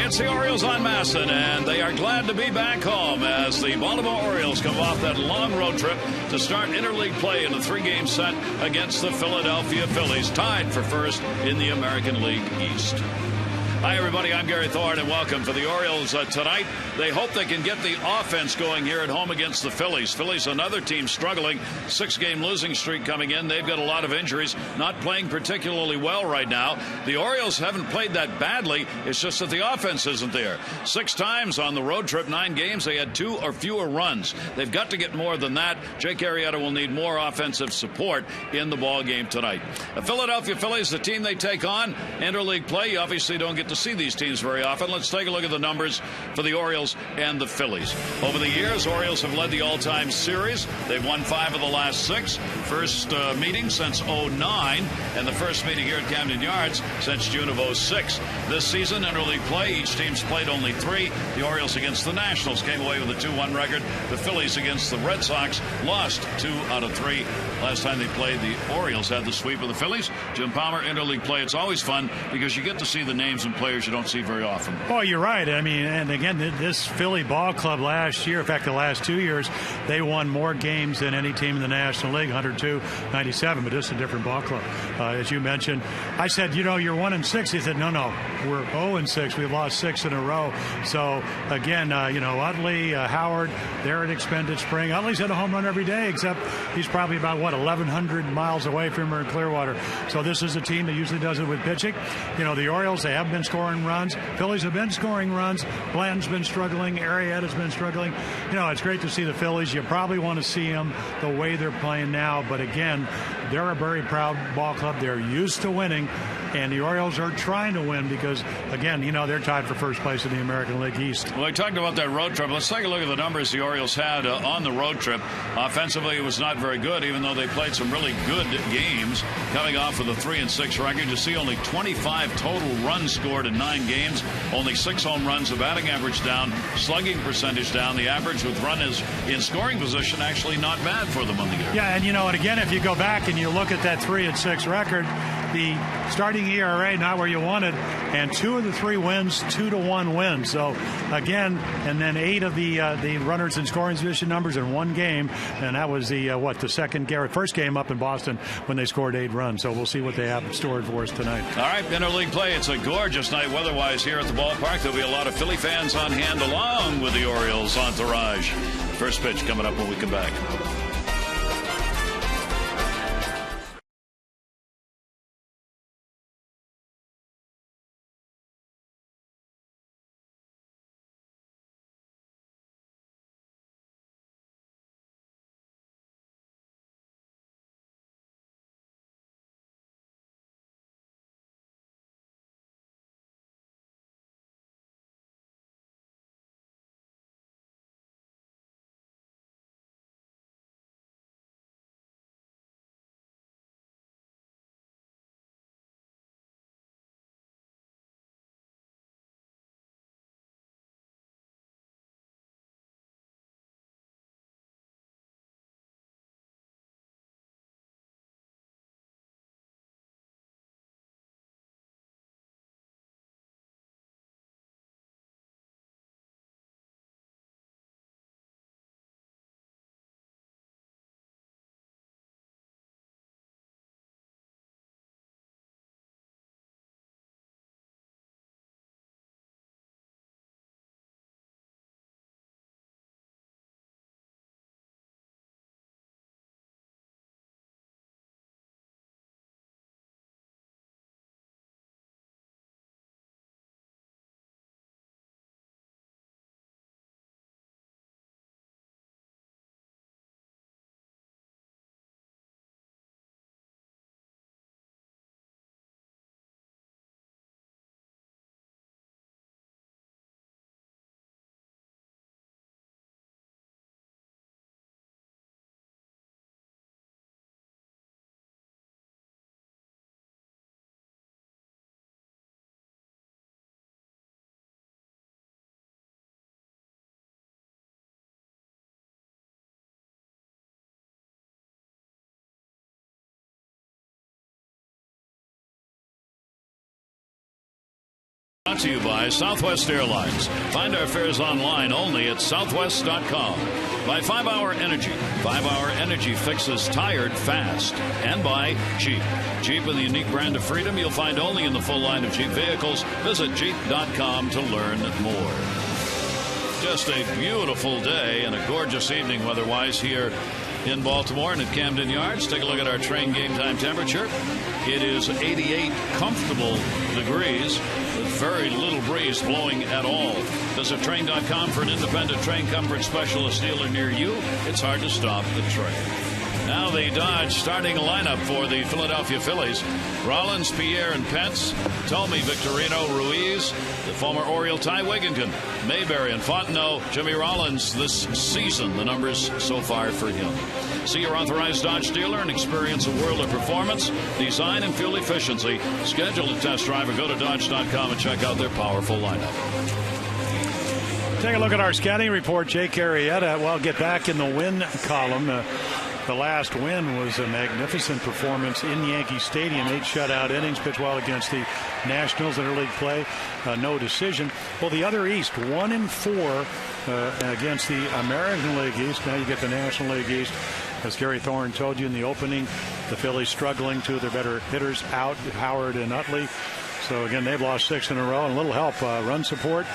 It's the Orioles on Masson, and they are glad to be back home as the Baltimore Orioles come off that long road trip to start interleague play in a 3-game set against the Philadelphia Phillies, tied for first in the American League East. Hi, everybody. I'm Gary Thorne, and welcome for the Orioles tonight. They hope they can get the offense going here at home against the Phillies. Phillies, another team struggling. 6-game losing streak coming in. They've got a lot of injuries, not playing particularly well right now. The Orioles haven't played that badly. It's just that the offense isn't there. 6 times on the road trip, 9 games, they had 2 or fewer runs. They've got to get more than that. Jake Arrieta will need more offensive support in the ball game tonight. The Philadelphia Phillies, the team they take on, interleague play. You obviously don't get to see these teams very often. Let's take a look at the numbers for the Orioles and the Phillies. Over the years, Orioles have led the all-time series. They've won 5 of the last 6. First meeting since 2009, and the first meeting here at Camden Yards since June of 2006. This season, interleague play, each team's played only 3. The Orioles against the Nationals came away with a 2-1 record. The Phillies against the Red Sox lost 2 out of 3. Last time they played, the Orioles had the sweep of the Phillies. Jim Palmer, interleague play. It's always fun because you get to see the names and players you don't see very often. Oh, you're right. I mean, and again, this Philly ball club last year, in fact, the last 2 years, they won more games than any team in the National League, 102-97, but this is a different ball club. As you mentioned, I said, you're 1-6. He said, no, we're 0-6. We've lost 6 in a row. So, again, Utley, Howard, they're at expended spring. Utley's hit a home run every day, except he's probably about, 1,100 miles away from her in Clearwater. So this is a team that usually does it with pitching. The Orioles, they have been scoring runs. Phillies have been scoring runs. Blanton's been struggling. Arrieta's been struggling. It's great to see the Phillies. You probably want to see them the way they're playing now. But again, they're a very proud ball club. They're used to winning. And the Orioles are trying to win because, again, they're tied for first place in the American League East. Well, we talked about that road trip. Let's take a look at the numbers the Orioles had on the road trip. Offensively, it was not very good, even though they played some really good games. Coming off of the 3-6 record, you see only 25 total runs scored in 9 games. Only 6 home runs, the batting average down, slugging percentage down. The average with runners in scoring position actually not bad for them on the year. Yeah, and again, if you go back and you look at that 3-6 record, the starting ERA not where you wanted, and 2 of the 3 wins, 2-1 wins. So again, and then 8 of the runners in scoring position numbers in 1 game, and that was the first game up in Boston when they scored 8 runs. So we'll see what they have stored for us tonight. All right, interleague play. It's a gorgeous night weather-wise here at the ballpark. There'll be a lot of Philly fans on hand along with the Orioles entourage. First pitch coming up when we come back. Brought to you by Southwest Airlines. Find our fares online only at southwest.com. By 5-Hour Energy. 5-Hour Energy fixes tired fast. And by Jeep. Jeep with the unique brand of freedom you'll find only in the full line of Jeep vehicles. Visit Jeep.com to learn more. Just a beautiful day and a gorgeous evening weather-wise here in Baltimore and at Camden Yards. Take a look at our train game time temperature. It is 88 comfortable degrees with very little breeze blowing at all. Visit train.com for an independent train comfort specialist dealer near you. It's hard to stop the train. Now the Dodge starting lineup for the Philadelphia Phillies. Rollins, Pierre, and Pence. Thome, Victorino, Ruiz. The former Oriole Ty Wigginton. Mayberry and Fontenot. Jimmy Rollins this season. The numbers so far for him. See your authorized Dodge dealer and experience a world of performance, design, and fuel efficiency. Schedule a test drive or go to Dodge.com and check out their powerful lineup. Take a look at our scouting report. Jake Arrieta, well, get back in the win column. The last win was a magnificent performance in Yankee Stadium. 8 shutout innings, pitched well against the Nationals in interleague play. No decision. Well, the other East, 1-4 against the American League East. Now you get the National League East. As Gary Thorne told you in the opening, the Phillies struggling. 2 of their better hitters out, Howard and Utley. So again, they've lost 6 in a row. And a little help, run support.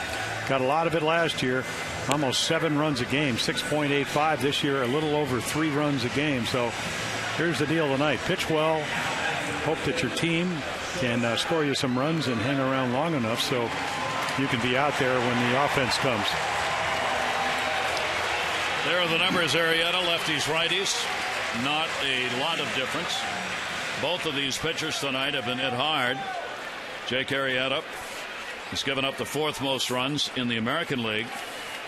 Got a lot of it last year. Almost 7 runs a game, 6.85 this year, a little over 3 runs a game. So here's the deal tonight. Pitch well. Hope that your team can score you some runs and hang around long enough so you can be out there when the offense comes. There are the numbers, Arrieta, lefties, righties. Not a lot of difference. Both of these pitchers tonight have been hit hard. Jake Arrieta has given up the 4th most runs in the American League.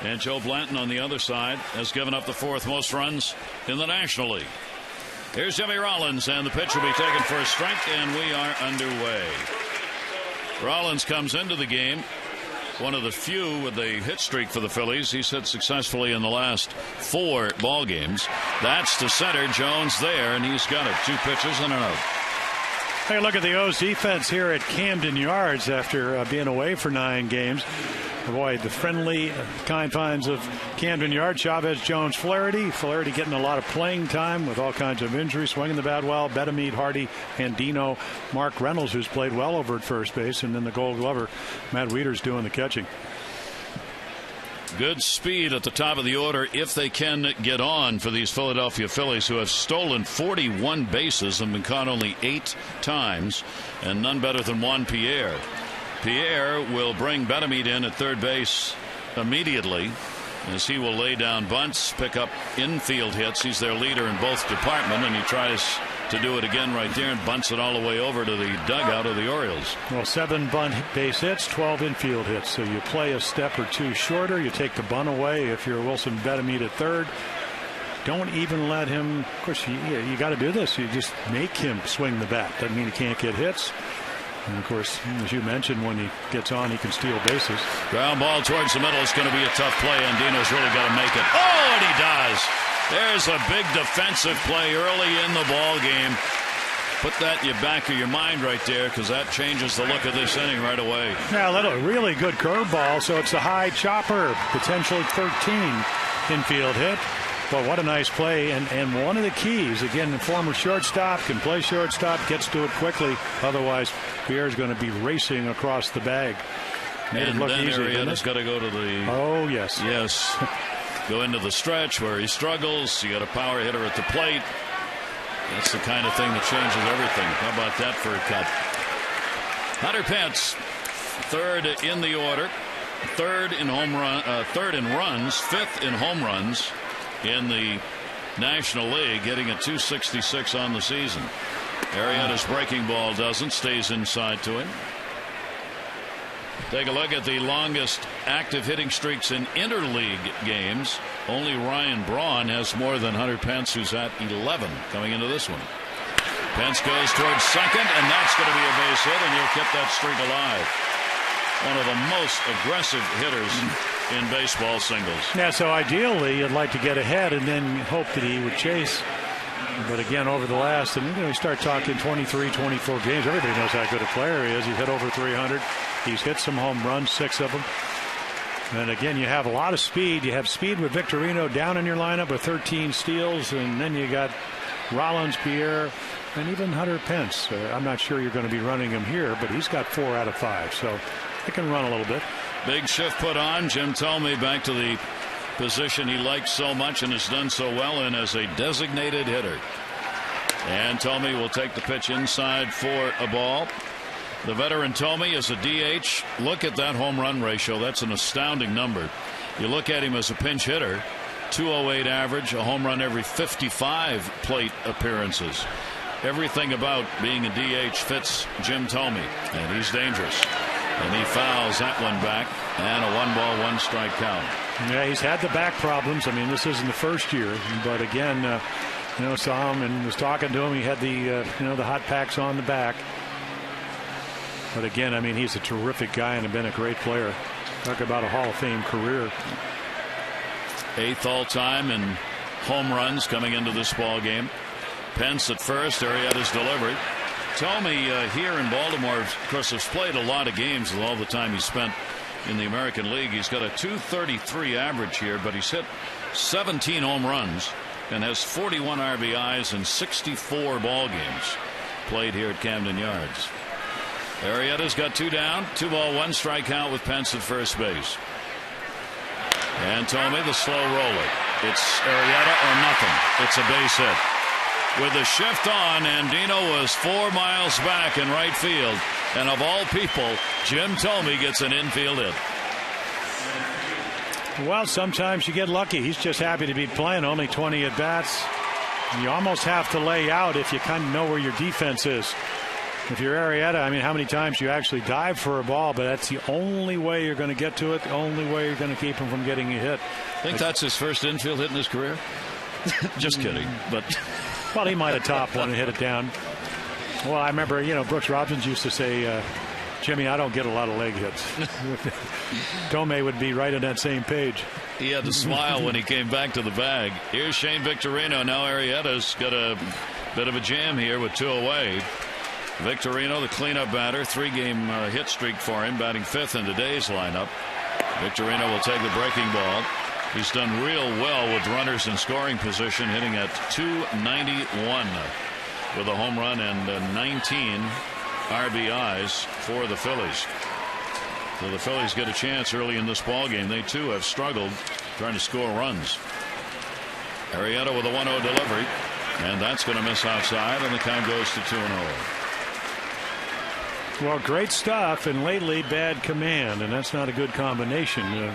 And Joe Blanton on the other side has given up the 4th most runs in the National League. Here's Jimmy Rollins, and the pitch will be taken for a strike, and we are underway. Rollins comes into the game, one of the few with a hit streak for the Phillies. He's hit successfully in the last 4 ball games. That's to center. Jones there, and he's got it. 2 pitches and an out. Hey, look at the O's defense here at Camden Yards after being away for 9 games. Boy, the friendly confines of Camden Yards. Chavez, Jones, Flaherty. Flaherty getting a lot of playing time with all kinds of injuries. Swinging the bat well. Betamede, Hardy, Andino, Mark Reynolds, who's played well over at first base. And then the Gold Glover, Matt Wieters, doing the catching. Good speed at the top of the order if they can get on for these Philadelphia Phillies, who have stolen 41 bases and been caught only 8 times, and none better than Juan Pierre. Pierre will bring Betamede in at third base immediately, as he will lay down bunts, pick up infield hits. He's their leader in both departments, and he tries to do it again right there and bunts it all the way over to the dugout of the Orioles. Well, 7 bunt base hits, 12 infield hits. So you play a step or 2 shorter. You take the bunt away if you're Wilson Betamede at third. Don't even let him. Of course, you got to do this. You just make him swing the bat. Doesn't mean he can't get hits. And of course, as you mentioned, when he gets on, he can steal bases. Ground ball towards the middle is going to be a tough play, and Dino's really got to make it. Oh, and he does. There's a big defensive play early in the ball game. Put that in the back of your mind right there, because that changes the look of this inning right away. Yeah, a little really good curveball. So it's a high chopper, potentially 13 infield hit. Well, what a nice play. And one of the keys, again, the former shortstop can play shortstop, gets to it quickly. Otherwise, Pierre's going to be racing across the bag. Made it look easy. Arrieta's got to go to the. Oh, yes. Yes. Go into the stretch where he struggles. You got a power hitter at the plate. That's the kind of thing that changes everything. How about that for a cut? Hunter Pence, 3rd in the order, 3rd in home run, 3rd in runs, 5th in home runs in the National League, getting a 266 on the season. Arrieta's breaking ball doesn't, stays inside to him. Take a look at the longest active hitting streaks in interleague games. Only Ryan Braun has more than Hunter Pence, who's at 11 coming into this one. Pence goes towards second, and that's going to be a base hit, and he'll keep that streak alive. One of the most aggressive hitters in baseball singles. Yeah, so ideally you'd like to get ahead and then hope that he would chase But again, over the last, and you start talking 23, 24 games, everybody knows how good a player he is. He's hit over 300. He's hit some home runs, 6 of them. And again, you have a lot of speed. You have speed with Victorino down in your lineup with 13 steals, and then you got Rollins, Pierre, and even Hunter Pence. I'm not sure you're going to be running him here, but he's got 4 out of 5, so he can run a little bit. Big shift put on. Jim Thome back to the position he likes so much and has done so well in as a designated hitter. And Thome will take the pitch inside for a ball. The veteran Thome is a DH. Look at that home run ratio. That's an astounding number. You look at him as a pinch hitter, 208 average, a home run every 55 plate appearances. Everything about being a DH fits Jim Thome, and he's dangerous. And he fouls that one back, and a 1-ball, 1-strike count. Yeah, he's had the back problems. I mean, this isn't the first year, but again, saw him and was talking to him. He had the the hot packs on the back. But again, I mean, he's a terrific guy and has been a great player. Talk about a Hall of Fame career. 8th all-time in home runs coming into this ball game. Pence at first. Arrieta's delivery. Thome here in Baltimore, of course, has played a lot of games with all the time he spent in the American League. He's got a .233 average here, but he's hit 17 home runs and has 41 RBIs in 64 ball games played here at Camden Yards. Arrieta's got 2 down, 2-ball, 1-strike count with Pence at first base. And Thome, the slow roller. It's Arrieta or nothing. It's a base hit. With the shift on, Andino was 4 miles back in right field. And of all people, Jim Thome gets an infield hit. Well, sometimes you get lucky. He's just happy to be playing. Only 20 at-bats. You almost have to lay out if you kind of know where your defense is. If you're Arrieta, I mean, how many times do you actually dive for a ball? But that's the only way you're going to get to it. The only way you're going to keep him from getting a hit. Think that's his first infield hit in his career? Just kidding. But well, he might have topped one and hit it down. Well, I remember, Brooks Robins used to say, Jimmy, I don't get a lot of leg hits. Thome would be right on that same page. He had to smile when he came back to the bag. Here's Shane Victorino. Now Arrieta's got a bit of a jam here with 2 away. Victorino, the cleanup batter, 3-game hit streak for him, batting 5th in today's lineup. Victorino will take the breaking ball. He's done real well with runners in scoring position, hitting at .291 with a home run and 19 RBIs for the Phillies. So the Phillies get a chance early in this ball game. They too have struggled trying to score runs. Arrieta with a 1-0 delivery, and that's going to miss outside, and the count goes to 2-0. Well, great stuff, and lately bad command, and that's not a good combination.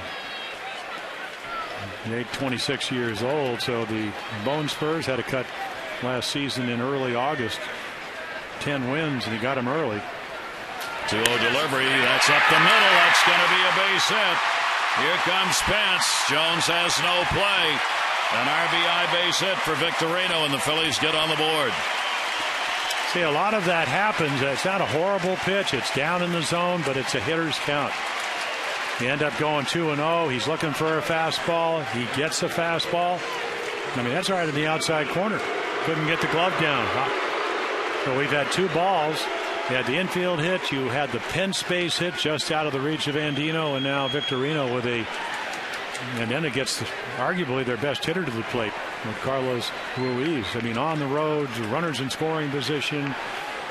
He's 26 years old, so the Bone Spurs had a cut last season in early August. 10 wins, and he got him early. 2-0 delivery. That's up the middle. That's going to be a base hit. Here comes Pence. Jones has no play. An RBI base hit for Victorino, and the Phillies get on the board. See, a lot of that happens. It's not a horrible pitch. It's down in the zone, but it's a hitter's count. You end up going 2-0. He's looking for a fastball. He gets a fastball. I mean, that's right in the outside corner. Couldn't get the glove down. So we've had 2 balls. You had the infield hit. You had the Pence base hit just out of the reach of Andino, and now Victorino with a. And then it gets arguably their best hitter to the plate with Carlos Ruiz. I mean, on the road, runners in scoring position,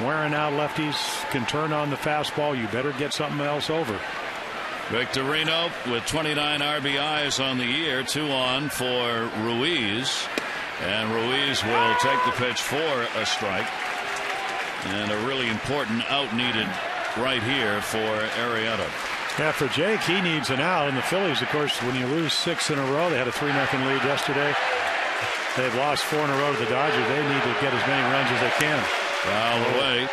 wearing out lefties, can turn on the fastball. You better get something else over. Victorino with 29 RBIs on the year, 2 on for Ruiz. And Ruiz will take the pitch for a strike. And a really important out needed right here for Arrieta. Yeah, for Jake, he needs an out. And the Phillies, of course, when you lose 6 in a row, they had a 3-0 lead yesterday. They've lost 4 in a row to the Dodgers. They need to get as many runs as they can. Foul away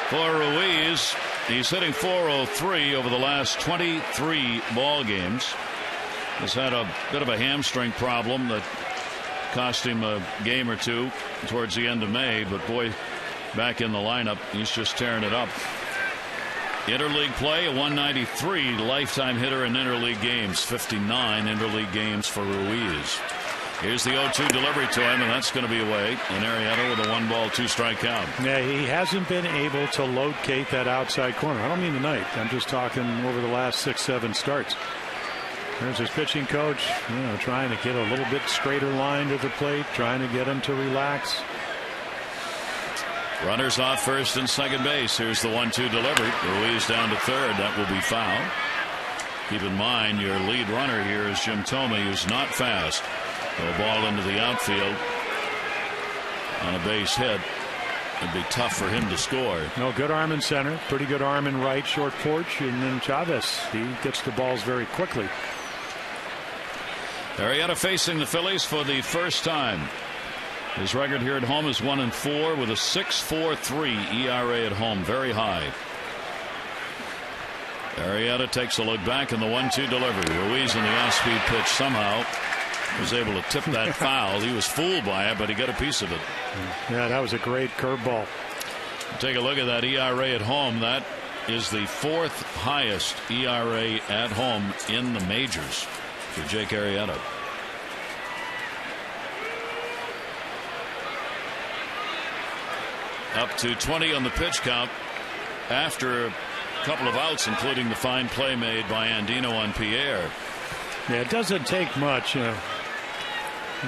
for Ruiz. He's hitting .403 over the last 23 ball games. He's had a bit of a hamstring problem that cost him a game or 2 towards the end of May. But boy, back in the lineup, he's just tearing it up. Interleague play, a 193 lifetime hitter in interleague games, 59 interleague games for Ruiz. Here's the 0-2 delivery to him, and that's going to be away. And Arrieta with a 1-ball, 2-strike count. Yeah, he hasn't been able to locate that outside corner. I don't mean tonight. I'm just talking over the last 6-7 starts. There's his pitching coach, trying to get a little bit straighter line to the plate, trying to get him to relax. Runners off first and second base. Here's the 1-2 delivery. Ruiz down to third. That will be foul. Keep in mind your lead runner here is Jim Thome, who's not fast. A ball into the outfield on a base hit. It'd be tough for him to score. No, good arm in center, pretty good arm in right, short porch, and then Chavez, he gets the balls very quickly. Arrieta facing the Phillies for the first time. His record here at home is 1-4 with a 6.43 ERA at home, very high. Arrieta takes a look back in the 1-2 delivery. Ruiz in the off-speed pitch somehow was able to tip that foul. He was fooled by it, but he got a piece of it. Yeah, that was a great curveball. Take a look at that ERA at home. That is the 4th highest ERA at home in the majors for Jake Arrieta. Up to 20 on the pitch count after a couple of outs, including the fine play made by Andino on Pierre. Yeah, it doesn't take much.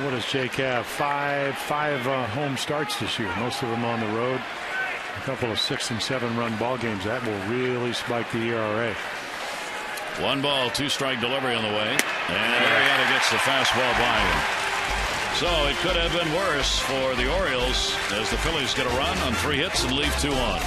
What does Jake have? Five home starts this year, most of them on the road. A couple of 6 and 7 run ball games. That will really spike the ERA. 1-ball, 2-strike delivery on the way, and Arrieta gets the fastball by him. So it could have been worse for the Orioles as the Phillies get a run on 3 hits and leave 2 on.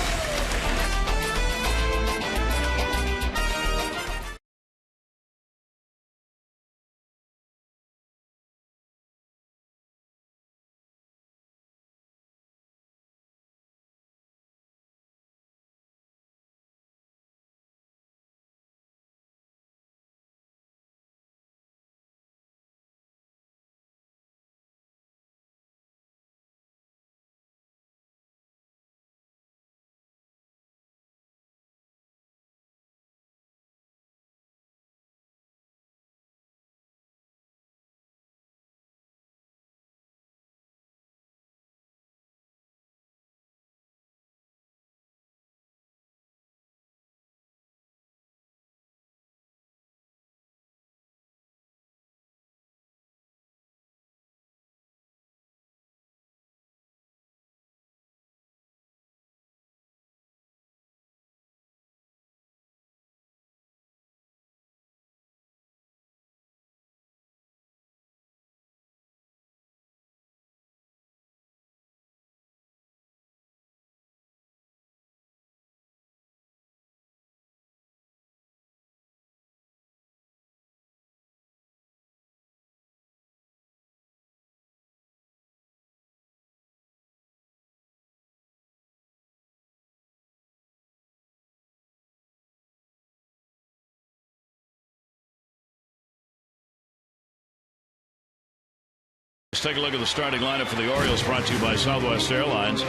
Let's take a look at the starting lineup for the Orioles, brought to you by Southwest Airlines.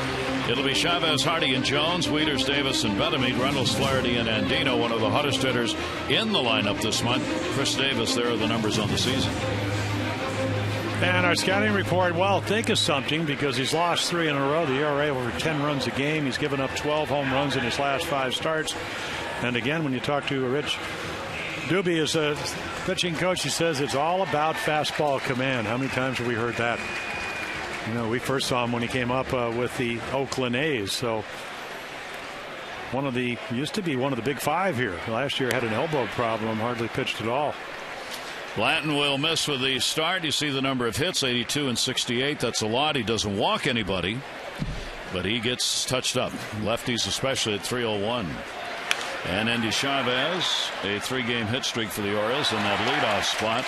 It'll be Chavez, Hardy, and Jones, Wieters, Davis, and Betemit, Reynolds, Flaherty, and Andino, one of the hottest hitters in the lineup this month. Chris Davis, there are the numbers on the season. And our scouting report, well, think of something, because he's lost 3 in a row. The ERA over 10 runs a game. He's given up 12 home runs in his last 5 starts. And again, when you talk to Rich Doobie as a pitching coach, he says it's all about fastball command. How many times have we heard that? We first saw him when he came up with the Oakland A's. So used to be one of the big 5 here. Last year had an elbow problem, hardly pitched at all. Blanton will miss with the start. You see the number of hits, 82 and 68. That's a lot. He doesn't walk anybody, but he gets touched up. Lefties especially at 301. And Endy Chavez, a 3-game hit streak for the Orioles in that leadoff spot,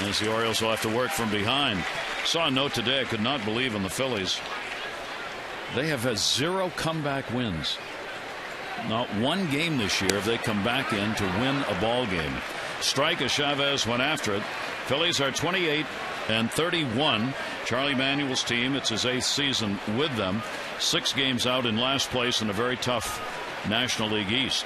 as the Orioles will have to work from behind. Saw a note today I could not believe in the Phillies. They have had 0 comeback wins. Not one game this year have they come back in to win a ball game. Strike as Chavez went after it. Phillies are 28 and 31. Charlie Manuel's team, it's his 8th season with them. 6 games out in last place in a very tough National League East.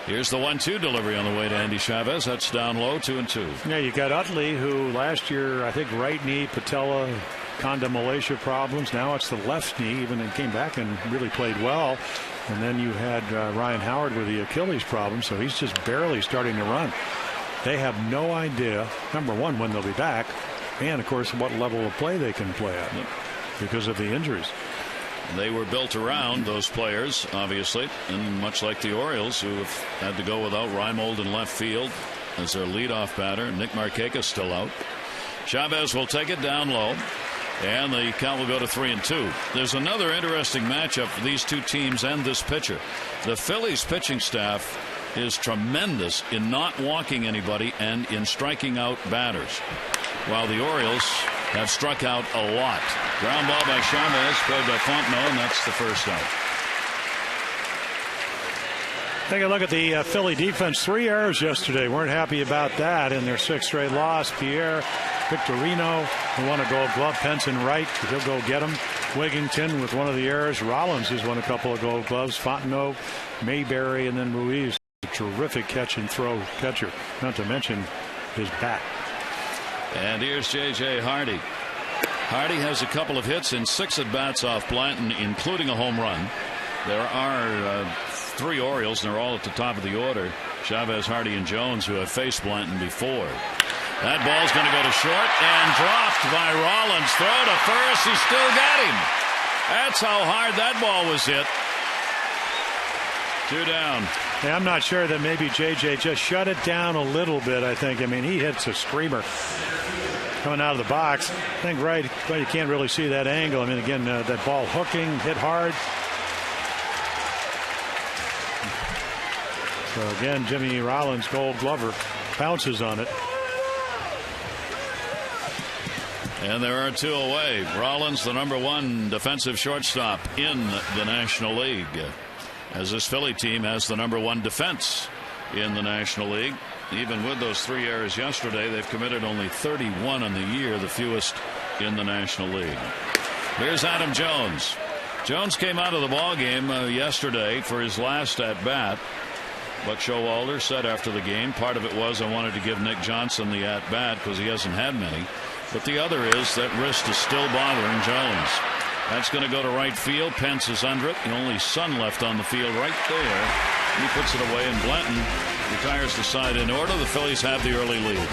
Here's the 1-2 delivery on the way to Andy Chavez. That's down low, 2-2. Yeah, you got Utley, who last year, I think, right knee, patella, condylomalacia problems. Now it's the left knee, even, and came back and really played well. And then you had Ryan Howard with the Achilles problem, so he's just barely starting to run. They have no idea, number one, when they'll be back, and, of course, what level of play they can play at because of the injuries. They were built around those players, obviously, and much like the Orioles, who have had to go without Reimold in left field as their leadoff batter. Nick Markakis still out. Chavez will take it down low, and the count will go to 3-2. There's another interesting matchup for these two teams and this pitcher. The Phillies pitching staff is tremendous in not walking anybody and in striking out batters, while the Orioles have struck out a lot. Ground ball by Chavez, played by Fontenot, and that's the first out. Take a look at the Philly defense. 3 errors yesterday. Weren't happy about that in their 6th straight loss. Pierre, Victorino, who won a Gold Glove. Penson right, he'll go get him. Wigington with one of the errors. Rollins has won a couple of Gold Gloves. Fontenot, Mayberry, and then Ruiz. A terrific catch and throw catcher, not to mention his bat. And here's J.J. Hardy. Hardy has a couple of hits in 6 at-bats off Blanton, including a home run. There are 3 Orioles, and they're all at the top of the order. Chavez, Hardy, and Jones, who have faced Blanton before. That ball's going to go to short and dropped by Rollins. Throw to first. He still got him. That's how hard that ball was hit. 2 down. Yeah, I'm not sure that maybe J.J. just shut it down a little bit, I think. I mean, he hits a screamer coming out of the box. I think right, but you can't really see that angle. I mean, again, that ball hooking, hit hard. So, again, Jimmy Rollins, Gold Glover, pounces on it. And there are 2 away. Rollins, the #1 defensive shortstop in the National League, as this Philly team has the #1 defense in the National League. Even with those 3 errors yesterday, they've committed only 31 on the year, the fewest in the National League. Here's Adam Jones. Jones came out of the ball game yesterday for his last at bat. Buck Showalter said after the game, part of it was I wanted to give Nick Johnson the at bat because he hasn't had many, but the other is that wrist is still bothering Jones. That's going to go to right field. Pence is under it. The only Sun left on the field right there. He puts it away, and Blanton retires the side in order. The Phillies have the early lead.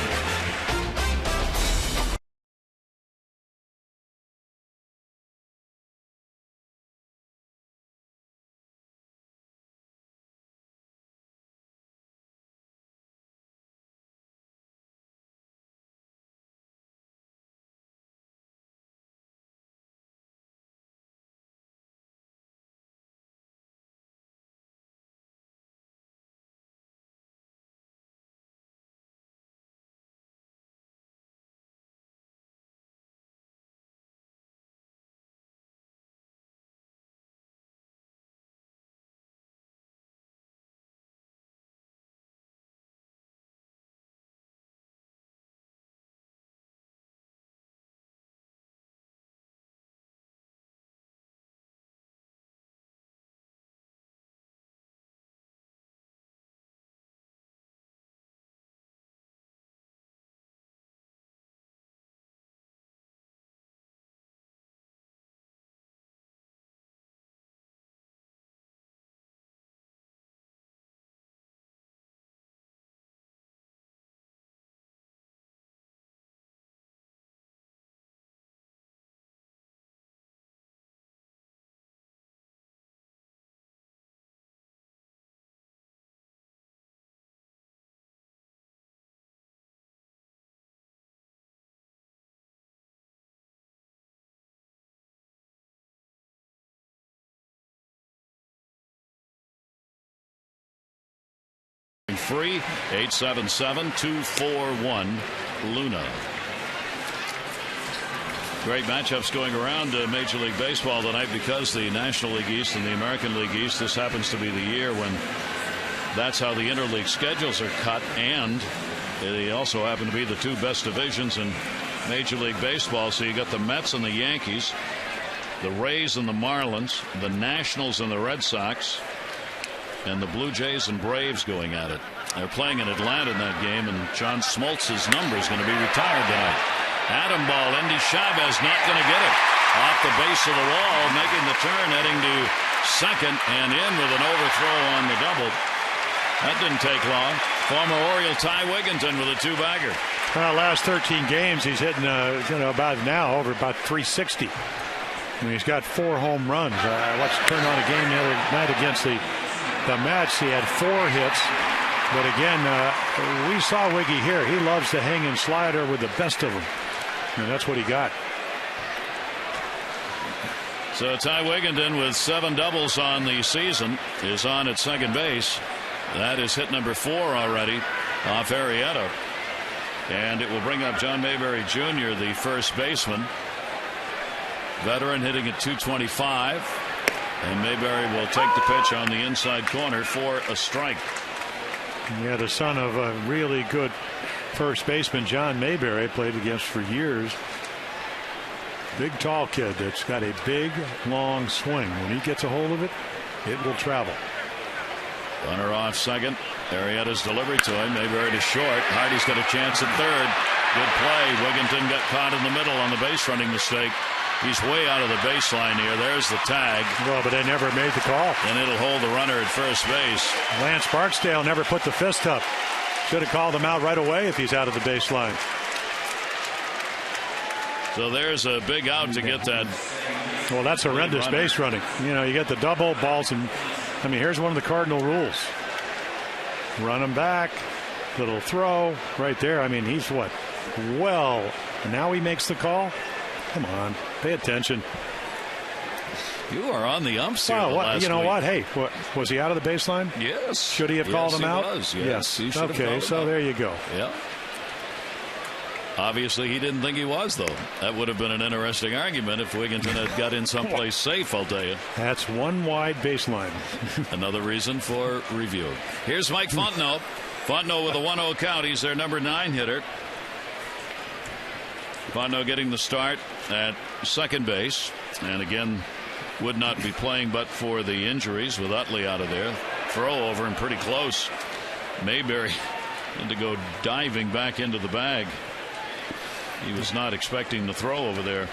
Free 877-241 Luna. Great matchups going around Major League Baseball tonight because the National League East and the American League East, this happens to be the year when that's how the interleague schedules are cut, and they also happen to be the 2 best divisions in Major League Baseball. So you got the Mets and the Yankees, the Rays and the Marlins, the Nationals and the Red Sox, and the Blue Jays and Braves going at it. They're playing in Atlanta in that game, and John Smoltz's number is going to be retired tonight. Atom ball. Endy Chavez not going to get it. Off the base of the wall, making the turn, heading to second, and in with an overthrow on the double. That didn't take long. Former Oriole Ty Wigginton with a two-bagger. Last 13 games, he's hitting about now over about 360. I mean, he's got 4 home runs. I watched turn on a game the other night against the Mets. He had 4 hits. But again, we saw Wiggy here. He loves the hanging slider with the best of them. And that's what he got. So Ty Wigginton with 7 doubles on the season is on at second base. That is hit number 4 already off Arrieta. And it will bring up John Mayberry Jr., the first baseman. Veteran hitting at 225. And Mayberry will take the pitch on the inside corner for a strike. Yeah, the son of a really good first baseman, John Mayberry, played against for years. Big, tall kid that's got a big, long swing. When he gets a hold of it, it will travel. Runner off second. Arrieta's delivery to him. Mayberry to short. Hardy's got a chance at third. Good play. Wigginton got caught in the middle on the base running mistake. He's way out of the baseline here. There's the tag. Well, but they never made the call. And it'll hold the runner at first base. Lance Barksdale never put the fist up. Should have called him out right away if he's out of the baseline. So there's a big out to get that. Well, that's horrendous base running. You know, you get the double balls, and I mean, here's one of the cardinal rules. Run him back. Little throw right there. I mean, he's what? Well, now he makes the call. Come on, pay attention. You are on the umps here. Well, you know what? Hey, was he out of the baseline? Yes. Should he have called him out? Was. Yes. He okay, so there you go. Yeah. Obviously, he didn't think he was, though. That would have been an interesting argument if Wigginton had got in someplace safe, I'll tell you. That's one wide baseline. Another reason for review. Here's Mike Fontenot. Fontenot with a 1-0 count. He's their number 9 hitter. Fontenot getting the start at second base. And again, would not be playing but for the injuries with Utley out of there. Throw over and pretty close. Mayberry had to go diving back into the bag. He was not expecting the throw over there.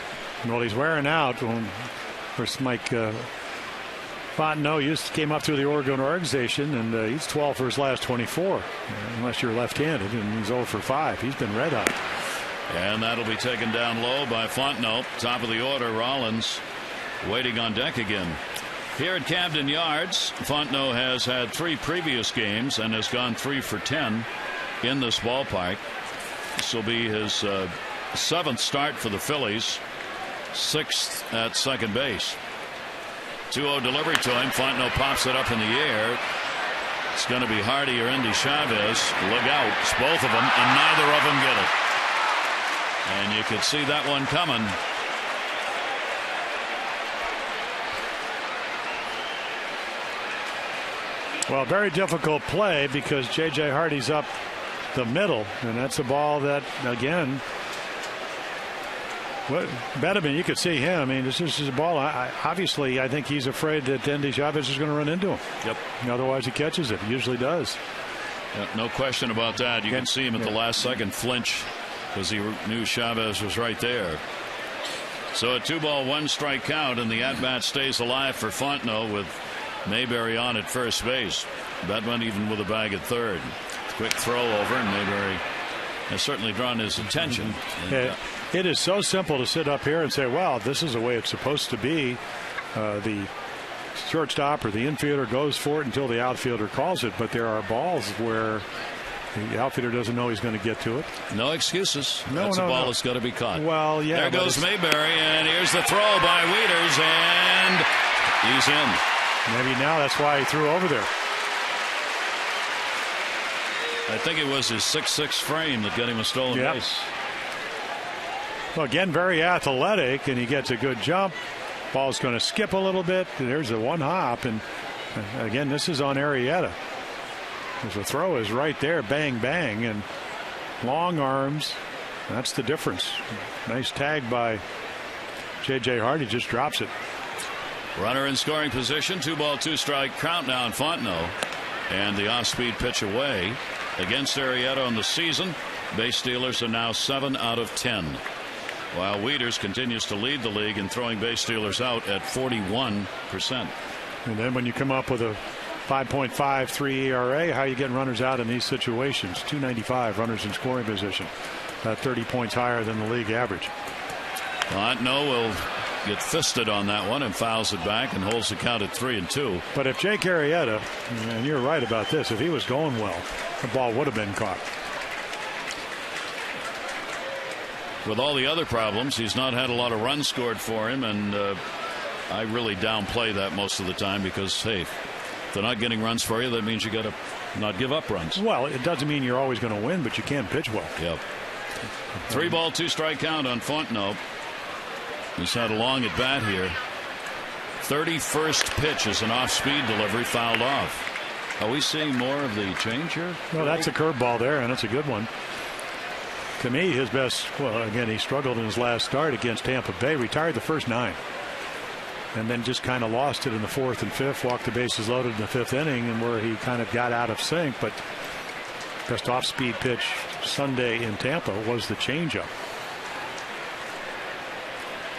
Well, he's wearing out. Of course, Mike Fontenot came up through the Oregon organization, and he's 12 for his last 24, unless you're left-handed, and he's 0 for 5. He's been red hot. And that'll be taken down low by Fontenot. Top of the order, Rollins waiting on deck again. Here at Camden Yards, Fontenot has had 3 previous games and has gone 3 for 10 in this ballpark. This will be his 7th start for the Phillies, 6th at second base. 2-0 delivery to him. Fontenot pops it up in the air. It's going to be Hardy or Endy Chavez. Look out. It's both of them, and neither of them get it. And you could see that one coming. Well, very difficult play because J.J. Hardy's up the middle, and that's a ball that, again, Bedeman, you could see him. I mean, this is a ball. Obviously, I think he's afraid that Endy Chavez is going to run into him. Yep. Otherwise, he catches it. He usually does. No question about that. You can see him at the last second flinch because he knew Chavez was right there. So a 2-ball, 1-strike count, and the at-bat stays alive for Fontenot with Mayberry on at first base. Bedman even with a bag at third. Quick throw over, and Mayberry has certainly drawn his attention. It is so simple to sit up here and say, well, this is the way it's supposed to be. The shortstop or the infielder goes for it until the outfielder calls it. But there are balls where the outfielder doesn't know he's going to get to it. No excuses. That's a ball that's got to be caught. Well, yeah. There goes Mayberry, and here's the throw by Wieters, and he's in. Maybe now that's why he threw over there. I think it was his 6'6" frame that got him a stolen base. Well, again, very athletic, and he gets a good jump. Ball's going to skip a little bit. There's a one hop, and again, this is on Arrieta. The throw is right there, bang, bang, and long arms. That's the difference. Nice tag by J.J. Hardy, just drops it. Runner in scoring position. 2 ball, 2 strike count now in Fontenot. And the off-speed pitch away against Arrieta on the season. Base stealers are now 7 out of 10. While Wieters continues to lead the league in throwing base stealers out at 41%. And then when you come up with a 5.53 ERA, how are you getting runners out in these situations? 295 runners in scoring position. 30 points higher than the league average. Fontenot will get fisted on that one and fouls it back and holds the count at 3-2. But if Jake Arrieta, and you're right about this, if he was going well, the ball would have been caught. With all the other problems, he's not had a lot of runs scored for him, and I really downplay that most of the time because, hey, if they're not getting runs for you, that means you got to not give up runs. Well, it doesn't mean you're always going to win, but you can't pitch well. Yep. 3 ball, 2 strike count on Fontenot. He's had a long at bat here. 31st pitch is an off-speed delivery fouled off. Are we seeing more of the change here? Well, that's a curveball there, and it's a good one. To me, his best, well, again, he struggled in his last start against Tampa Bay, retired the first 9. And then just kind of lost it in the 4th and 5th, walked the bases loaded in the 5th inning, and where he kind of got out of sync. But best off-speed pitch Sunday in Tampa was the changeup.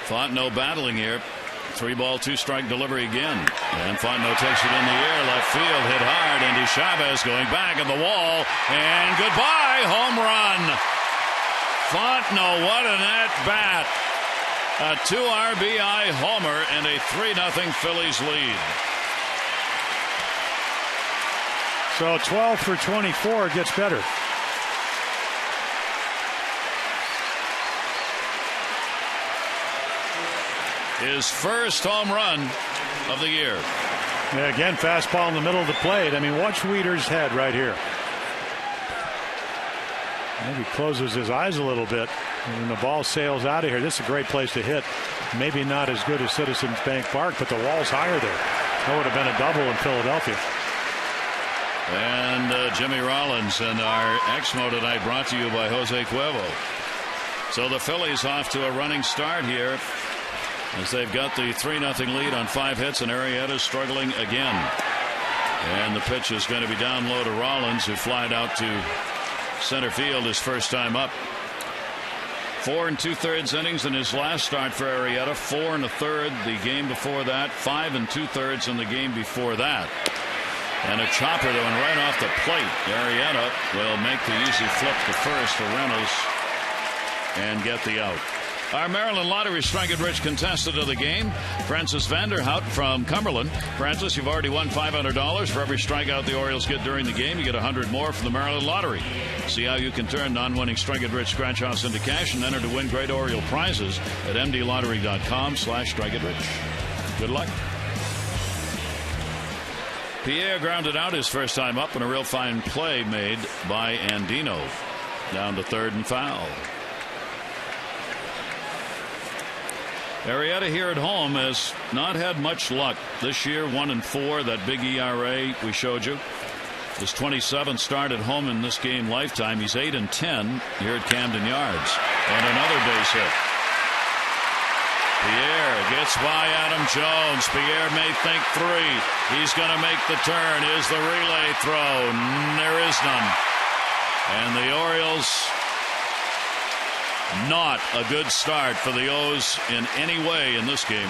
Fontenot battling here. 3 ball, 2 strike delivery again. And Fontenot takes it in the air. Left field hit hard. Andy Chavez going back at the wall. And goodbye. Home run. Fontenot, what an at-bat. A 2 RBI homer and a 3-0 Phillies lead. So 12 for 24 gets better. His first home run of the year. Yeah, again, fastball in the middle of the plate. I mean, watch Wieters' head right here. Maybe closes his eyes a little bit and the ball sails out of here. This is a great place to hit. Maybe not as good as Citizens Bank Park, but the wall's higher there. That would have been a double in Philadelphia. And Jimmy Rollins and our Exmo tonight brought to you by Jose Cuervo. So the Phillies off to a running start here as they've got the 3-0 lead on 5 hits, and Arrieta's struggling again. And the pitch is going to be down low to Rollins, who flied out to center field his first time up. 4 2/3 innings in his last start for Arrieta. 4 1/3 the game before that. 5 2/3 in the game before that. And a chopper that went right off the plate. Arrieta will make the easy flip to first for Reynolds and get the out. Our Maryland Lottery Strike It Rich contestant of the game, Francis Vanderhout from Cumberland. Francis, you've already won $500 for every strikeout the Orioles get during the game. You get 100 more from the Maryland Lottery. See how you can turn non-winning Strike It Rich scratch house into cash and enter to win great Oriole prizes at mdlottery.com/strikeItRich. Good luck. Pierre grounded out his first time up, and a real fine play made by Andino. Down to third and foul. Arrieta here at home has not had much luck this year. 1-4, that big ERA we showed you. His 27th start at home in this game lifetime. He's 8-10 here at Camden Yards. And another base hit. Pierre gets by Adam Jones. Pierre may think 3. He's going to make the turn. Is the relay throw? There is none. And the Orioles, not a good start for the O's in any way in this game.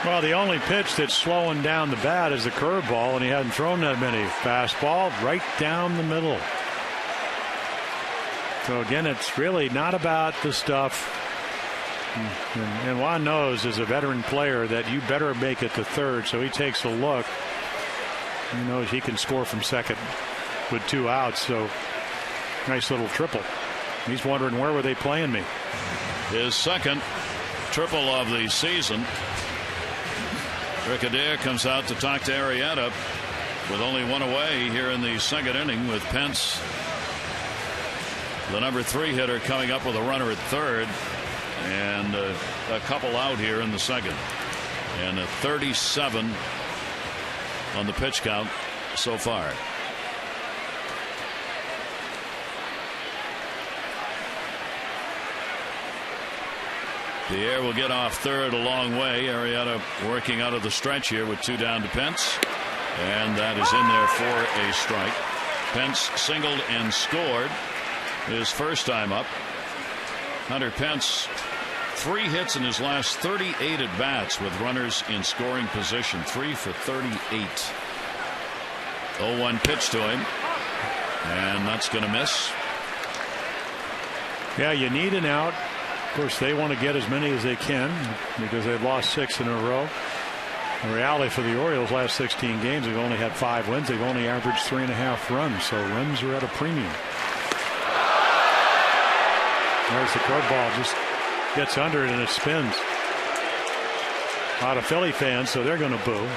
Well, the only pitch that's slowing down the bat is the curveball, and he hadn't thrown that many. Fastball right down the middle. So again, it's really not about the stuff. And Juan knows, as a veteran player, that you better make it to third. So he takes a look. He knows he can score from second with 2 outs. So nice little triple. He's wondering, where were they playing me? His second triple of the season. Rick Adair comes out to talk to Arrieta with only 1 away here in the second inning, with Pence, the number 3 hitter, coming up with a runner at third, and a couple out here in the second, and a 37 on the pitch count so far. Pierre will get off third a long way. Arrieta working out of the stretch here with 2 down to Pence. And that is in there for a strike. Pence singled and scored his first time up. Hunter Pence, 3 hits in his last 38 at bats with runners in scoring position. 3 for 38. 0-1 pitch to him. And that's going to miss. Yeah, you need an out. Of course, they want to get as many as they can because they've lost 6 in a row. In reality, for the Orioles, last 16 games, they've only had 5 wins. They've only averaged 3.5 runs, so runs are at a premium. There's the curveball, just gets under it and it spins. A lot of Philly fans, so they're going to boo.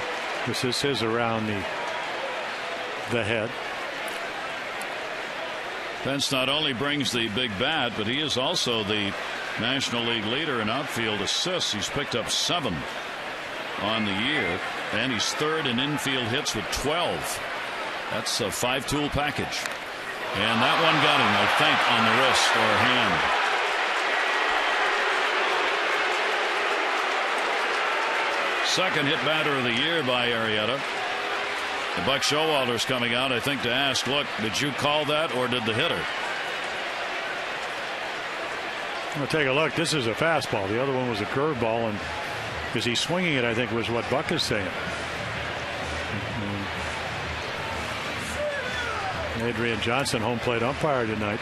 This is around the head. Pence not only brings the big bat, but he is also the National League leader in outfield assists. He's picked up 7 on the year, and he's third in infield hits with 12. That's a 5-tool package. And that one got him, I think, on the wrist or hand. Second hit batter of the year by Arrieta. The Buck Showalter's coming out, I think, to ask, look, did you call that or did the hitter? We'll take a look. This is a fastball. The other one was a curveball, and because he's swinging it, I think was what Buck is saying. Adrian Johnson, home plate umpire tonight.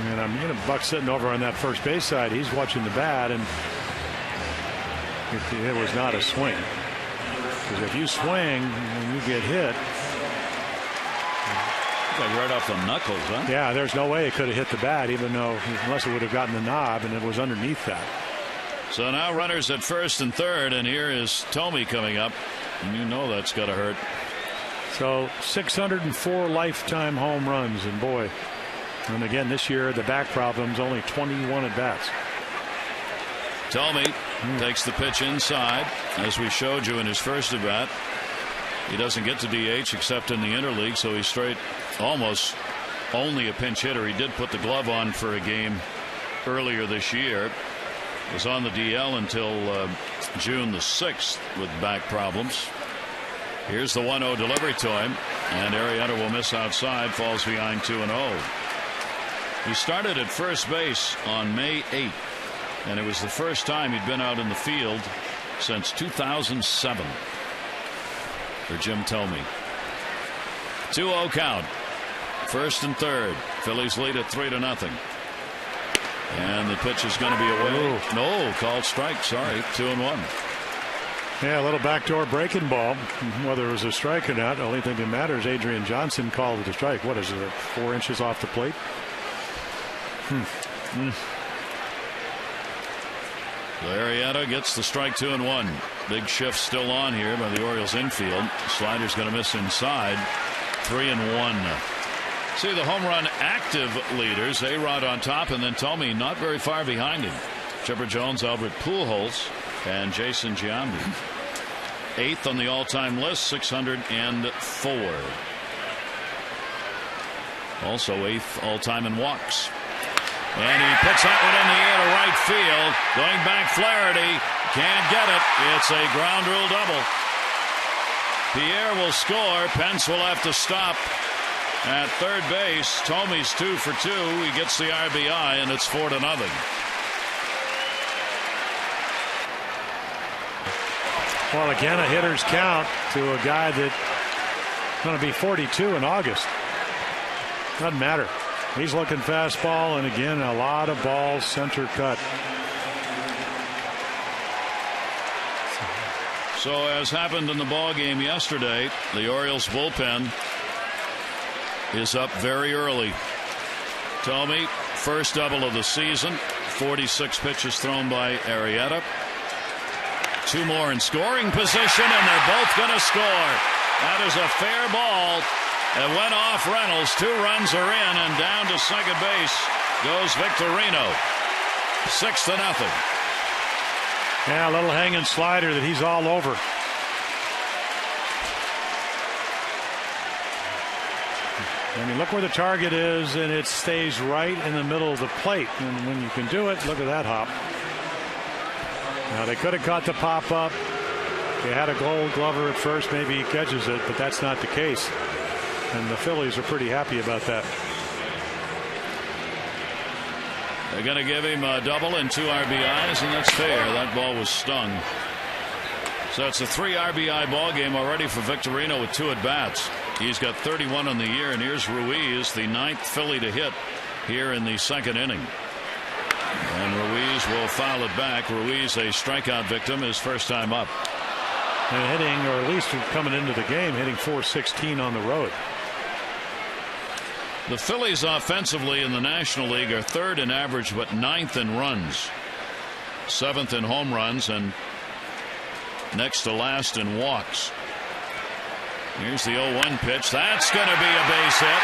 And I'm Buck sitting over on that first base side. He's watching the bat, and it was not a swing. Because if you swing and you get hit, like right off the knuckles, huh? Yeah, there's no way it could have hit the bat, even though unless it would have gotten the knob, and it was underneath that. So now runners at first and third, and here is Thome coming up, and you know that's got to hurt. So 604 lifetime home runs, and boy, and again this year the back problem's only 21 at bats. Thome takes the pitch inside, as we showed you in his first at bat. He doesn't get to DH except in the interleague, so he's straight, almost only a pinch hitter. He did put the glove on for a game earlier this year. Was on the DL until June the 6th with back problems. Here's the 1-0 delivery to him, and Arrieta will miss outside, falls behind 2-0. He started at first base on May 8th, and it was the first time he'd been out in the field since 2007 for Jim Thome. 2-0 count, first and third. Phillies lead at 3-0. And the pitch is going to be away. No, called strike. Sorry, 2-1. Yeah, a little backdoor breaking ball. Whether it was a strike or not, the only thing that matters, Adrian Johnson called it a strike. What is it, 4 inches off the plate? Arrieta gets the strike, 2-1. Big shift still on here by the Orioles infield. Slider's going to miss inside. 3-1. See the home run active leaders. A-Rod on top, and then Thome not very far behind him. Chipper Jones, Albert Pujols, and Jason Giambi. 8th on the all-time list, 604. Also 8th all-time in walks. And he puts that one in the air to right field. Going back, Flaherty can't get it. It's a ground rule double. Pierre will score. Pence will have to stop at third base. Thome's 2 for 2. He gets the RBI, and it's 4-0. Well, again, a hitter's count to a guy that's going to be 42 in August. Doesn't matter. He's looking fastball, and again, a lot of balls center cut. So, as happened in the ball game yesterday, the Orioles bullpen is up very early. Thome, first double of the season. 46 pitches thrown by Arrieta. 2 more in scoring position, and they're both going to score. That is a fair ball. It went off Reynolds. 2 runs are in, and down to second base goes Victorino. 6-0. Yeah, a little hanging slider that he's all over. I mean, look where the target is, and it stays right in the middle of the plate. And when you can do it, look at that hop. Now, they could have caught the pop-up. They had a Gold Glover at first. Maybe he catches it, but that's not the case. And the Phillies are pretty happy about that. They're going to give him a double and 2 RBIs, and that's fair. That ball was stung. So it's a 3 RBI ball game already for Victorino with 2 at-bats. He's got 31 on the year, and here's Ruiz, the 9th Philly to hit here in the 2nd inning. And Ruiz will foul it back. Ruiz, a strikeout victim, his first time up. And hitting, or at least coming into the game, hitting .416 on the road. The Phillies offensively in the National League are 3rd in average, but 9th in runs, 7th in home runs, and next to last in walks. Here's the 0-1 pitch. That's going to be a base hit.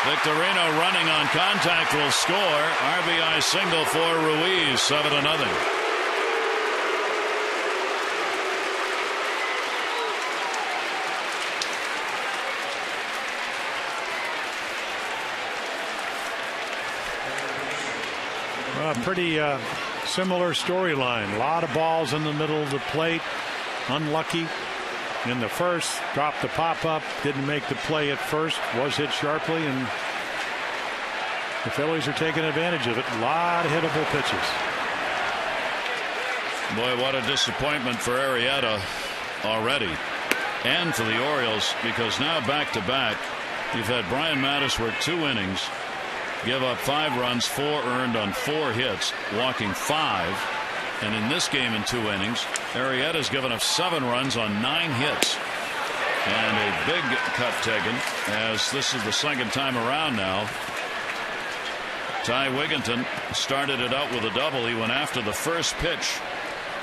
Victorino running on contact will score. RBI single for Ruiz, 7-0. Pretty similar storyline. A lot of balls in the middle of the plate. Unlucky in the first. Dropped the pop-up. Didn't make the play at first. Was hit sharply, and the Phillies are taking advantage of it. A lot of hittable pitches. Boy, what a disappointment for Arrieta already, and for the Orioles, because now back-to-back, you've had Brian Mattis work 2 innings, give up 5 runs, 4 earned on 4 hits, walking 5. And in this game in 2 innings, Arrieta's given up 7 runs on 9 hits. And a big cut taken, as this is the 2nd time around now. Ty Wigginton started it out with a double. He went after the first pitch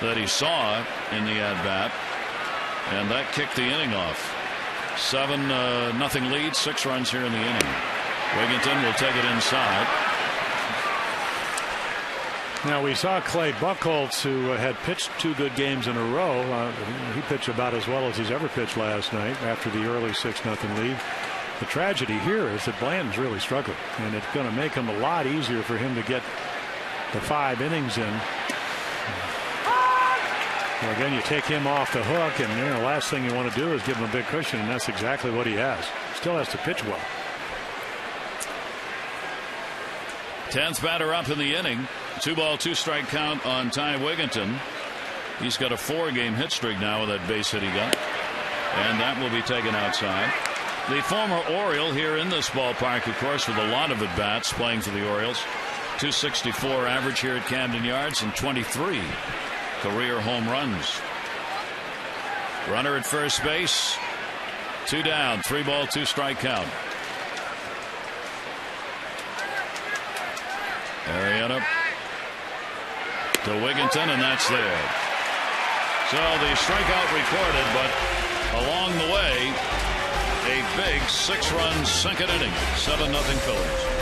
that he saw in the at-bat, and that kicked the inning off. 7-0 lead, 6 runs here in the inning. Wigginton will take it inside. Now, we saw Clay Buchholz, who had pitched 2 good games in a row. He pitched about as well as he's ever pitched last night after the early 6-0 lead. The tragedy here is that Blanton's really struggling, and it's going to make him a lot easier for him to get the 5 innings in. Well, again, you take him off the hook, and the last thing you want to do is give him a big cushion, and that's exactly what he has. Still has to pitch well. 10th batter up in the inning. 2-ball, 2-strike count on Ty Wigginton. He's got a 4-game hit streak now with that base hit he got, and that will be taken outside. The former Oriole here in this ballpark, of course, with a lot of at-bats playing for the Orioles. .264 average here at Camden Yards and 23 career home runs. Runner at first base. 2 down. 3-ball, 2-strike count. Arrieta to Wigginton, and that's there. So the strikeout recorded, but along the way, a big 6-run 2nd inning. 7-0 Phillies.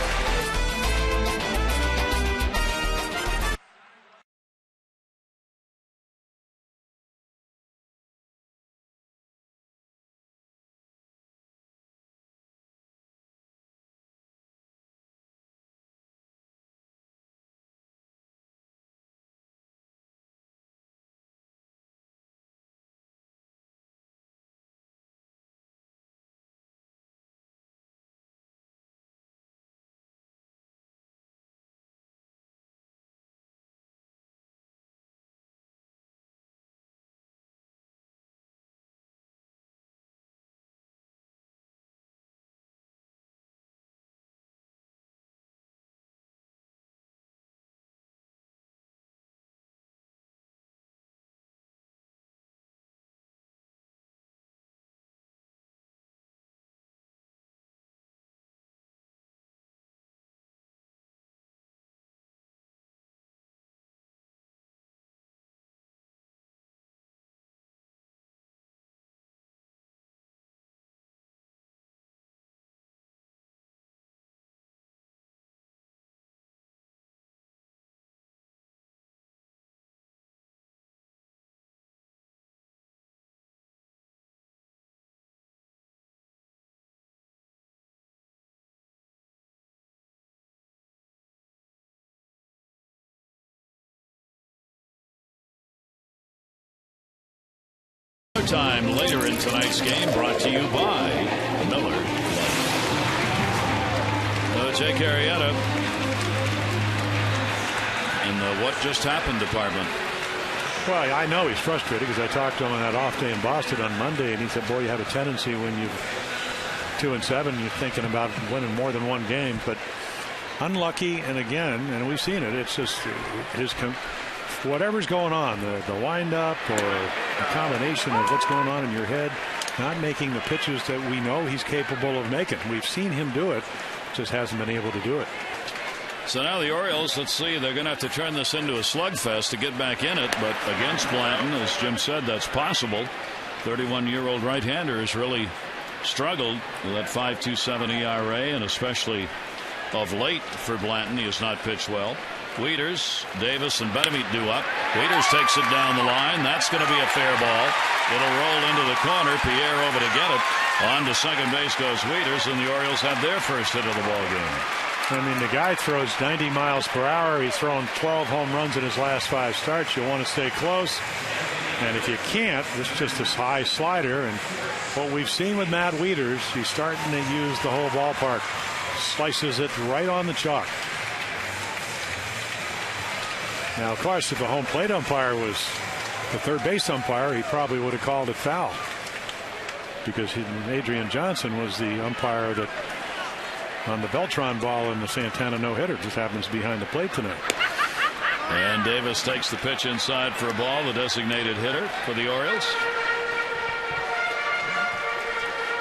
overtime later in tonight's game, brought to you by Miller. Jake Arrieta in the what just happened department. Well, I know he's frustrated because I talked to him on that off day in Boston on Monday, and he said, boy, you have a tendency when you're 2-7, you're thinking about winning more than one game, but unlucky. And again, and we've seen it, it's just whatever's going on, the windup or the combination of what's going on in your head, not making the pitches that we know he's capable of making. We've seen him do it, just hasn't been able to do it. So now the Orioles, let's see, they're going to have to turn this into a slugfest to get back in it, but against Blanton, as Jim said, that's possible. 31-year-old right-hander has really struggled with that 5.27 ERA, and especially of late for Blanton, he has not pitched well. Wieters, Davis, and Betemeet due up. Wieters takes it down the line. That's going to be a fair ball. It'll roll into the corner. Pierre over to get it. On to second base goes Wieters, and the Orioles have their first hit of the ball game. I mean, the guy throws 90 miles per hour. He's thrown 12 home runs in his last 5 starts. You want to stay close. And if you can't, it's just this high slider. And what we've seen with Matt Wieters, he's starting to use the whole ballpark. Slices it right on the chalk. Now, of course, if a home plate umpire was the third base umpire, he probably would have called it foul. Because Adrian Johnson was the umpire that on the Beltran ball in the Santana no-hitter. Just happens behind the plate tonight. And Davis takes the pitch inside for a ball, the designated hitter for the Orioles.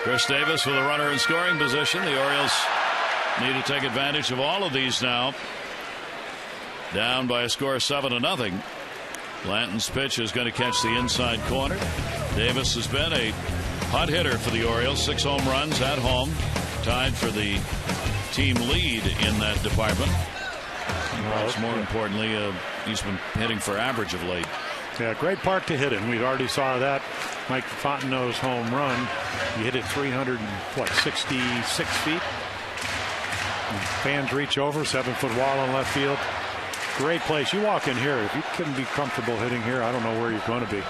Chris Davis with a runner in scoring position. The Orioles need to take advantage of all of these now. Down by a score of 7-0. Blanton's pitch is going to catch the inside corner. Davis has been a hot hitter for the Orioles. 6 home runs at home. Tied for the team lead in that department. Perhaps more importantly, he's been hitting for average of late. Yeah, great park to hit in. We already saw that. Mike Fontenot's home run. He hit it 366 feet. Fans reach over, 7-foot wall on left field. Great place. You walk in here, if you couldn't be comfortable hitting here, I don't know where you're going to be.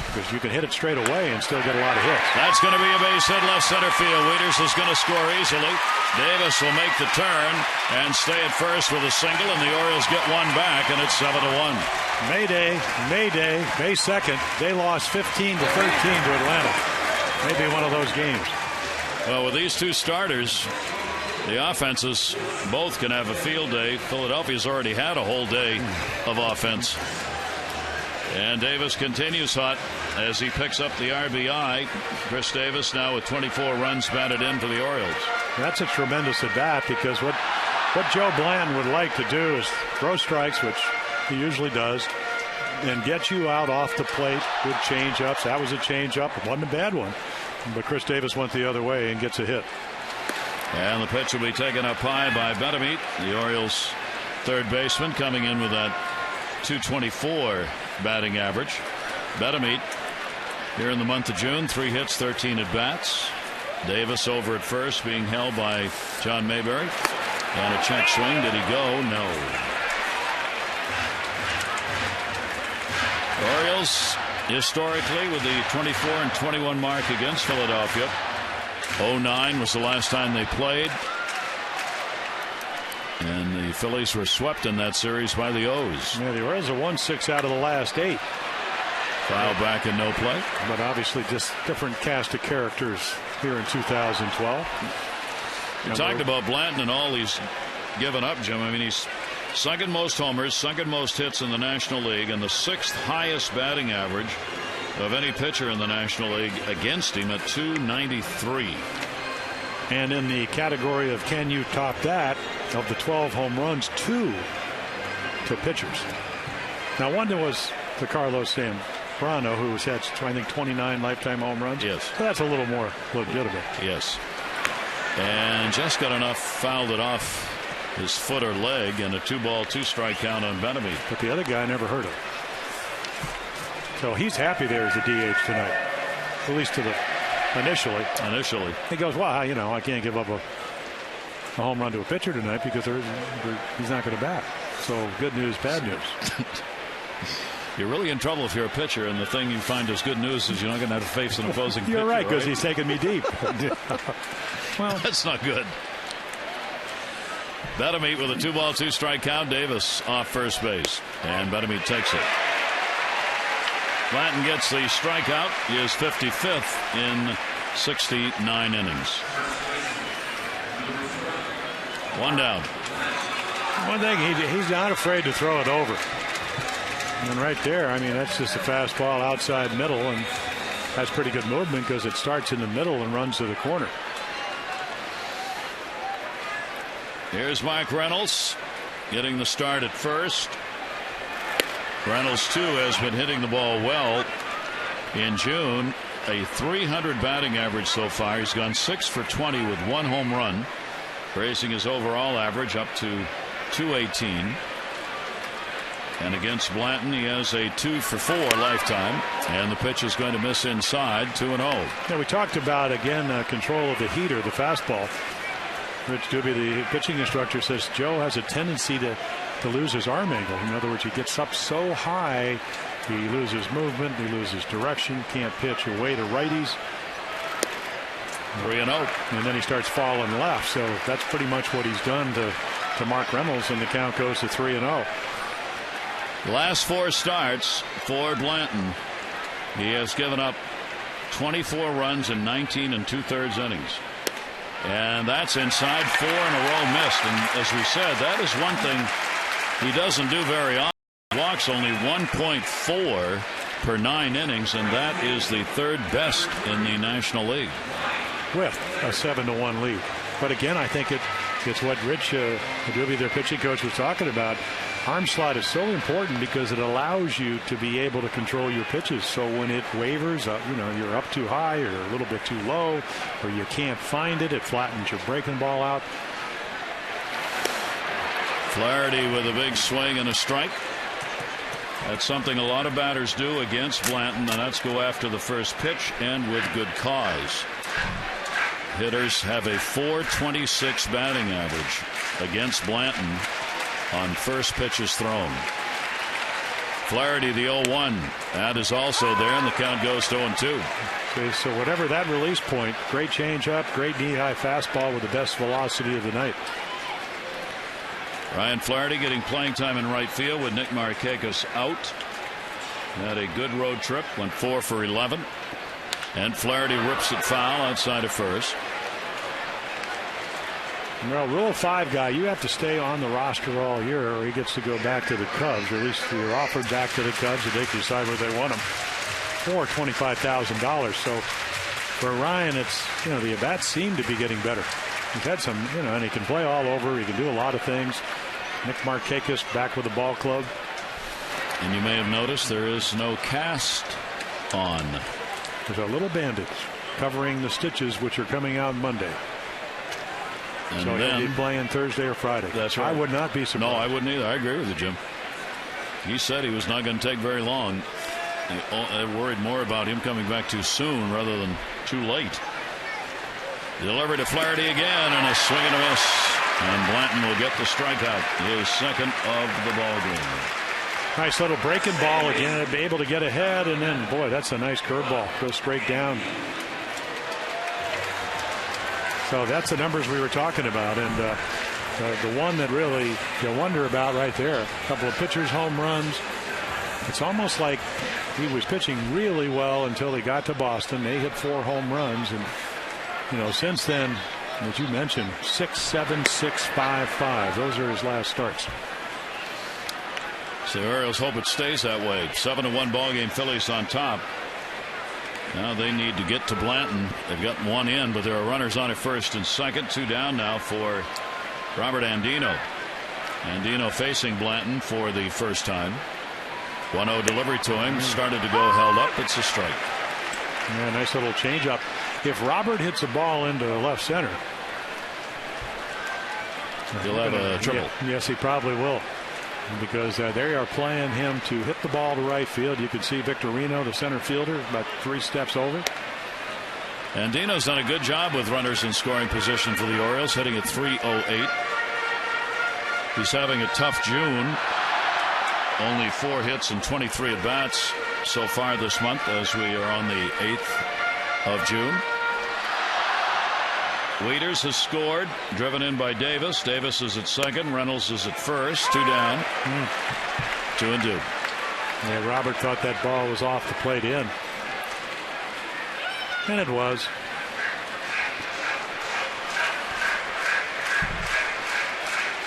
Because you can hit it straight away and still get a lot of hits. That's going to be a base hit left center field. Wieters is going to score easily. Davis will make the turn and stay at first with a single, and the Orioles get one back, and it's 7-1. May 2nd, they lost 15-13 to Atlanta. Maybe one of those games. Well, with these two starters, the offenses both can have a field day. Philadelphia's already had a whole day of offense. And Davis continues hot as he picks up the RBI. Chris Davis now with 24 runs batted in for the Orioles. That's a tremendous at bat, because what Joe Blanton would like to do is throw strikes, which he usually does, and get you out off the plate with change-ups. That was a change-up. It wasn't a bad one. But Chris Davis went the other way and gets a hit. And the pitch will be taken up high by Betemeet, the Orioles' third baseman, coming in with that .224 batting average. Betemeet here in the month of June, 3 hits, 13 at bats. Davis over at first, being held by John Mayberry. And a check swing. Did he go? No. Orioles historically with the 24-21 mark against Philadelphia. 09 was the last time they played. And the Phillies were swept in that series by the O's. Yeah, the Orioles have won 6 out of the last 8. Foul back and no play. But obviously just different cast of characters here in 2012. We talked about Blanton and all he's given up, Jim. I mean, he's second most homers, second most hits in the National League, and the 6th highest batting average of any pitcher in the National League against him at .293. And in the category of can you top that, of the 12 home runs, 2 to pitchers. Now, one was to Carlos Zambrano, who has had, I think, 29 lifetime home runs. Yes. So that's a little more legitimate. Yes. And just got enough, fouled it off his foot or leg, and a 2-ball, 2-strike count on Betemeet. But the other guy never hurt him. So he's happy there as a DH tonight, at least to the initially. He goes, well, you know, I can't give up a home run to a pitcher tonight because he's not going to bat. So good news, bad news. You're really in trouble if you're a pitcher, and the thing you find as good news is you're not going to have to face an opposing pitcher. You're right, because he's taking me deep. Well, that's not good. Betemeet with a 2-ball, 2-strike count. Davis off first base, and Betemeet takes it. Blanton gets the strikeout. He is 55th in 69 innings. One down. One thing, he's not afraid to throw it over. And right there, I mean, that's just a fastball outside middle, and has pretty good movement because it starts in the middle and runs to the corner. Here's Mike Reynolds getting the start at first. Reynolds, too, has been hitting the ball well in June. A .300 batting average so far. He's gone 6 for 20 with 1 home run, raising his overall average up to .218. And against Blanton, he has a 2 for 4 lifetime, and the pitch is going to miss inside. 2-0. Yeah, we talked about, again, control of the heater, the fastball. Rich Doobie, the pitching instructor, says Joe has a tendency to lose his arm angle. In other words, he gets up so high, he loses movement, he loses direction, can't pitch away to righties. 3-0. And then he starts falling left. So that's pretty much what he's done to Mark Reynolds, and the count goes to 3-0. Last 4 starts for Blanton. He has given up 24 runs in 19 2/3 innings. And that's inside 4 in a row missed. And as we said, that is one thing he doesn't do very often. He walks only 1.4 per 9 innings, and that is the 3rd best in the National League. With a 7-1 lead. But again, I think it's what Rich Doobie, their pitching coach, was talking about. Arm slot is so important because it allows you to be able to control your pitches. So when it wavers, you're up too high or a little bit too low, or you can't find it, it flattens your breaking ball out. Flaherty with a big swing and a strike. That's something a lot of batters do against Blanton, and that's go after the first pitch, and with good cause. Hitters have a .426 batting average against Blanton on first pitches thrown. Flaherty, the 0-1. That is also there, and the count goes to 0-2. Okay, so whatever that release point, great changeup, great knee-high fastball with the best velocity of the night. Ryan Flaherty getting playing time in right field with Nick Markakis out. Had a good road trip, went 4 for 11. And Flaherty rips it foul outside of first. Well, Rule 5 guy, you have to stay on the roster all year, or he gets to go back to the Cubs, or at least you're offered back to the Cubs, and they can decide where they want him for $25,000. So for Ryan, it's, the at-bats seem to be getting better. He's had some, and he can play all over. He can do a lot of things. Nick Markakis back with the ball club. And you may have noticed there is no cast on. There's a little bandage covering the stitches, which are coming out Monday. And so then, he'll be playing Thursday or Friday. That's right. I would not be surprised. No, I wouldn't either. I agree with you, Jim. He said he was not going to take very long. They worried more about him coming back too soon rather than too late. Delivered to Flaherty again, and a swing and a miss. And Blanton will get the strikeout, his second of the ball game. Nice little breaking ball again, able to get ahead, and then, boy, that's a nice curveball. Goes straight down. So that's the numbers we were talking about, and the one that really you wonder about right there. A couple of pitchers' home runs. It's almost like he was pitching really well until he got to Boston. They hit 4 home runs, and since then, as you mentioned, 6-7, 6-5-5. Those are his last starts. So the Orioles hope it stays that way. 7-1 ball game. Phillies on top. Now they need to get to Blanton. They've got one in, but there are runners on at first and second. 2 down now for Robert Andino. Andino facing Blanton for the first time. 1-0 delivery to him. Started to go, held up. It's a strike. Yeah, nice little changeup. If Robert hits a ball into left center, he'll have a triple. Yes, he probably will. Because they are playing him to hit the ball to right field. You can see Victorino, the center fielder, about 3 steps over. And Dino's done a good job with runners in scoring position for the Orioles, hitting at .308. He's having a tough June. Only 4 hits and 23 at bats so far this month, as we are on the 8th of June. Wieters has scored, driven in by Davis. Davis is at second. Reynolds is at first. 2 down. 2-2. Yeah, Robert thought that ball was off the plate in. And it was.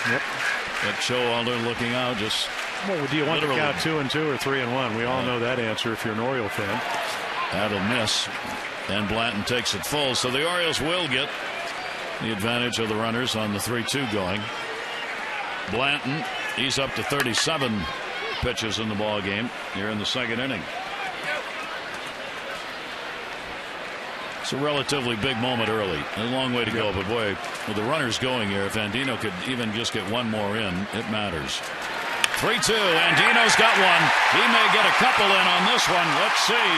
Yep. That Showalter looking out just. Well, do you want literally to count 2-2 or 3-1? We all know that answer if you're an Oriole fan. That'll miss. And Blanton takes it full. So the Orioles will get the advantage of the runners on the 3-2 going. Blanton, he's up to 37 pitches in the ball game here in the second inning. It's a relatively big moment early. A long way to go, but boy, with the runners going here, if Andino could even just get one more in, it matters. 3-2. Andino's got one. He may get a couple in on this one. Let's see.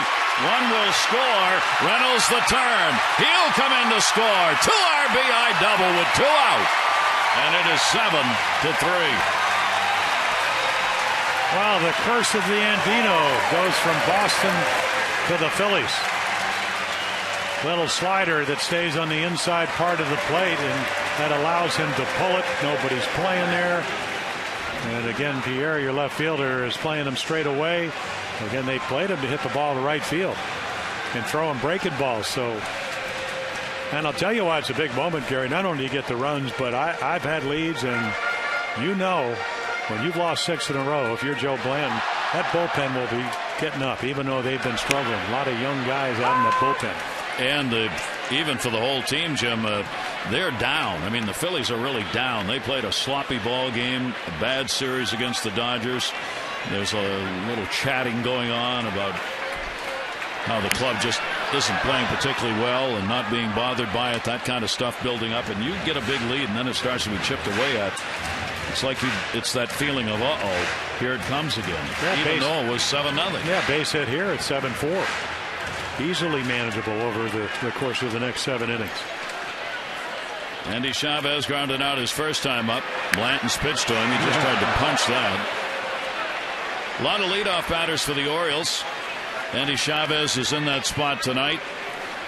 One will score. Reynolds the turn. He'll come in to score. 2 RBI double with 2 out. And it is 7-3. Wow, the curse of the Andino goes from Boston to the Phillies. Little slider that stays on the inside part of the plate, and that allows him to pull it. Nobody's playing there. And again, Pierre, your left fielder, is playing him straight away. Again, they played him to hit the ball to right field and throw him breaking balls. So, and I'll tell you why it's a big moment, Gary. Not only do you get the runs, but I've had leads, and you know when you've lost 6 in a row, if you're Joe Blanton, that bullpen will be getting up, even though they've been struggling. A lot of young guys out in that bullpen. And even for the whole team, Jim, they're down. I mean, the Phillies are really down. They played a sloppy ball game, a bad series against the Dodgers. There's a little chatting going on about how the club just isn't playing particularly well and not being bothered by it, that kind of stuff building up. And you get a big lead, and then it starts to be chipped away at. It's like it's that feeling of, uh-oh, here it comes again. Yeah, even though it was 7-0. Yeah, base hit here at 7-4. Easily manageable over the course of the next 7 innings. Andy Chavez grounded out his first time up. Blanton's pitch to him. He just tried to punch that. A lot of leadoff batters for the Orioles. Andy Chavez is in that spot tonight.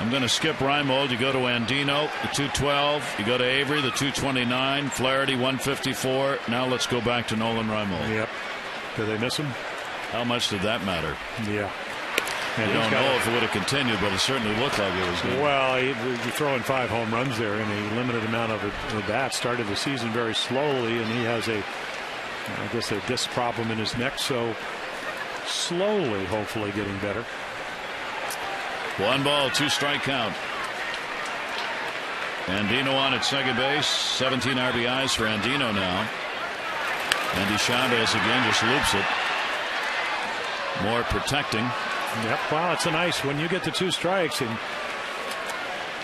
I'm going to skip Reimold. You go to Andino, the 212. You go to Avery, the 229. Flaherty, 154. Now let's go back to Nolan Reimold. Yep. Did they miss him? How much did that matter? Yeah. And you don't know if it would have continued, but it certainly looked like it was good. Well, you're throwing 5 home runs there in a limited amount of at-bats. Started the season very slowly, and he has a disc problem in his neck, so slowly, hopefully, getting better. 1 ball, 2 strike count. Andino on at second base. 17 RBIs for Andino now. Andy Chavez again just loops it. More protecting. Yep. Well, it's a nice when you get the 2 strikes and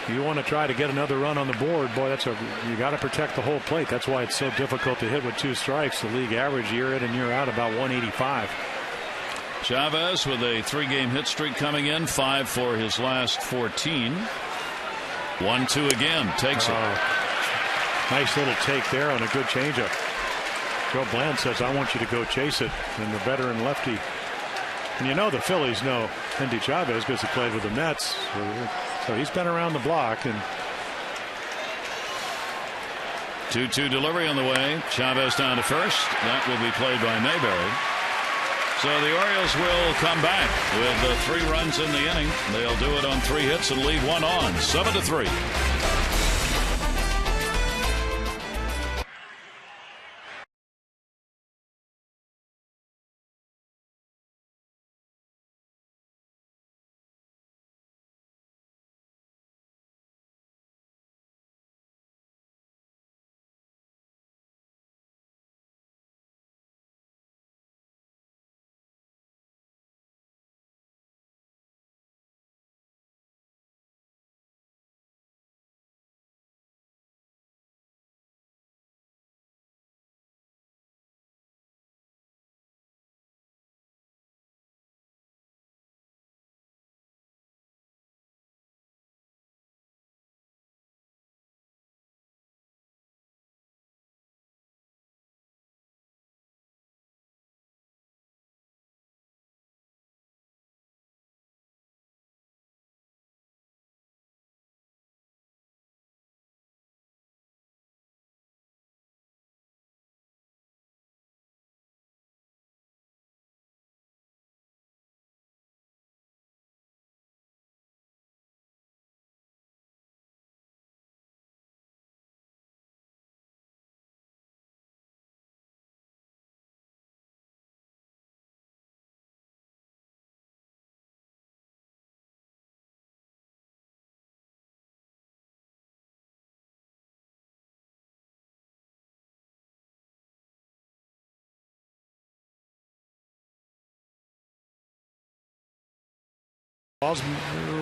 you want to try to get another run on the board. Boy, you got to protect the whole plate. That's why it's so difficult to hit with 2 strikes. The league average year in and year out about 185. Chavez with a 3-game hit streak coming in, 5 for his last 14. 1-2 again, takes it. Nice little take there on a good changeup. Joe Blanton says, I want you to go chase it. And the veteran lefty. And you know the Phillies know Andy Chavez because he played with the Mets. So he's been around the block. And 2-2 delivery on the way. Chavez down to first. That will be played by Mayberry. So the Orioles will come back with 3 runs in the inning. They'll do it on 3 hits and leave 1 on. 7-3.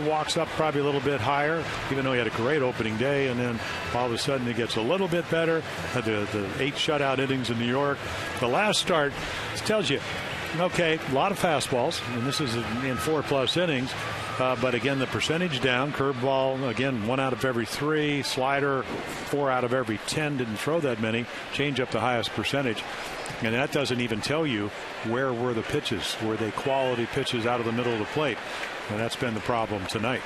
Walks up probably a little bit higher, even though he had a great opening day, and then all of a sudden it gets a little bit better. Had the 8 shutout innings in New York. The last start tells you, okay, a lot of fastballs, and this is in 4+ innings. But again, the percentage down. Curveball, again, 1 out of every 3. Slider, 4 out of every 10. Didn't throw that many. Change up the highest percentage. And that doesn't even tell you where were the pitches. Were they quality pitches out of the middle of the plate? And that's been the problem tonight.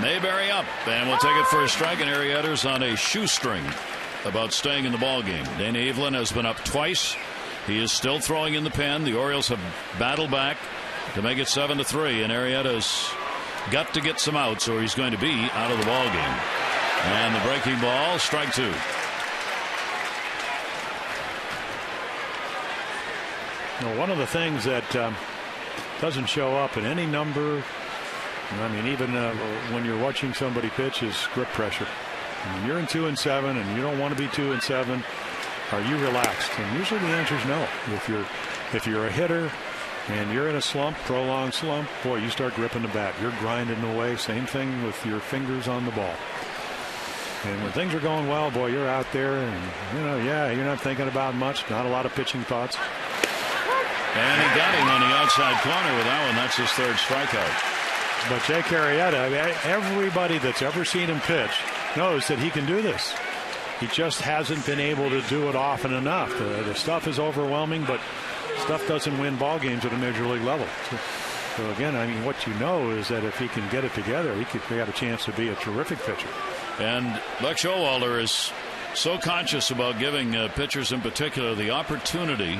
Mayberry up, and we'll take it for a strike, and Arrieta's on a shoestring about staying in the ball game. Dana Evelyn has been up twice. He is still throwing in the pen. The Orioles have battled back to make it 7-3, and Arrieta's got to get some outs or he's going to be out of the ball game. And the breaking ball, strike 2. Now, one of the things that doesn't show up in any number, I mean, even when you're watching somebody pitch, is grip pressure. I mean, you're in 2-7 and you don't want to be 2-7. Are you relaxed? And usually the answer is no. If you're a hitter and you're in a slump, prolonged slump, boy, you start gripping the bat. You're grinding away. Same thing with your fingers on the ball. And when things are going well, boy, you're out there and, you're not thinking about much. Not a lot of pitching thoughts. And he got him on the outside corner with that one. That's his 3rd strikeout. But Jake Arrieta, everybody that's ever seen him pitch knows that he can do this. He just hasn't been able to do it often enough. The stuff is overwhelming, but stuff doesn't win ball games at a major league level. So again, I mean, what you know is that if he can get it together, he got a chance to be a terrific pitcher. And Buck Showalter is so conscious about giving pitchers in particular the opportunity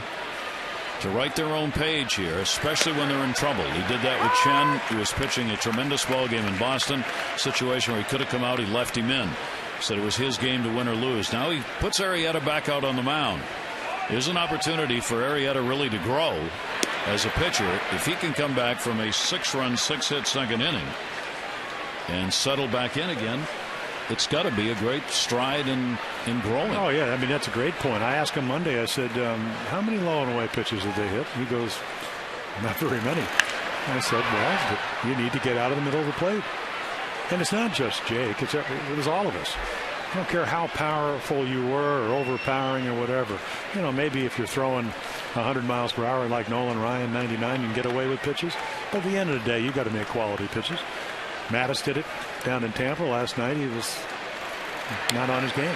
to write their own page here, especially when they're in trouble. He did that with Chen, who was pitching a tremendous ball game in Boston. Situation where he could have come out, he left him in. Said it was his game to win or lose. Now he puts Arrieta back out on the mound. There's an opportunity for Arrieta really to grow as a pitcher if he can come back from a 6-run, 6-hit second inning and settle back in again. It's got to be a great stride in growing. Oh, yeah. I mean, that's a great point. I asked him Monday, I said, how many low and away pitches did they hit? He goes, not very many. I said, well, you need to get out of the middle of the plate. And it's not just Jake. It was all of us. I don't care how powerful you were or overpowering or whatever. Maybe if you're throwing 100 miles per hour like Nolan Ryan, 99, you can get away with pitches. But at the end of the day, you got to make quality pitches. Mattis did it down in Tampa last night. He was not on his game.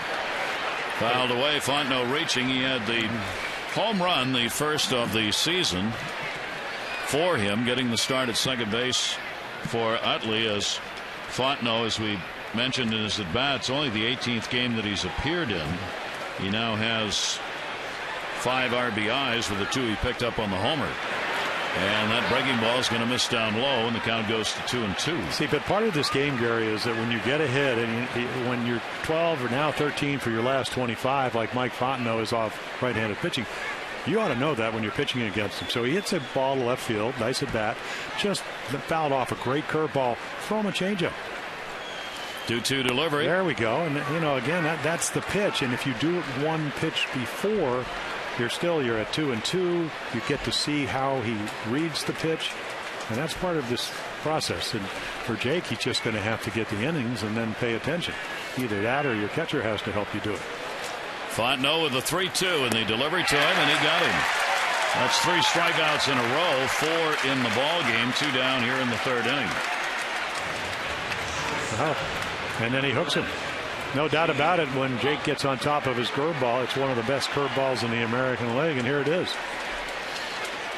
Fouled away. Fontenot reaching. He had the home run, the first of the season for him, getting the start at second base for Utley. As Fontenot, as we mentioned in his at-bats, only the 18th game that he's appeared in. He now has 5 RBIs with the 2 he picked up on the homer. And that breaking ball is going to miss down low, and the count goes to 2-2. See, but part of this game, Gary, is that when you get ahead and when you're 12 or now 13 for your last 25, like Mike Fontenot is off right-handed pitching, you ought to know that when you're pitching against him. So he hits a ball to left field, nice at bat, just fouled off a great curveball. Throw him a changeup. 2-2 delivery. There we go. And again, that's the pitch. And if you do it one pitch before, you're at 2-2. You get to see how he reads the pitch, and that's part of this process. And for Jake, he's just going to have to get the innings and then pay attention. Either that or your catcher has to help you do it. Fontenot with a 3-2 in the delivery to him, and he got him. That's 3 strikeouts in a row, 4 in the ball game, 2 down here in the 3rd inning. And then he hooks him. No doubt about it, when Jake gets on top of his curveball, it's one of the best curveballs in the American League, and here it is.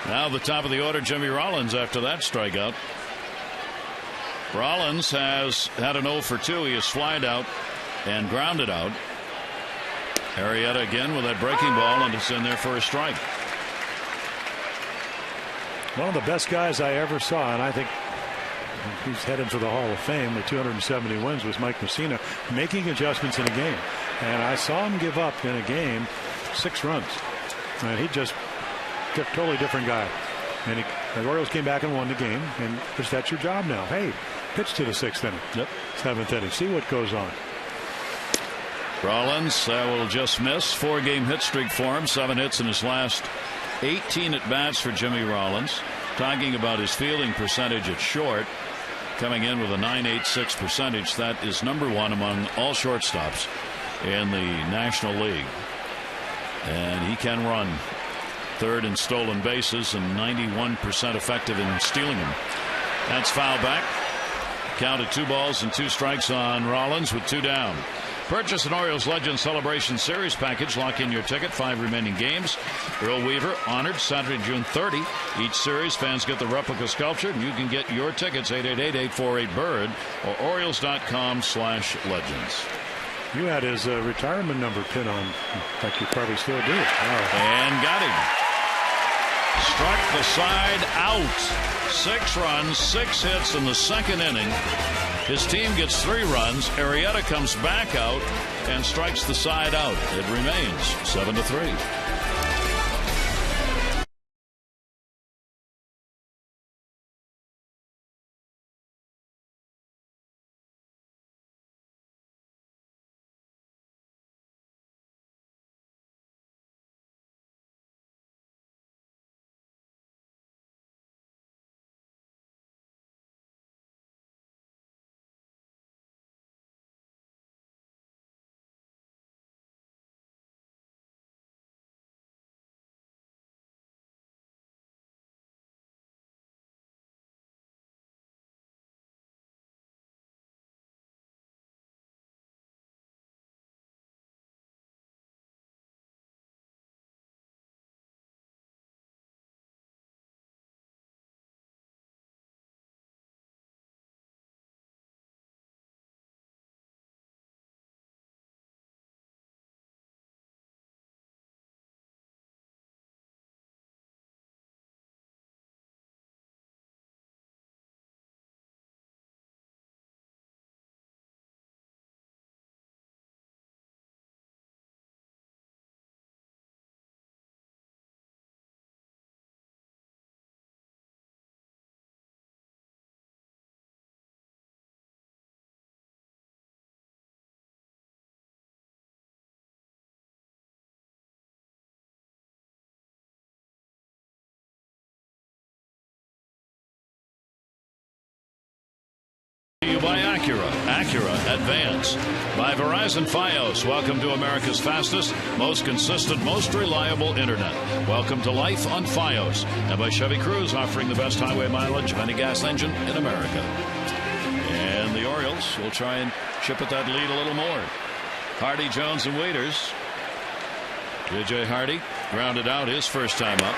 Now the top of the order, Jimmy Rollins, after that strikeout. Rollins has had an 0 for 2. He has flied out and grounded out. Arrieta again with that breaking ball, and it's in there for a strike. One of the best guys I ever saw, and I think he's headed for the Hall of Fame with 270 wins, was Mike Mussina, making adjustments in a game. And I saw him give up in a game 6 runs. And he just a totally different guy. And the Orioles came back and won the game. And that's your job now. Hey, pitch to the 6th inning. Yep. 7th inning. See what goes on. Rollins will just miss. 4-game hit streak for him. 7 hits in his last 18 at bats for Jimmy Rollins. Talking about his fielding percentage at short, coming in with a .986 percentage. That is number one among all shortstops in the National League. And he can run. Third in stolen bases and 91% effective in stealing them. That's foul back. Count at 2 balls and 2 strikes on Rollins with 2 down. Purchase an Orioles Legends Celebration Series package. Lock in your ticket. 5 remaining games. Earl Weaver honored Saturday, June 30. Each series, fans get the replica sculpture, and you can get your tickets 888-848-BIRD or Orioles.com/legends. You had his retirement number pin on. In fact, you probably still do. And got him. Struck the side out. 6 runs, 6 hits in the second inning. His team gets 3 runs. Arrieta comes back out and strikes the side out. It remains 7-3. By Acura. Acura Advance. By Verizon Fios. Welcome to America's fastest, most consistent, most reliable internet. Welcome to life on Fios. And by Chevy Cruze, offering the best highway mileage of any gas engine in America. And the Orioles will try and chip at that lead a little more. Hardy, Jones, and Waiters. J.J. Hardy grounded out his first time up.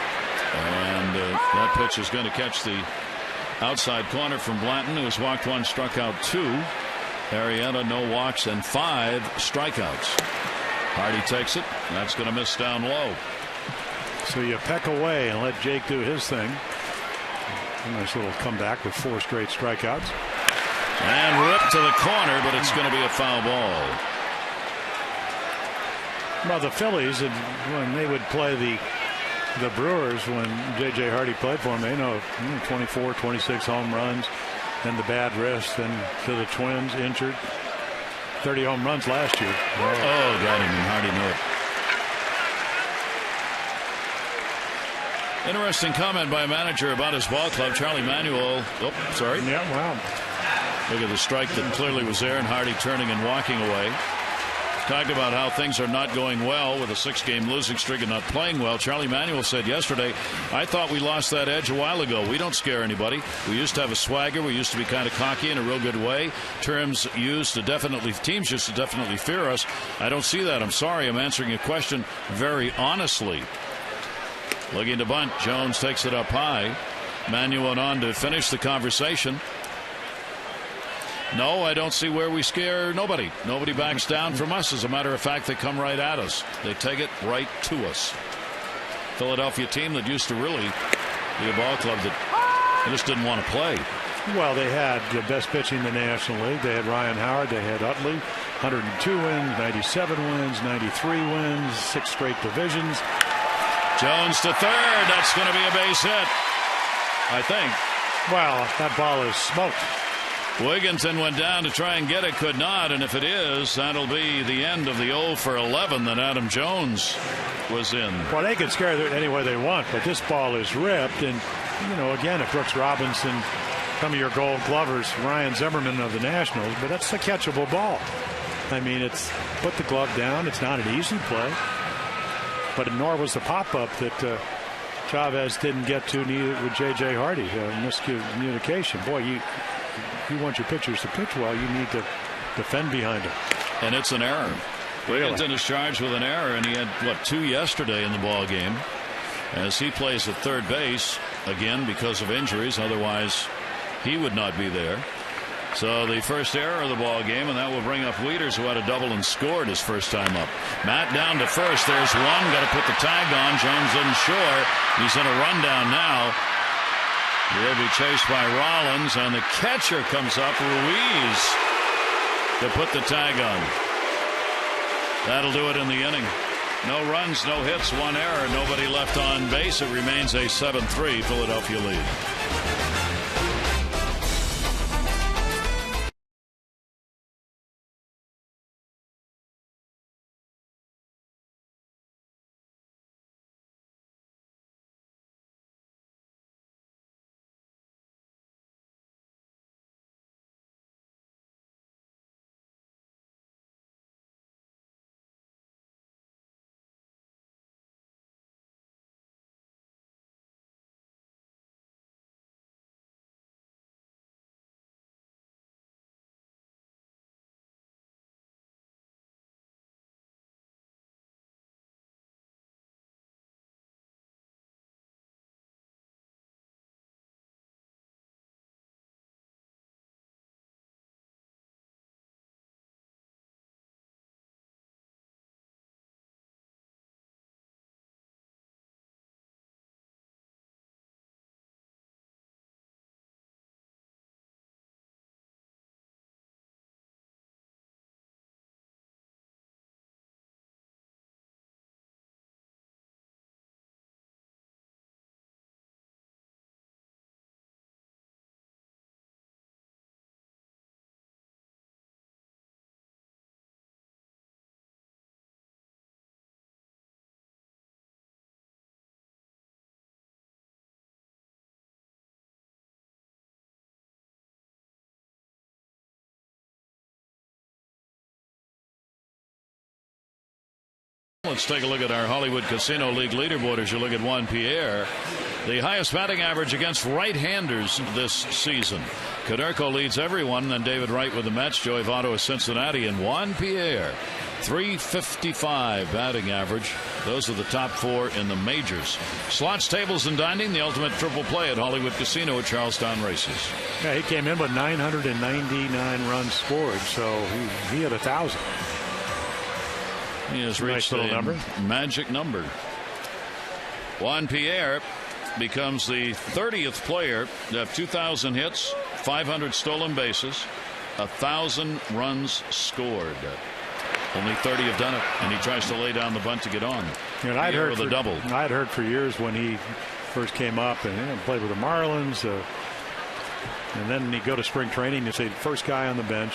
And that pitch is going to catch the outside corner from Blanton, who has walked 1, struck out 2. Arrieta, no walks and 5 strikeouts. Hardy takes it. That's going to miss down low. So you peck away and let Jake do his thing. A nice little comeback with 4 straight strikeouts. And ripped to the corner, but it's going to be a foul ball. Well, the Phillies, when they would play the Brewers, when J.J. Hardy played for them, they know 24, 26 home runs, then the bad wrist, then to the Twins, injured. 30 home runs last year. Oh, got him, and Hardy knew it. Interesting comment by a manager about his ball club, Charlie Manuel. Oh, sorry. Yeah, wow. Look at the strike that clearly was there, and Hardy turning and walking away. Talked about how things are not going well with a 6-game losing streak and not playing well. Charlie Manuel said yesterday, I thought we lost that edge a while ago. We don't scare anybody. We used to have a swagger. We used to be kind of cocky in a real good way. Teams used to definitely fear us. I don't see that. I'm sorry. I'm answering your question very honestly. Looking to bunt. Jones takes it up high. Manuel went on to finish the conversation. No, I don't see where we scare nobody. Nobody backs down from us. As a matter of fact, they come right at us. They take it right to us. Philadelphia team that used to really be a ball club that just didn't want to play. Well, they had the best pitching in the National League. They had Ryan Howard. They had Utley. 102 wins, 97 wins, 93 wins, 6 straight divisions. Jones to third. That's going to be a base hit, I think. Well, that ball is smoked. Wigginton went down to try and get it, could not, and if it is, that'll be the end of the 0 for 11 that Adam Jones was in. Well, they can scare it any way they want, but this ball is ripped, and again, if Brooks Robinson, some of your Gold Glovers, Ryan Zimmerman of the Nationals, but that's a catchable ball. I mean, it's put the glove down. It's not an easy play, but nor was the pop-up that Chavez didn't get to neither with J.J. Hardy. Miscommunication. Boy, you want your pitchers to pitch well, you need to defend behind them. And it's an error. Wigginton is charged with an error, and he had, 2 yesterday in the ball game, as he plays at third base again because of injuries. Otherwise, he would not be there. So the first error of the ball game, and that will bring up Wieters, who had a double and scored his first time up. Matt down to first. There's one. Got to put the tag on. Jones isn't sure. He's in a rundown now. He'll be chased by Rollins, and the catcher comes up, Ruiz, to put the tag on. That'll do it in the inning. No runs, no hits, 1 error, nobody left on base. It remains a 7-3 Philadelphia lead. Let's take a look at our Hollywood Casino League leaderboard as you look at Juan Pierre. The highest batting average against right-handers this season. Konerko leads everyone, then David Wright with the Mets, Joey Votto of Cincinnati, and Juan Pierre, .355 batting average. Those are the top 4 in the majors. Slots, tables, and dining, the ultimate triple play at Hollywood Casino at Charlestown Races. Yeah, he came in with 999 runs scored, so he had 1,000. He has reached a magic number. Juan Pierre becomes the 30th player to have 2,000 hits, 500 stolen bases, 1,000 runs scored. Only 30 have done it, and he tries to lay down the bunt to get on. And I'd heard for years when he first came up and played with the Marlins, and then he'd go to spring training and say first guy on the bench,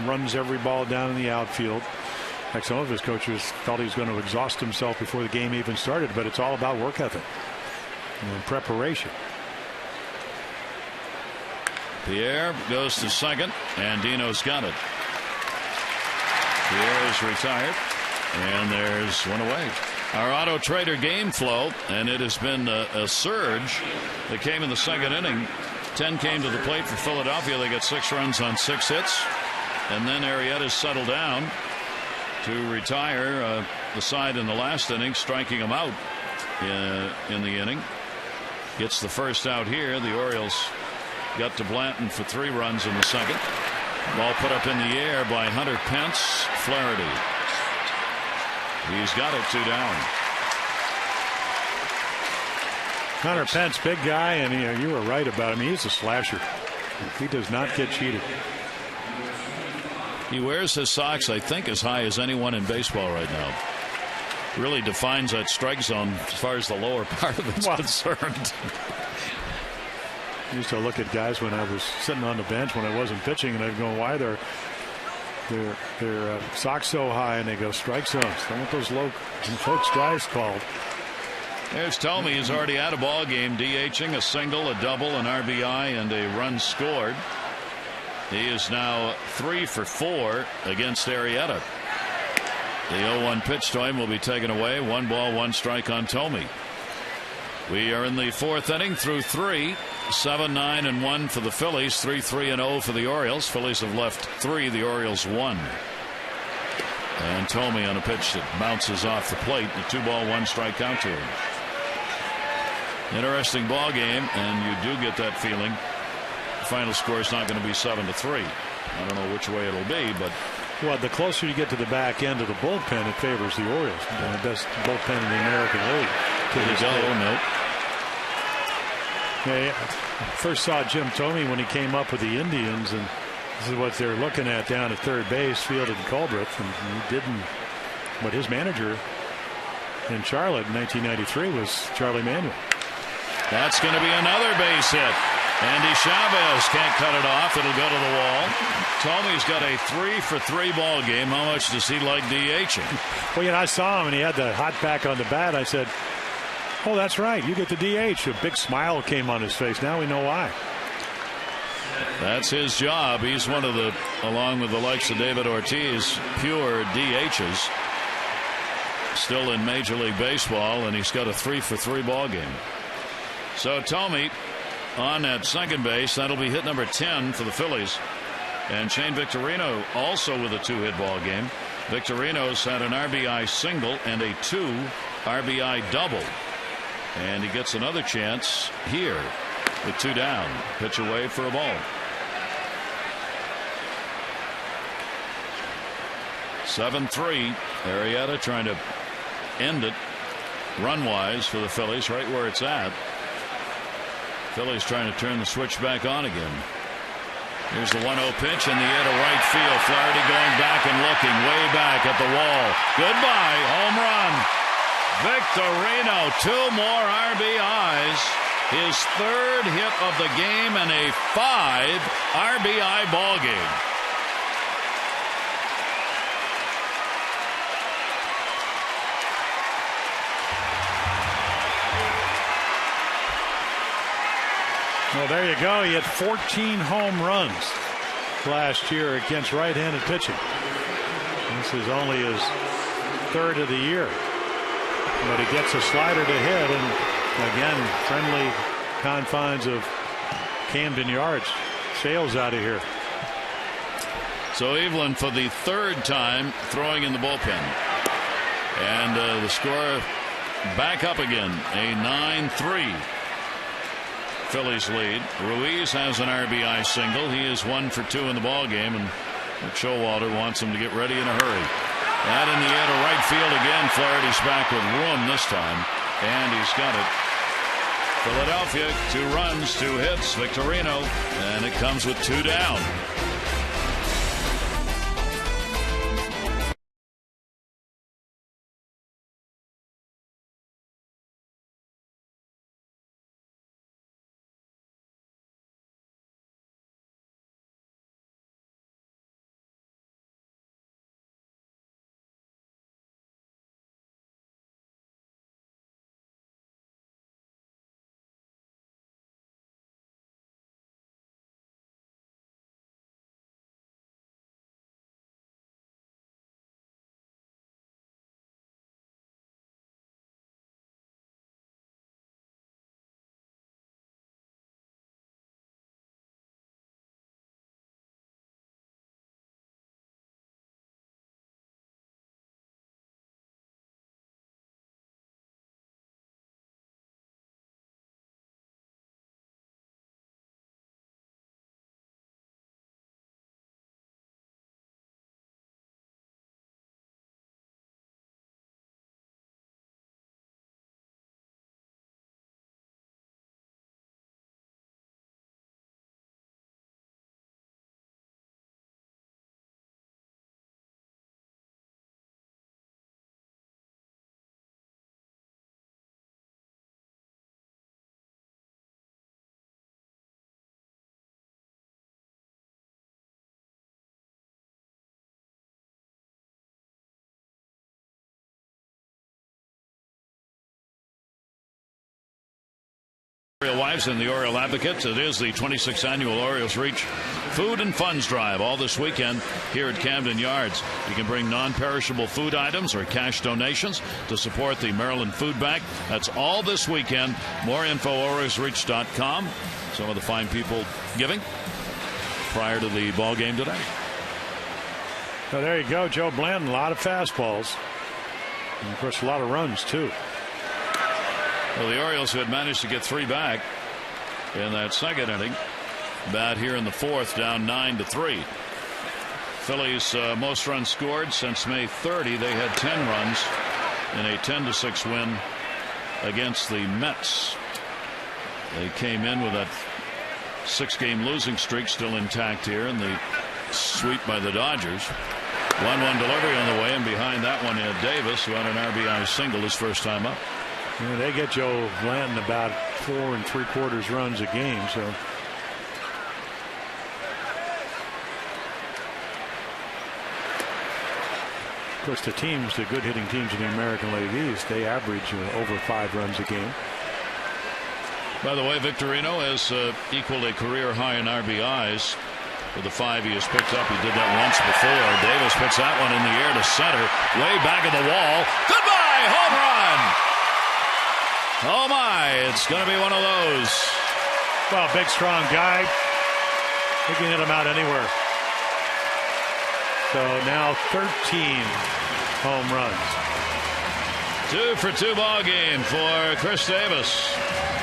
runs every ball down in the outfield. Like some of his coaches thought he was going to exhaust himself before the game even started, but it's all about work ethic and preparation. Pierre goes to second, and Dino's got it. Pierre is retired, and there's one away. Our Auto Trader game flow, and it has been a surge that came in the second inning. 10 came to the plate for Philadelphia. They got 6 runs on 6 hits, and then Arrieta's settled down to retire the side in the last inning, striking him out in the inning. Gets the first out here. The Orioles got to Blanton for 3 runs in the second. Ball put up in the air by Hunter Pence. Flaherty. He's got it, 2 down. Hunter Pence, big guy, and you were right about him. He's a slasher. He does not get cheated. He wears his socks, I think, as high as anyone in baseball right now. Really defines that strike zone as far as the lower part of it's concerned. I used to look at guys when I was sitting on the bench when I wasn't pitching, and I'd go, why their socks so high? And they go, strike zones. Don't want those low strikes called. There's Tomey. He's already had a ball game, DHing, a single, a double, an RBI, and a run scored. He is now 3 for 4 against Arrieta. The 0-1 pitch to him will be taken away. 1 ball, 1 strike on Tomey. We are in the 4th inning through 3. 7-9-1 for the Phillies. 3-3-0 for the Orioles. Phillies have left 3. The Orioles 1. And Tomey on a pitch that bounces off the plate. A 2 ball, 1 strike count to him. Interesting ball game, and you do get that feeling. The final score is not going to be 7-3. I don't know which way it'll be, but. Well, the closer you get to the back end of the bullpen, it favors the Orioles. The best bullpen in the American League. There you go. Nope. Yeah, first saw Jim Tomey when he came up with the Indians, and this is what they're looking at down at third base, fielded Culbreth, and he didn't. But his manager in Charlotte in 1993 was Charlie Manuel. That's going to be another base hit. Andy Chavez can't cut it off. It'll go to the wall. Tomey's got a 3 for 3 ball game. How much does he like DHing? Well, you know, I saw him and he had the hot back on the bat. I said, oh, that's right. You get the DH. A big smile came on his face. Now we know why. That's his job. He's one of the, along with the likes of David Ortiz, pure DHs. Still in Major League Baseball, and he's got a 3 for 3 ball game. So Tomey on at second base. That'll be hit number 10 for the Phillies. And Shane Victorino also with a 2-hit ball game. Victorino's had an RBI single and a 2 RBI double. And he gets another chance here with 2 down. Pitch away for a ball. 7-3. Arrieta trying to end it run-wise for the Phillies right where it's at. Phillies trying to turn the switch back on again. Here's the 1-0 pitch in the air to right field. Flaherty going back and looking way back at the wall. Goodbye. Home run. Victorino, 2 more RBIs. His 3rd hit of the game and a 5 RBI ball game. Well, there you go. He had 14 home runs last year against right-handed pitching. This is only his 3rd of the year. But he gets a slider to hit, and again, friendly confines of Camden Yards. Sails out of here. So Evelyn for the 3rd time throwing in the bullpen. And the score back up again. A 9-3 Phillies lead. Ruiz has an RBI single. He is 1 for 2 in the ball game, and Showalter wants him to get ready in a hurry. That in the air to right field again. Flaherty's back with room this time, and he's got it. Philadelphia, 2 runs, 2 hits. Victorino, and it comes with 2 down. Oriole Wives and the Oriole Advocates. It is the 26th annual Orioles Reach Food and Funds Drive all this weekend here at Camden Yards. You can bring non-perishable food items or cash donations to support the Maryland Food Bank. That's all this weekend. More info, OriolesReach.com. Some of the fine people giving prior to the ball game today. Well, there you go, Joe Blanton. A lot of fastballs. And, of course, a lot of runs, too. Well, the Orioles had managed to get 3 back in that second inning. Bat here in the 4th, down 9-3. Phillies most runs scored since May 30. They had 10 runs in a 10-6 win against the Mets. They came in with that 6-game losing streak still intact here in the sweep by the Dodgers. 1-1 delivery on the way, and behind that one had Davis, who had an RBI single his first time up. Yeah, they get Joe Blanton about 4 3/4 runs a game. So of course the good hitting teams in the American League East, they average over 5 runs a game. By the way, Victorino has equaled a career high in RBIs with the 5 he has picked up. He did that once before. Davis puts that one in the air to center, way back of the wall. Goodbye, home run. Oh my, it's going to be one of those. Well, big strong guy. He can hit him out anywhere. So now 13 home runs. 2 for 2 ball game for Chris Davis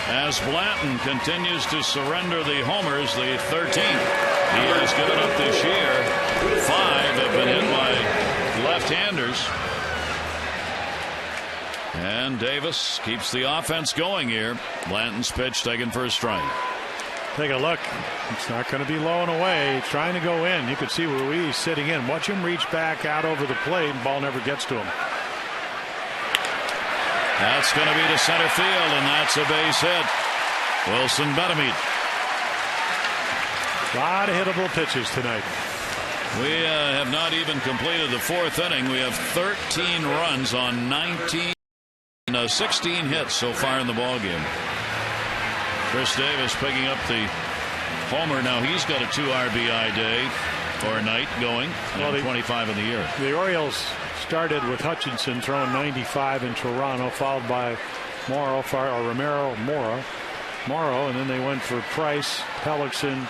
as Blanton continues to surrender the homers, the 13th he has given up this year. 5 have been hit by left-handers. And Davis keeps the offense going here. Blanton's pitch taken for a strike. Take a look. It's not going to be low and away. He's trying to go in. You could see Ruiz sitting in. Watch him reach back out over the plate, and ball never gets to him. That's going to be to center field, and that's a base hit. Wilson Betemit. A lot of hittable pitches tonight. We have not even completed the 4th inning. We have 13 runs on 16 hits so far in the ball game. Chris Davis picking up the homer. Now he's got a 2 RBI day or night going. Well, 25 in the year. The Orioles started with Hutchinson throwing 95 in Toronto, followed by Romero Morrow, and then they went for Price, Pellickson,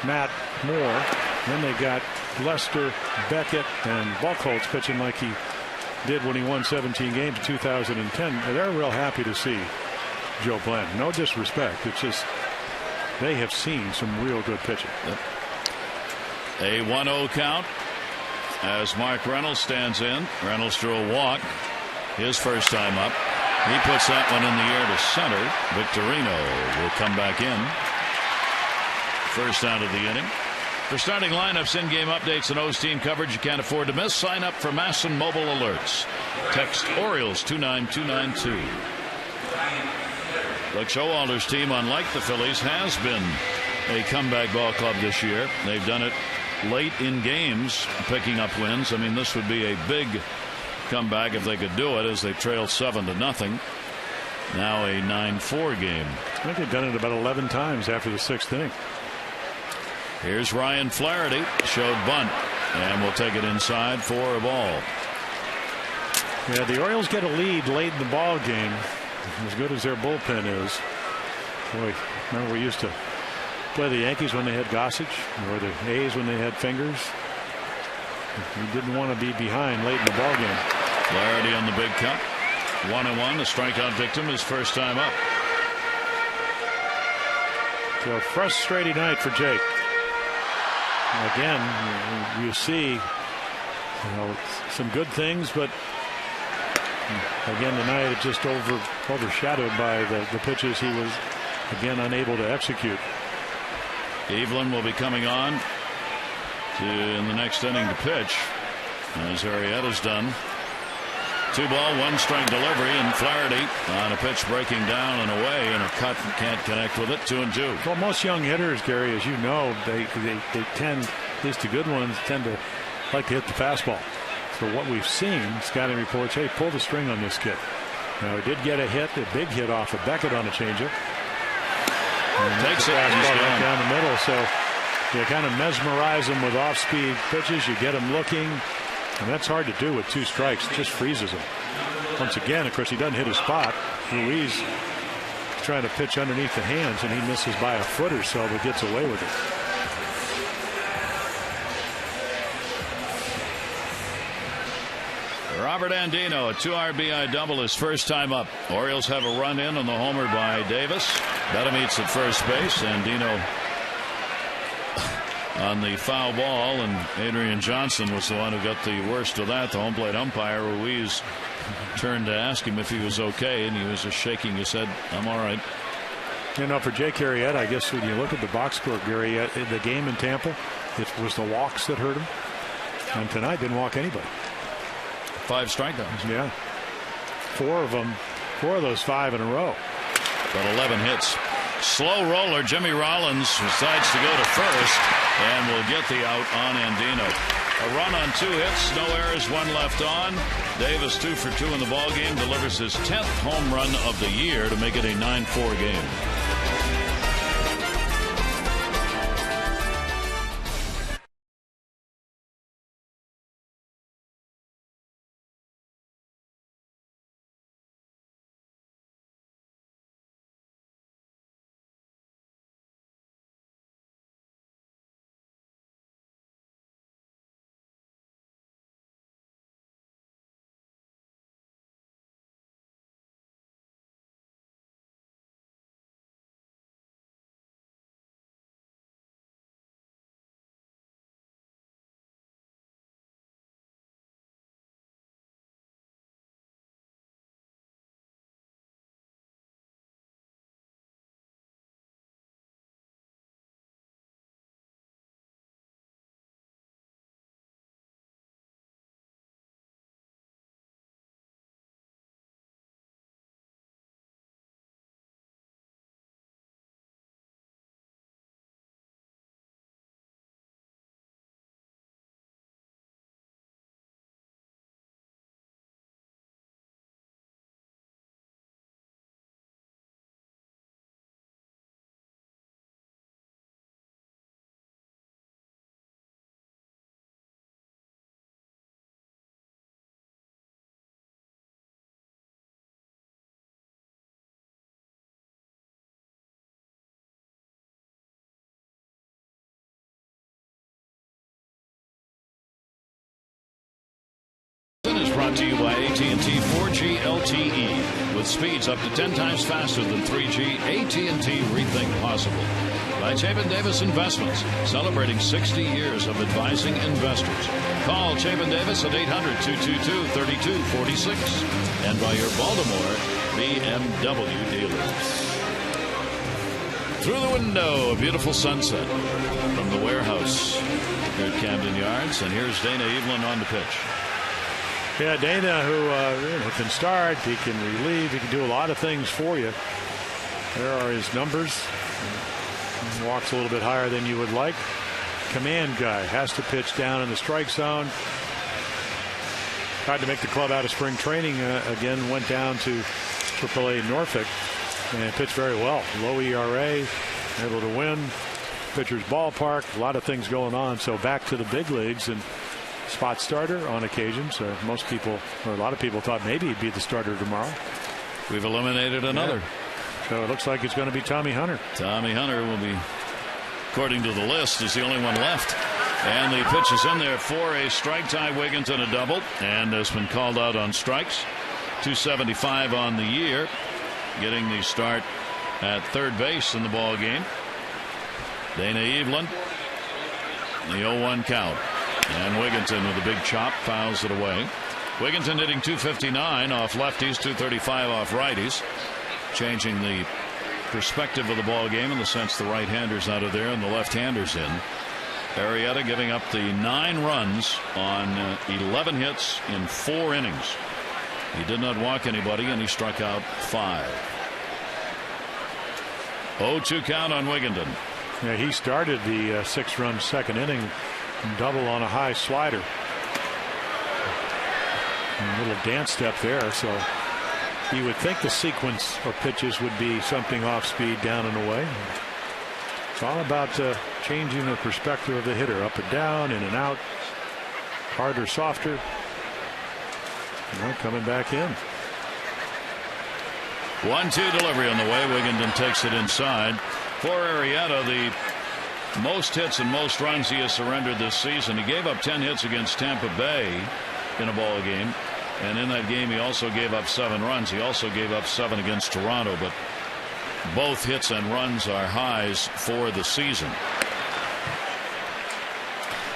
Matt Moore. Then they got Lester, Beckett, and Buchholz pitching like he did when he won 17 games in 2010. They're real happy to see Joe Blanton. No disrespect. It's just they have seen some real good pitching. Yep. A 1-0 count as Mark Reynolds stands in. Reynolds drew a walk his first time up. He puts that one in the air to center. Victorino will come back in. First out of the inning. For starting lineups, in-game updates, and O's team coverage you can't afford to miss, sign up for Masson Mobile Alerts. Text Orioles 29292. Doug Showalter's team, unlike the Phillies, has been a comeback ball club this year. They've done it late in games, picking up wins. I mean, this would be a big comeback if they could do it, as they trailed 7-0. Now a 9-4 game. I think they've done it about 11 times after the 6th inning. Here's Ryan Flaherty. Showed bunt, and we'll take it inside for a ball. Yeah, the Orioles get a lead late in the ball game. As good as their bullpen is. Boy, remember we used to play the Yankees when they had Gossage, or the A's when they had Fingers. We didn't want to be behind late in the ball game. Flaherty on the big cut. 1-1, a strikeout victim his first time up. So a frustrating night for Jake. Again, you see, some good things, but again tonight it's just overshadowed by the pitches he was again unable to execute. Evelyn will be coming on in the next inning to pitch, as Arrieta's done. 2-ball, 1-strike delivery, and Flaherty on a pitch breaking down and away, and a cut, can't connect with it. 2-2. Well, most young hitters, Gary, as you know, they tend, at least the good ones, tend to like to hit the fastball. So what we've seen, scouting reports, hey, pull the string on this kid. Now he did get a big hit off of Beckett on a changeup. Takes it. He's right down the middle. So you kind of mesmerize them with off-speed pitches. You get them looking. And that's hard to do with 2 strikes. It just freezes him. Once again, of course, he doesn't hit his spot. Ruiz trying to pitch underneath the hands, and he misses by a foot or so, but gets away with it. Robert Andino, a 2 RBI double his first time up. Orioles have a run in on the homer by Davis. Betemeets at first base. Andino on the foul ball, and Adrian Johnson was the one who got the worst of that. The home plate umpire, Ruiz, turned to ask him if he was okay, and he was just shaking his head. I'm all right. You know, for Jake Arrieta, I guess when you look at the box score, Gary, the game in Tampa, it was the walks that hurt him. And tonight didn't walk anybody. 5 strikeouts. Yeah. 4 of those 5 in a row. But 11 hits. Slow roller. Jimmy Rollins decides to go to first and will get the out on Andino. A run on 2 hits, no errors, 1 left on. Davis 2 for 2 in the ball game, delivers his 10th home run of the year to make it a 9-4 game. Is brought to you by AT&T 4G LTE. With speeds up to 10 times faster than 3G, AT&T rethink possible. By Chapin Davis Investments, celebrating 60 years of advising investors. Call Chapin Davis at 800-222-3246. And by your Baltimore BMW dealers. Through the window, a beautiful sunset from the warehouse here at Camden Yards. And here's Dana Evelyn on the pitch. Yeah, Dana, who can start, he can relieve, he can do a lot of things for you. There are his numbers. He walks a little bit higher than you would like. Command guy, has to pitch down in the strike zone. Tried to make the club out of spring training. Again, went down to AAA Norfolk and pitched very well. Low ERA, able to win. Pitcher's ballpark, a lot of things going on. So back to the big leagues, and spot starter on occasions. Most people, or a lot of people, thought maybe he'd be the starter tomorrow. We've eliminated another. Yeah. So it looks like it's going to be Tommy Hunter. Tommy Hunter will be, according to the list, is the only one left. And the pitch is in there for a strike. Ty Wigginton a double, and has been called out on strikes. 275 on the year, getting the start at third base in the ball game. Dana Evelyn, the 0-1 count. And Wigginton with a big chop fouls it away. Wigginton hitting 259 off lefties, 235 off righties, changing the perspective of the ball game in the sense the right-hander's out of there and the left-hander's in. Arrieta giving up the 9 runs on 11 hits in 4 innings. He did not walk anybody, and he struck out 5. 0-2 count on Wigginton. Yeah, he started the 6-run second inning. Double on a high slider. A little dance step there. So You would think the sequence of pitches would be something off speed, down and away. It's all about changing the perspective of the hitter, up and down, in and out, harder, softer. Coming back in. 1-2 delivery on the way. Wigginton takes it inside. For Arrieta, the most hits and most runs he has surrendered this season. He gave up 10 hits against Tampa Bay in a ball game. And in that game, he also gave up 7 runs. He also gave up 7 against Toronto. But both hits and runs are highs for the season.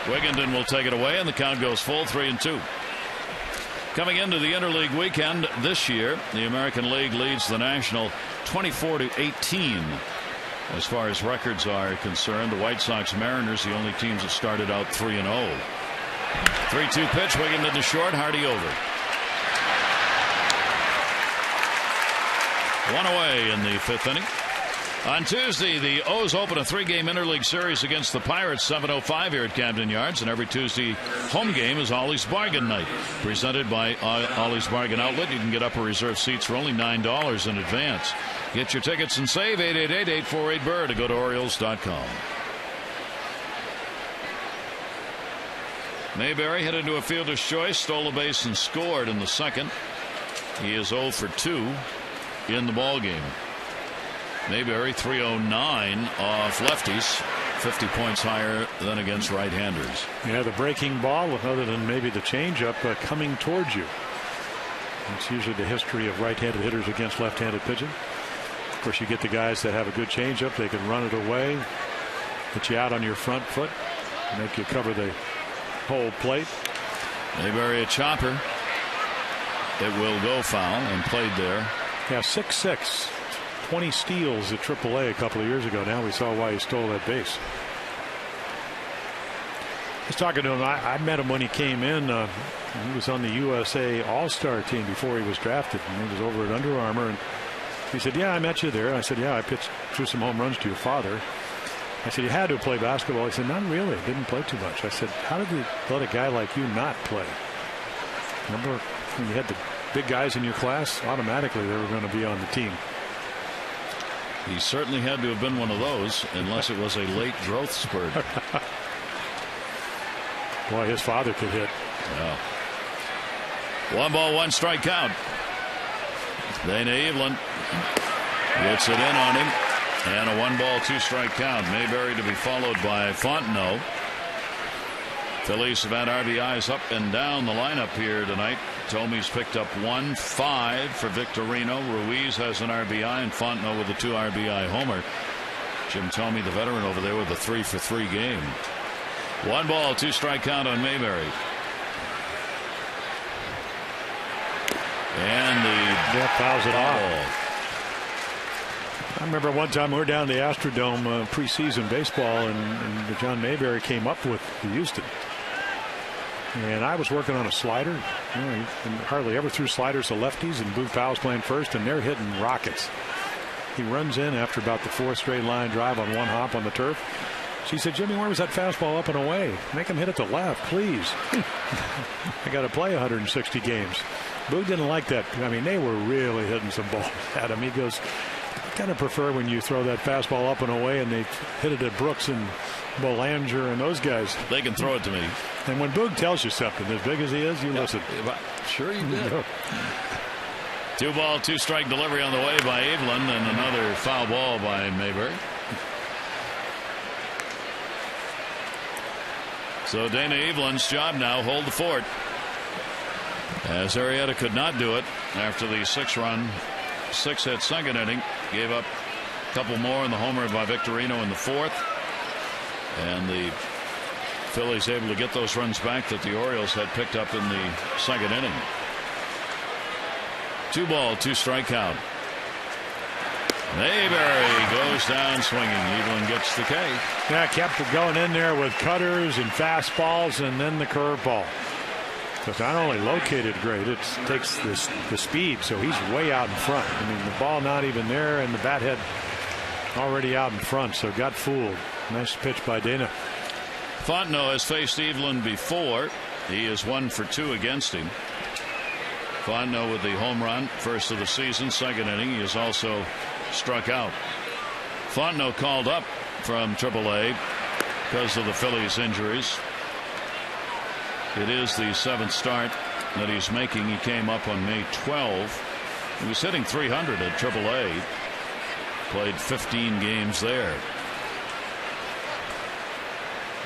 Wigginton will take it away, and the count goes full, 3-2. Coming into the interleague weekend this year, the American League leads the National 24-18 as far as records are concerned. The White Sox, Mariners, the only teams that started out 3-0. 3-2 pitch. Wigginton to short. Hardy over. 1 away in the 5th inning. On Tuesday, the O's open a 3-game interleague series against the Pirates, 7:05 here at Camden Yards. And every Tuesday home game is Ollie's Bargain Night, presented by Ollie's Bargain Outlet. You can get upper reserve seats for only $9 in advance. Get your tickets and save 888-848-BIRD to go to Orioles.com. Mayberry hit into a fielder's choice, stole a base and scored in the second. He is 0 for 2 in the ball game. Mayberry 309 off lefties, 50 points higher than against right-handers. Yeah, the breaking ball, other than maybe the changeup, coming towards you. It's usually the history of right-handed hitters against left-handed pitching. Of course, you get the guys that have a good changeup. They can run it away, put you out on your front foot, make you cover the whole plate. Mayberry a chopper. It will go foul and played there. Yeah, 6'6". 20 steals at AAA a couple of years ago. Now we saw why he stole that base. I was talking to him. I met him when he came in. He was on the USA All-Star team before he was drafted. And he was over at Under Armour. And he said, "Yeah, I met you there." I said, "Yeah, I threw some home runs to your father." I said, "You had to play basketball." He said, "Not really. Didn't play too much." I said, "How did you let a guy like you not play?" Remember when you had the big guys in your class? Automatically they were going to be on the team. He certainly had to have been one of those, unless it was a late growth spurt. Boy, his father could hit. Yeah. 1 ball, 1 strike count. Dana Evelyn gets it in on him, and a 1 ball, 2 strike count. Mayberry to be followed by Fontenot. Phillies have had RBIs up and down the lineup here tonight. Tomey's picked up 1, 5 for Victorino. Ruiz has an RBI, and Fontenot with a 2 RBI homer. Jim Tomey, the veteran over there, with a 3 for 3 game. 1 ball, 2 strike count on Mayberry. And the fouls it off. I remember one time we were down at the Astrodome preseason baseball, and John Mayberry came up with Houston. And I was working on a slider. He hardly ever threw sliders to lefties, and Booth Powell's playing first, and they're hitting rockets. He runs in after about the 4th straight line drive on 1 hop on the turf. She said, "Jimmy, where was that fastball up and away? Make him hit it to left, please." I got to play 160 games. Boog didn't like that. I mean, they were really hitting some balls at him. He goes, "I kind of prefer when you throw that fastball up and away," and they hit it at Brooks and Belanger and those guys. They can throw it to me. And when Boog tells you something, as big as he is, you listen. Sure you did. 2 ball, 2 strike delivery on the way by Evelyn, and another foul ball by Mayberry. So Dana Evelyn's job now, hold the fort, as Arrieta could not do it after the 6-run, 6-hit second inning. Gave up a couple more in the homer by Victorino in the 4th, and the Phillies able to get those runs back that the Orioles had picked up in the 2nd inning. 2 ball, 2 strike count. Mayberry goes down swinging. Evelyn gets the K. Yeah, kept it going in there with cutters and fastballs, and then the curveball. Because not only located great, it takes the speed, so he's way out in front. I mean, the ball not even there, and the bat head already out in front, so got fooled. Nice pitch by Dana. Fontenot has faced Evelyn before. He is 1 for 2 against him. Fontenot with the home run, first of the season, second inning. He has also struck out. Fontenot called up from AAA because of the Phillies injuries. It is the 7th start that he's making. He came up on May 12. He was hitting .300 at AAA. Played 15 games there.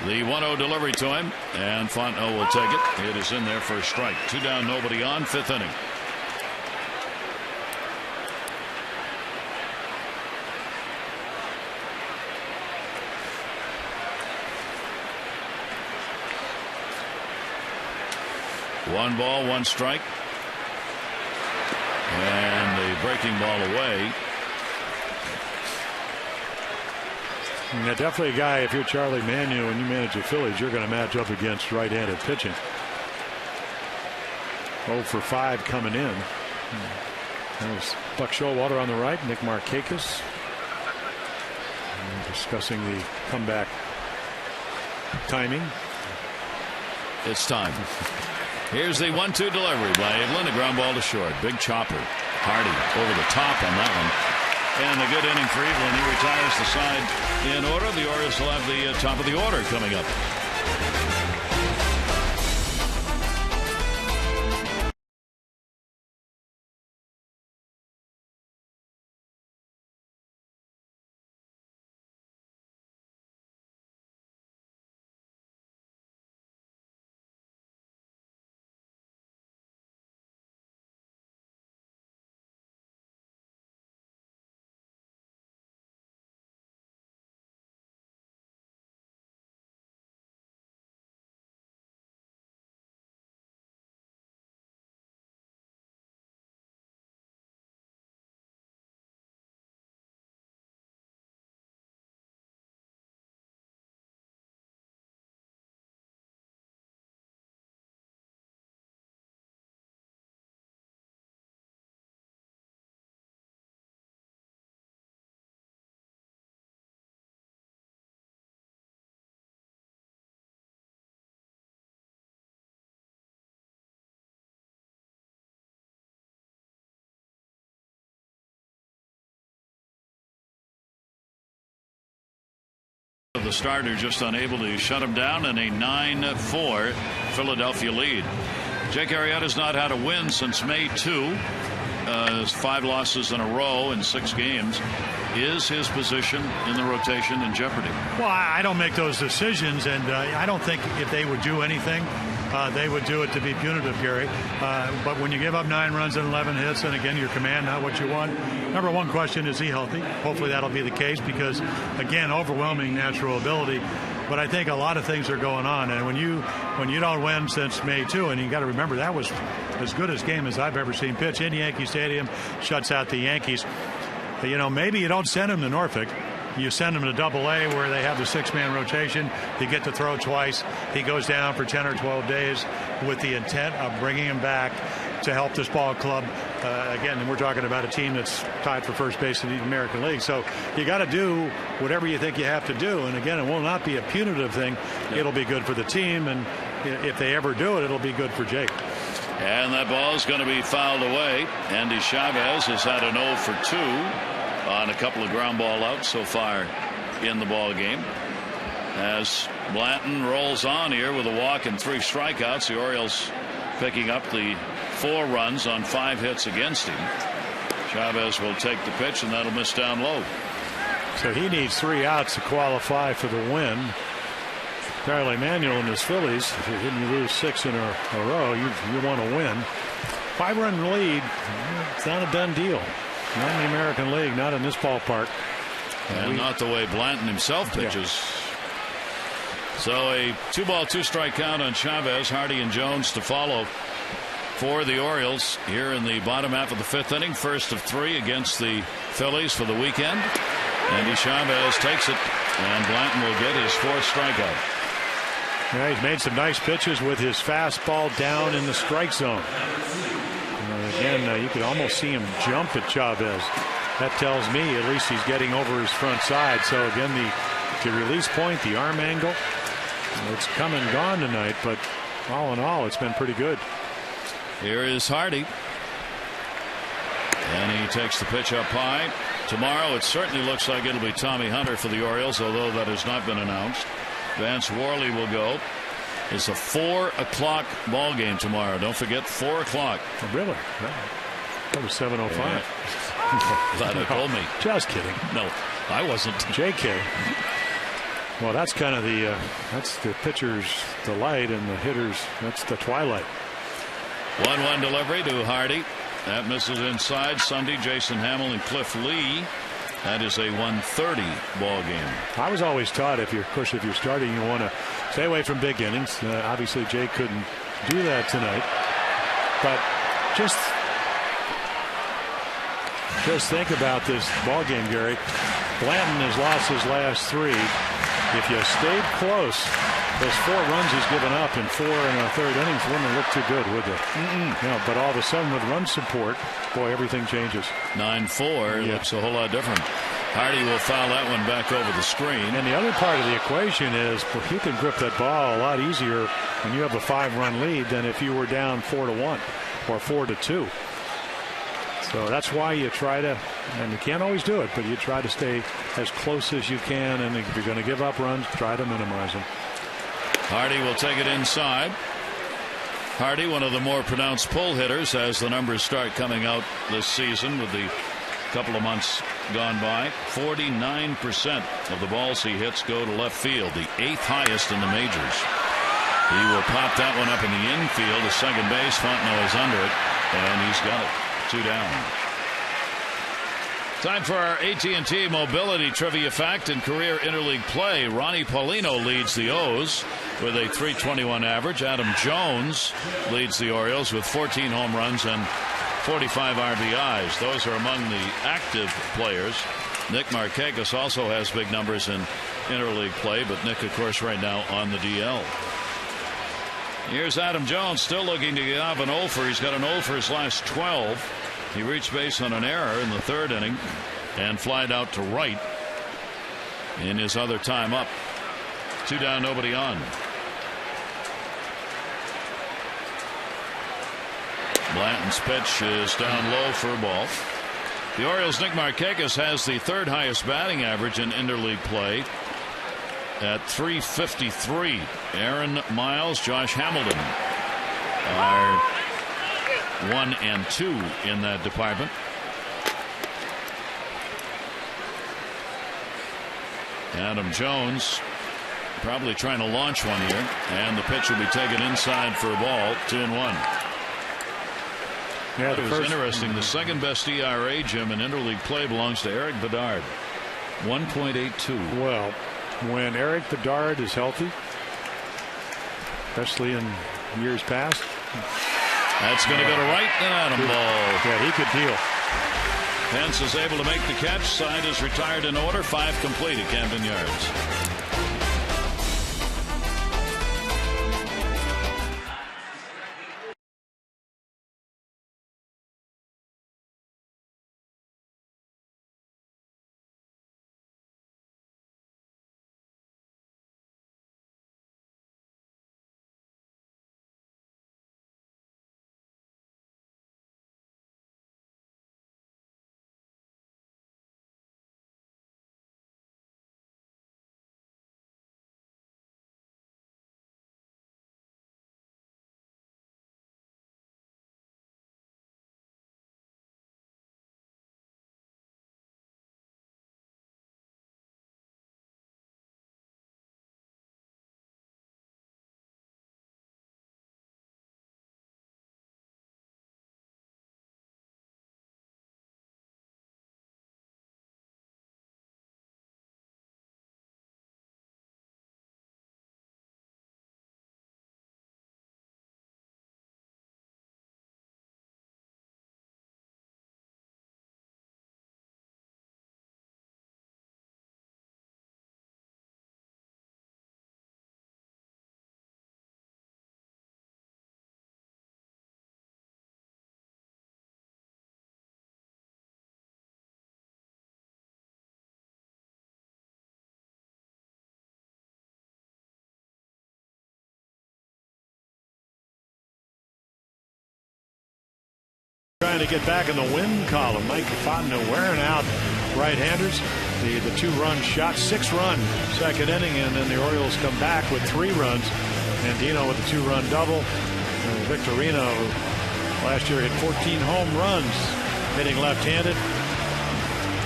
The 1-0 delivery to him, and Fontenot will take it. It is in there for a strike. 2 down, nobody on, 5th inning. One ball, one strike. And the breaking ball away. Yeah, definitely a guy, if you're Charlie Manuel and you manage the Phillies, you're going to match up against right-handed pitching. 0 for 5 coming in. There's Buck Showalter on the right, Nick Markakis discussing the comeback timing. It's time. Here's the 1-2 delivery by Evelyn. A ground ball to short. Big chopper. Hardy over the top on that one. And a good inning for Evelyn. He retires the side in order. The Orioles will have the top of the order coming up. The starter just unable to shut him down in a 9-4 Philadelphia lead. Jake Arrieta's not had a win since May 2. 5 losses in a row in 6 games. Is his position in the rotation in jeopardy? Well, I don't make those decisions, and I don't think if they would do anything, they would do it to be punitive, Gary. But when you give up 9 runs and 11 hits, and again, your command, not what you want. Number one question, is he healthy? Hopefully that'll be the case because, again, overwhelming natural ability. But I think a lot of things are going on. And when you don't win since May 2, and you got to remember that was as good a game as I've ever seen pitch in Yankee Stadium, shuts out the Yankees. You know, maybe you don't send him to Norfolk. You send him to Double-A where they have the 6-man rotation. You get to throw twice. He goes down for 10 or 12 days with the intent of bringing him back to help this ball club. Again, we're talking about a team that's tied for first base in the American League. So you got to do whatever you think you have to do. And again, it will not be a punitive thing. It'll be good for the team. And if they ever do it, it'll be good for Jake. And that ball is going to be fouled away. Andy Chavez has had an 0 for 2 on a couple of ground ball outs so far in the ball game. As Blanton rolls on here with a walk and 3 strikeouts, the Orioles picking up the 4 runs on 5 hits against him. Chavez will take the pitch, and that'll miss down low. So he needs 3 outs to qualify for the win. Charlie Manuel and his Phillies, if you lose 6 in a row, you want to win. 5-run lead, it's not a done deal. Not in the American League, not in this ballpark. And not the way Blanton himself pitches. Yeah. So a 2-ball, 2-strike count on Chavez. Hardy and Jones to follow for the Orioles here in the bottom half of the 5th inning. First of 3 against the Phillies for the weekend. Andy Chavez takes it, and Blanton will get his 4th strikeout. Yeah, he's made some nice pitches with his fastball down in the strike zone. Again, you could almost see him jump at Chavez. That tells me at least he's getting over his front side. So again, the release point, the arm angle, it's come and gone tonight, but all in all, it's been pretty good. Here is Hardy. And he takes the pitch up high. Tomorrow it certainly looks like it'll be Tommy Hunter for the Orioles, although that has not been announced. Vance Worley will go. It's a 4 o'clock ball game tomorrow. Don't forget, 4 o'clock. Oh, really? That was 7:05. Yeah. Glad I told me. Just kidding. No, I wasn't. JK. Well, that's kind of that's the pitcher's delight, and the hitter's, that's the twilight. 1-1 delivery to Hardy. That misses inside. Sunday, Jason Hamill and Cliff Lee. That is a 1:30 ball game. I was always taught, if you're starting, you want to stay away from big innings. Obviously, Jay couldn't do that tonight. But just think about this ball game, Gary. Blanton has lost his last 3. If you stayed close, those 4 runs he's given up in 4 1/3 innings wouldn't look too good, would they? No, but all of a sudden with run support, boy, everything changes. 9-4 looks a whole lot different. Hardy will foul that one back over the screen. And the other part of the equation is, well, you can grip that ball a lot easier when you have a 5-run lead than if you were down 4-1 or 4-2. So that's why you try to, and you can't always do it, but you try to stay as close as you can, and if you're going to give up runs, try to minimize them. Hardy will take it inside. Hardy, one of the more pronounced pull hitters as the numbers start coming out this season with the couple of months gone by. 49% of the balls he hits go to left field, the 8th highest in the majors. He will pop that one up in the infield to second base. Fontenot is under it, and he's got it. 2 down. Time for our AT&T Mobility Trivia Fact. In career interleague play, Ronnie Paulino leads the O's with a .321 average. Adam Jones leads the Orioles with 14 home runs and 45 RBIs. Those are among the active players. Nick Markakis also has big numbers in interleague play, but Nick, of course, right now on the DL. Here's Adam Jones, still looking to get off an 0-for. He's got an 0 for his last 12. He reached base on an error in the 3rd inning and flied out to right in his other time up. 2 down, nobody on. Blanton's pitch is down low for a ball. The Orioles' Nick Markakis has the 3rd highest batting average in interleague play at .353. Aaron Miles, Josh Hamilton are 1 and 2 in that department. Adam Jones probably trying to launch one here, and the pitch will be taken inside for a ball. 2-1. Yeah, it was interesting. The second best ERA, Jim, in interleague play belongs to Eric Bedard, 1.82. Well, when Eric Bedard is healthy, especially in years past, that's going to go to right, and Adam ball. Yeah, he could deal. Pence is able to make the catch. Side is retired in order. 5 complete at Camden Yards. trying to get back in the win column. Mike Fontenot wearing out right-handers. The 2-run shot, 6-run second inning, and then the Orioles come back with 3 runs. Andino with a 2-run double. Victorino, who last year hit 14 home runs, hitting left-handed.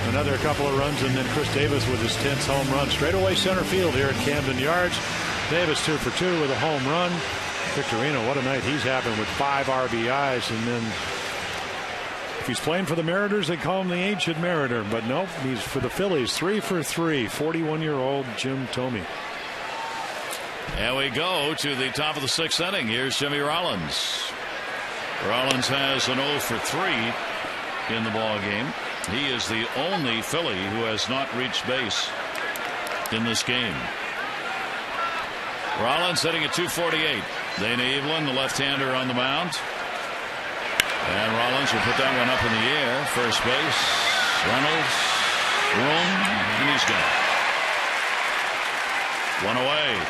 Another couple of runs, and then Chris Davis with his 10th home run. Straightaway center field here at Camden Yards. Davis 2 for 2 with a home run. Victorino, what a night he's having with 5 RBIs. And then if he's playing for the Mariners, they call him the Ancient Mariner. But nope, he's for the Phillies. 3 for 3. 41-year-old Jim Thome. And we go to the top of the 6th inning. Here's Jimmy Rollins. Rollins has an 0 for 3 in the ball game. He is the only Philly who has not reached base in this game. Rollins hitting at .248. Dana Evelyn, the left-hander, on the mound. And Rollins will put that one up in the air. First base. Reynolds. Room. And he's gone. One away.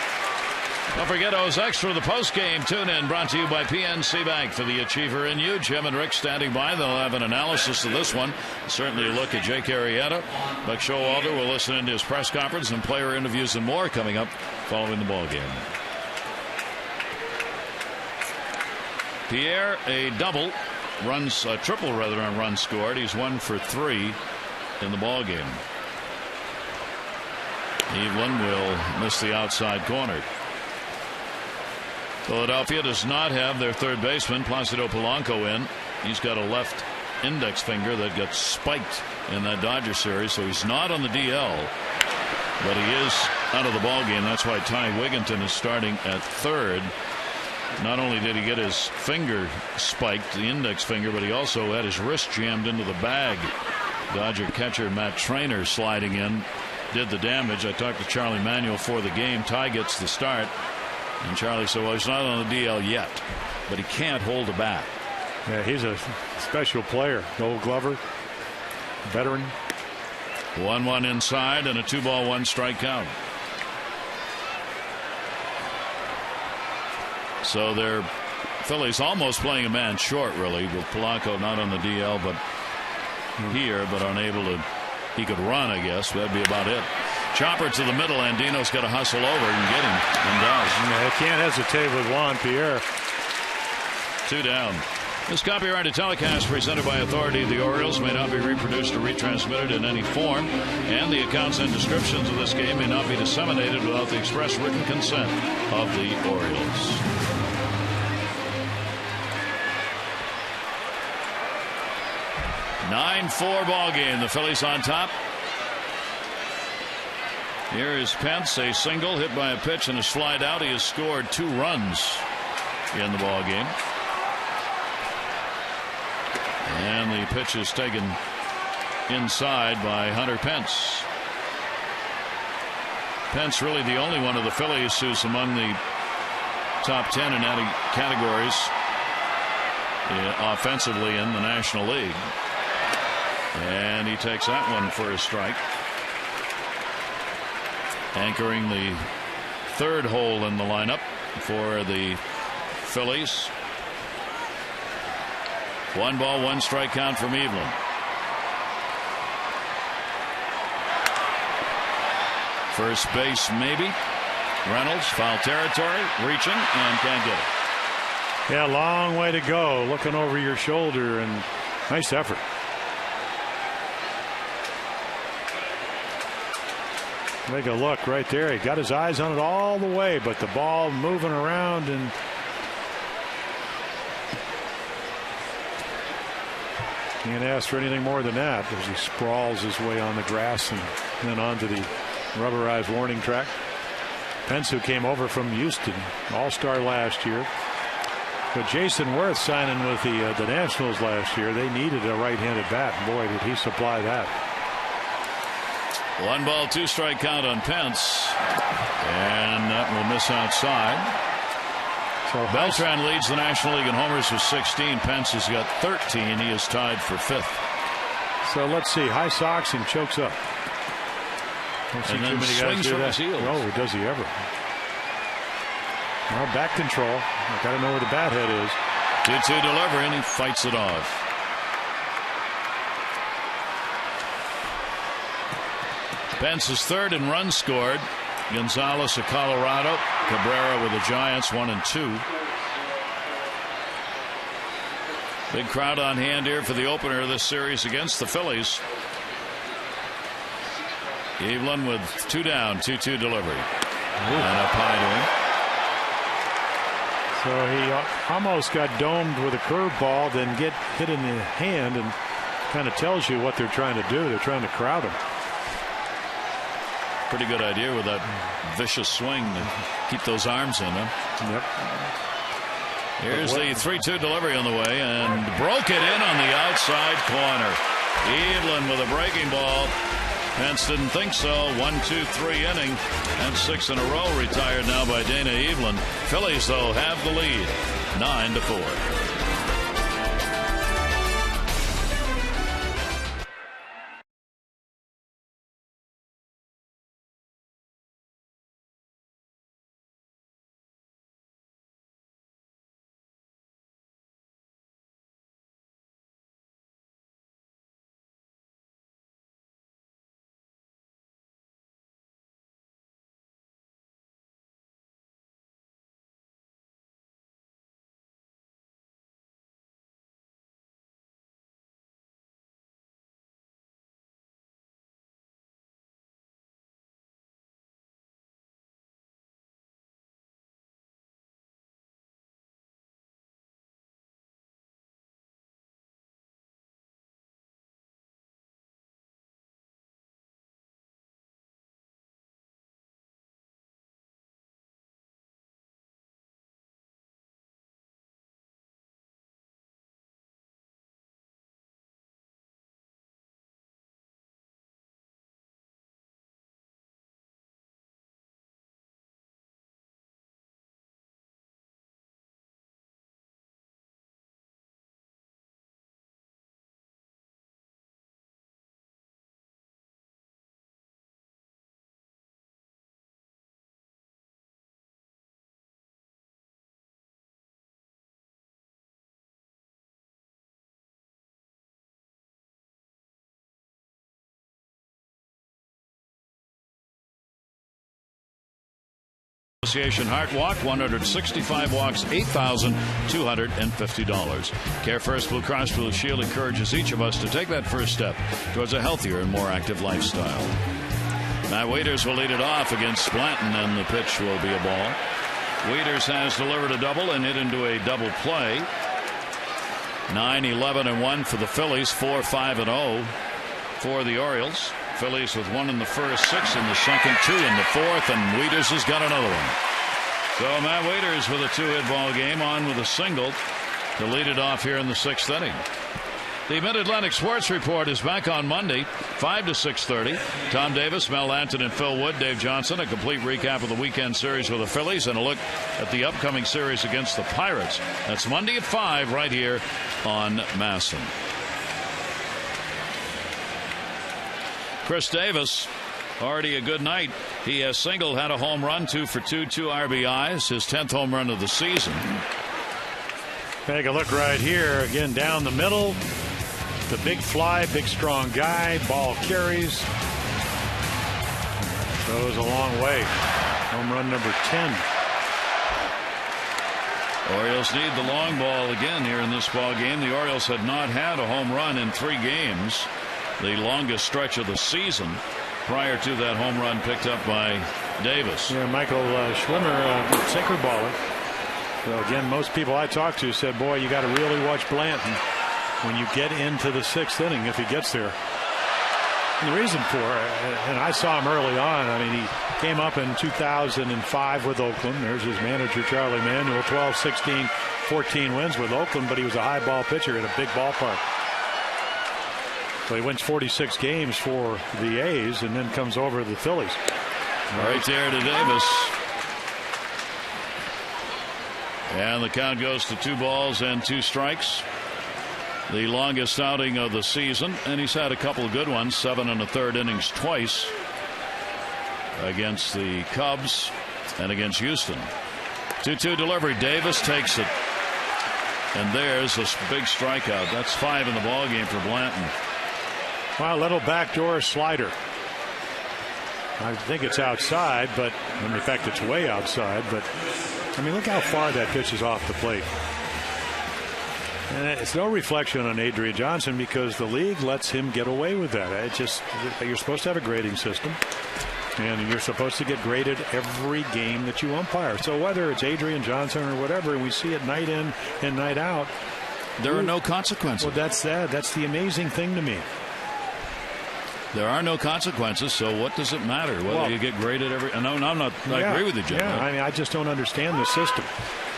Don't forget those extra the post-game tune-in brought to you by PNC Bank. For the Achiever in you, Jim and Rick standing by. They'll have an analysis of this one. Certainly a look at Jake Arrieta. Buck Showalter will listen into his press conference and player interviews and more coming up following the ball game. Pierre, a double. A triple rather on runs scored. He's 1 for 3 in the ball game. Evelyn will miss the outside corner. Philadelphia does not have their third baseman, Placido Polanco, in. He's got a left index finger that got spiked in that Dodger series, so he's not on the DL, but he is out of the ball game. That's why Ty Wigginton is starting at third. Not only did he get his finger spiked, the index finger, but he also had his wrist jammed into the bag. Dodger catcher Matt Trainer sliding in did the damage. I talked to Charlie Manuel for the game. Ty gets the start. And Charlie said, well, he's not on the DL yet, but he can't hold a bat. Yeah, he's a special player. Gold Glover, veteran. 1-1 inside and a 2-ball 1-strike count. So they're Phillies almost playing a man short, really, with Polanco not on the DL, but here, but unable to. He could run, I guess. That'd be about it. Chopper to the middle. Andino's got to hustle over and get him, and does. Yeah, can't hesitate with Juan Pierre. 2 down. This copyrighted telecast presented by authority of the Orioles may not be reproduced or retransmitted in any form, and the accounts and descriptions of this game may not be disseminated without the express written consent of the Orioles. (9-4) ball game. The Phillies on top. Here is Pence, a single hit by a pitch and a slide out. He has scored 2 runs in the ball game. And the pitch is taken inside by Hunter Pence. Pence really the only one of the Phillies who's among the top 10 in any categories offensively in the National League. And he takes that one for a strike. Anchoring the third hole in the lineup for the Phillies. 1 ball, 1 strike count from Evelyn. First base maybe. Reynolds, foul territory, reaching, and can't get it. Yeah, long way to go. Looking over your shoulder, and nice effort. Make a look right there. He got his eyes on it all the way, but the ball moving around, and can't ask for anything more than that as he sprawls his way on the grass and then onto the rubberized warning track. Pence, who came over from Houston, all-star last year. But Jason Worth signing with the Nationals last year, they needed a right-handed bat. Boy, did he supply that. 1 ball, 2 strike count on Pence, and that will miss outside. So Beltran leads the National League in homers with 16. Pence has got 13. He is tied for 5th. So let's see. High socks and chokes up. Don't see and too then many guys do that. Oh, does he ever? Well, back control. I got to know where the bat head is. 2-2 delivery, and he fights it off. Pence's third in runs scored. Gonzalez of Colorado. Cabrera with the Giants 1-2. Big crowd on hand here for the opener of this series against the Phillies. Evelyn with 2 down, 2-2 delivery. And up high to him. So he almost got domed with a curveball, then get hit in the hand, and kind of tells you what they're trying to do. They're trying to crowd him. Pretty good idea with that vicious swing to keep those arms in him. Yep. Here's the 3-2 delivery on the way, and broke it in on the outside corner. Evelyn with a breaking ball. Pence didn't think so. 1-2-3 inning, and 6 in a row retired now by Dana Evelyn. Phillies, though, have the lead, 9-4. Association Heart Walk, 165 walks, $8,250. Care First Blue Cross Blue Shield encourages each of us to take that first step towards a healthier and more active lifestyle. Matt Waiters will lead it off against Blanton, and the pitch will be a ball. Waiters has delivered a double and hit into a double play. 9-11-1 for the Phillies, 4-5-0 for the Orioles. Phillies with 1 in the first, 6 in the second, 2 in the fourth, and Waiters has got another one. So Matt Waiters with a 2-hit ball game, on with a single to lead it off here in the 6th inning. The Mid-Atlantic Sports Report is back on Monday, 5 to 6:30. Tom Davis, Mel Lanton, and Phil Wood, Dave Johnson. A complete recap of the weekend series with the Phillies and a look at the upcoming series against the Pirates. That's Monday at 5 right here on MASN. Chris Davis, already a good night. He has singled, had a home run, 2 for 2, 2 RBIs, his 10th home run of the season. Take a look right here. Again, down the middle. The big fly, big strong guy. Ball carries. Goes a long way. Home run number 10. Orioles need the long ball again here in this ball game. The Orioles had not had a home run in 3 games. The longest stretch of the season prior to that home run picked up by Davis. Yeah, Michael Schwimmer, sinker baller. So again, most people I talked to said, boy, you got to really watch Blanton when you get into the 6th inning if he gets there. And the reason for it, and I saw him early on, I mean, he came up in 2005 with Oakland. There's his manager, Charlie Manuel, 12, 16, 14 wins with Oakland, but he was a high ball pitcher at a big ballpark. So he wins 46 games for the A's and then comes over to the Phillies. Right there to Davis. And the count goes to 2 balls and 2 strikes. The longest outing of the season, and he's had a couple of good ones, 7 1/3 innings twice against the Cubs and against Houston. 2-2 delivery. Davis takes it, and there's a big strikeout. That's 5 in the ball game for Blanton. Well, little backdoor slider. I think it's outside, but in fact it's way outside. But I mean, look how far that pitch is off the plate. And it's no reflection on Adrian Johnson because the league lets him get away with that. It's just, you're supposed to have a grading system, and you're supposed to get graded every game that you umpire. So whether it's Adrian Johnson or whatever, we see it night in and night out. There are no consequences. Well, that's that. That's the amazing thing to me. There are no consequences, so what does it matter whether you get graded every? No, I'm not. I agree with you, Jim. Yeah, I mean, I just don't understand the system,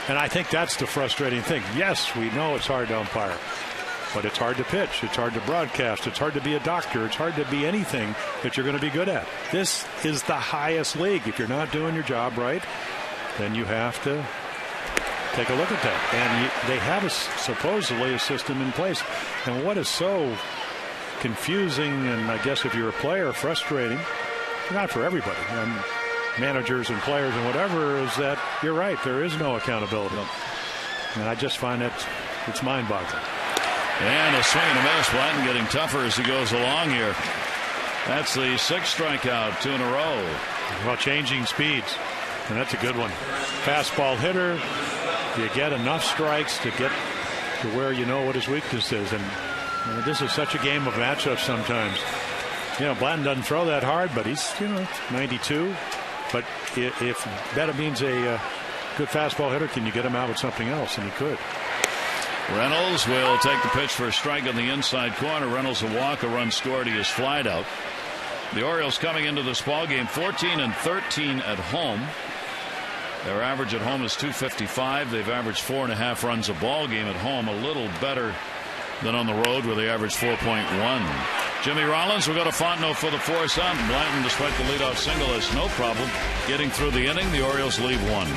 and I think that's the frustrating thing. Yes, we know it's hard to umpire, but it's hard to pitch. It's hard to broadcast. It's hard to be a doctor. It's hard to be anything that you're going to be good at. This is the highest league. If you're not doing your job right, then you have to take a look at that. And they have supposedly a system in place. And what is so confusing, and I guess if you're a player, frustrating, not for everybody, and managers and players and whatever, is that you're right, there is no accountability. And I just find that it's mind-boggling. And a swing and a miss. Blanton getting tougher as he goes along here. That's the 6th strikeout, 2 in a row. Well, changing speeds, and that's a good one. Fastball hitter, you get enough strikes to get to where you know what his weakness is. And this is such a game of matchups sometimes. Blanton doesn't throw that hard, but he's, 92. But if that means a good fastball hitter, can you get him out with something else? And he could. Reynolds will take the pitch for a strike on the inside corner. Reynolds a walk, a run scored. He is flied out. The Orioles coming into this ball game 14-13 at home. Their average at home is .255. They've averaged 4.5 runs a ball game at home, a little better than on the road where they average 4.1. Jimmy Rollins will go to Fontenot for the force out. Blanton, despite the leadoff single, has no problem getting through the inning. The Orioles leave 1.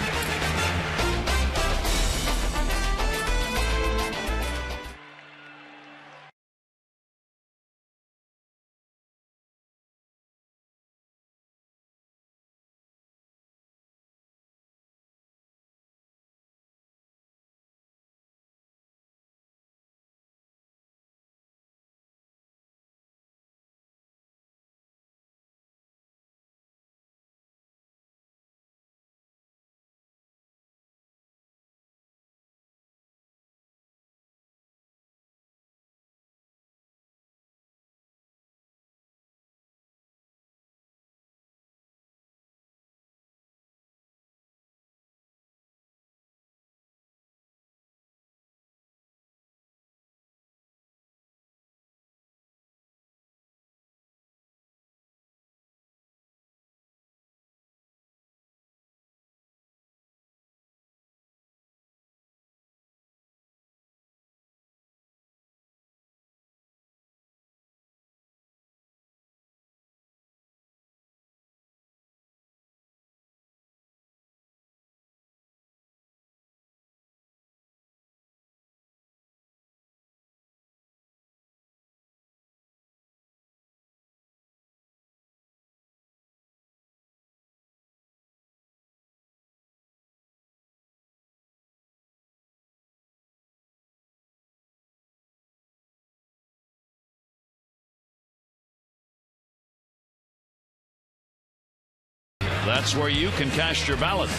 That's where you can cast your ballot.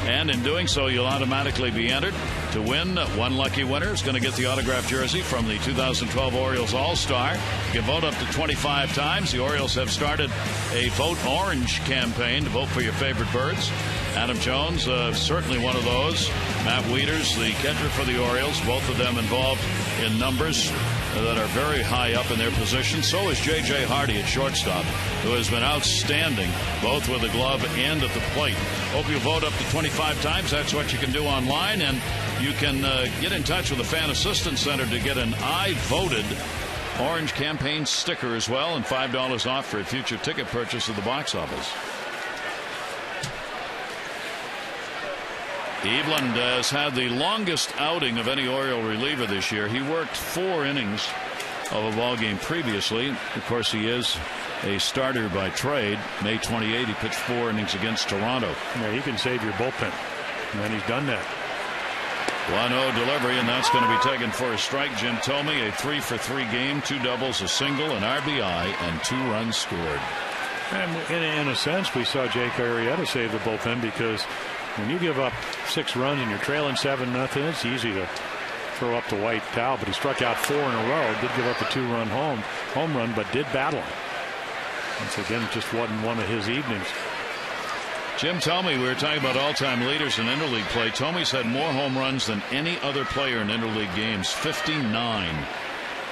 And in doing so, you'll automatically be entered to win. One lucky winner is going to get the autographed jersey from the 2012 Orioles All-Star. You can vote up to 25 times. The Orioles have started a Vote Orange campaign to vote for your favorite birds. Adam Jones, certainly one of those. Matt Wieters, the catcher for the Orioles, both of them involved in numbers that are very high up in their position. So is J.J. Hardy at shortstop, who has been outstanding both with the glove and at the plate. Hope you vote up to 25 times. That's what you can do online, and you can get in touch with the Fan Assistance Center to get an I Voted Orange campaign sticker as well, and $5 off for a future ticket purchase at the box office. Eveland has had the longest outing of any Oriole reliever this year. He worked 4 innings of a ball game previously. Of course, he is a starter by trade. May 28, he pitched 4 innings against Toronto. Yeah, he can save your bullpen, and he's done that. 1-0 delivery, and that's going to be taken for a strike. Jim Thome, a 3-for-3 game, 2 doubles, a single, an RBI, and 2 runs scored. And in a sense, we saw Jake Arrieta save the bullpen, because when you give up 6 runs and you're trailing 7-0, it's easy to throw up the white towel. But he struck out 4 in a row, did give up a 2-run home run, but did battle. Once again, it just wasn't one of his evenings. Jim Thome, we were talking about all-time leaders in interleague play. Thome's had more home runs than any other player in interleague games, 59.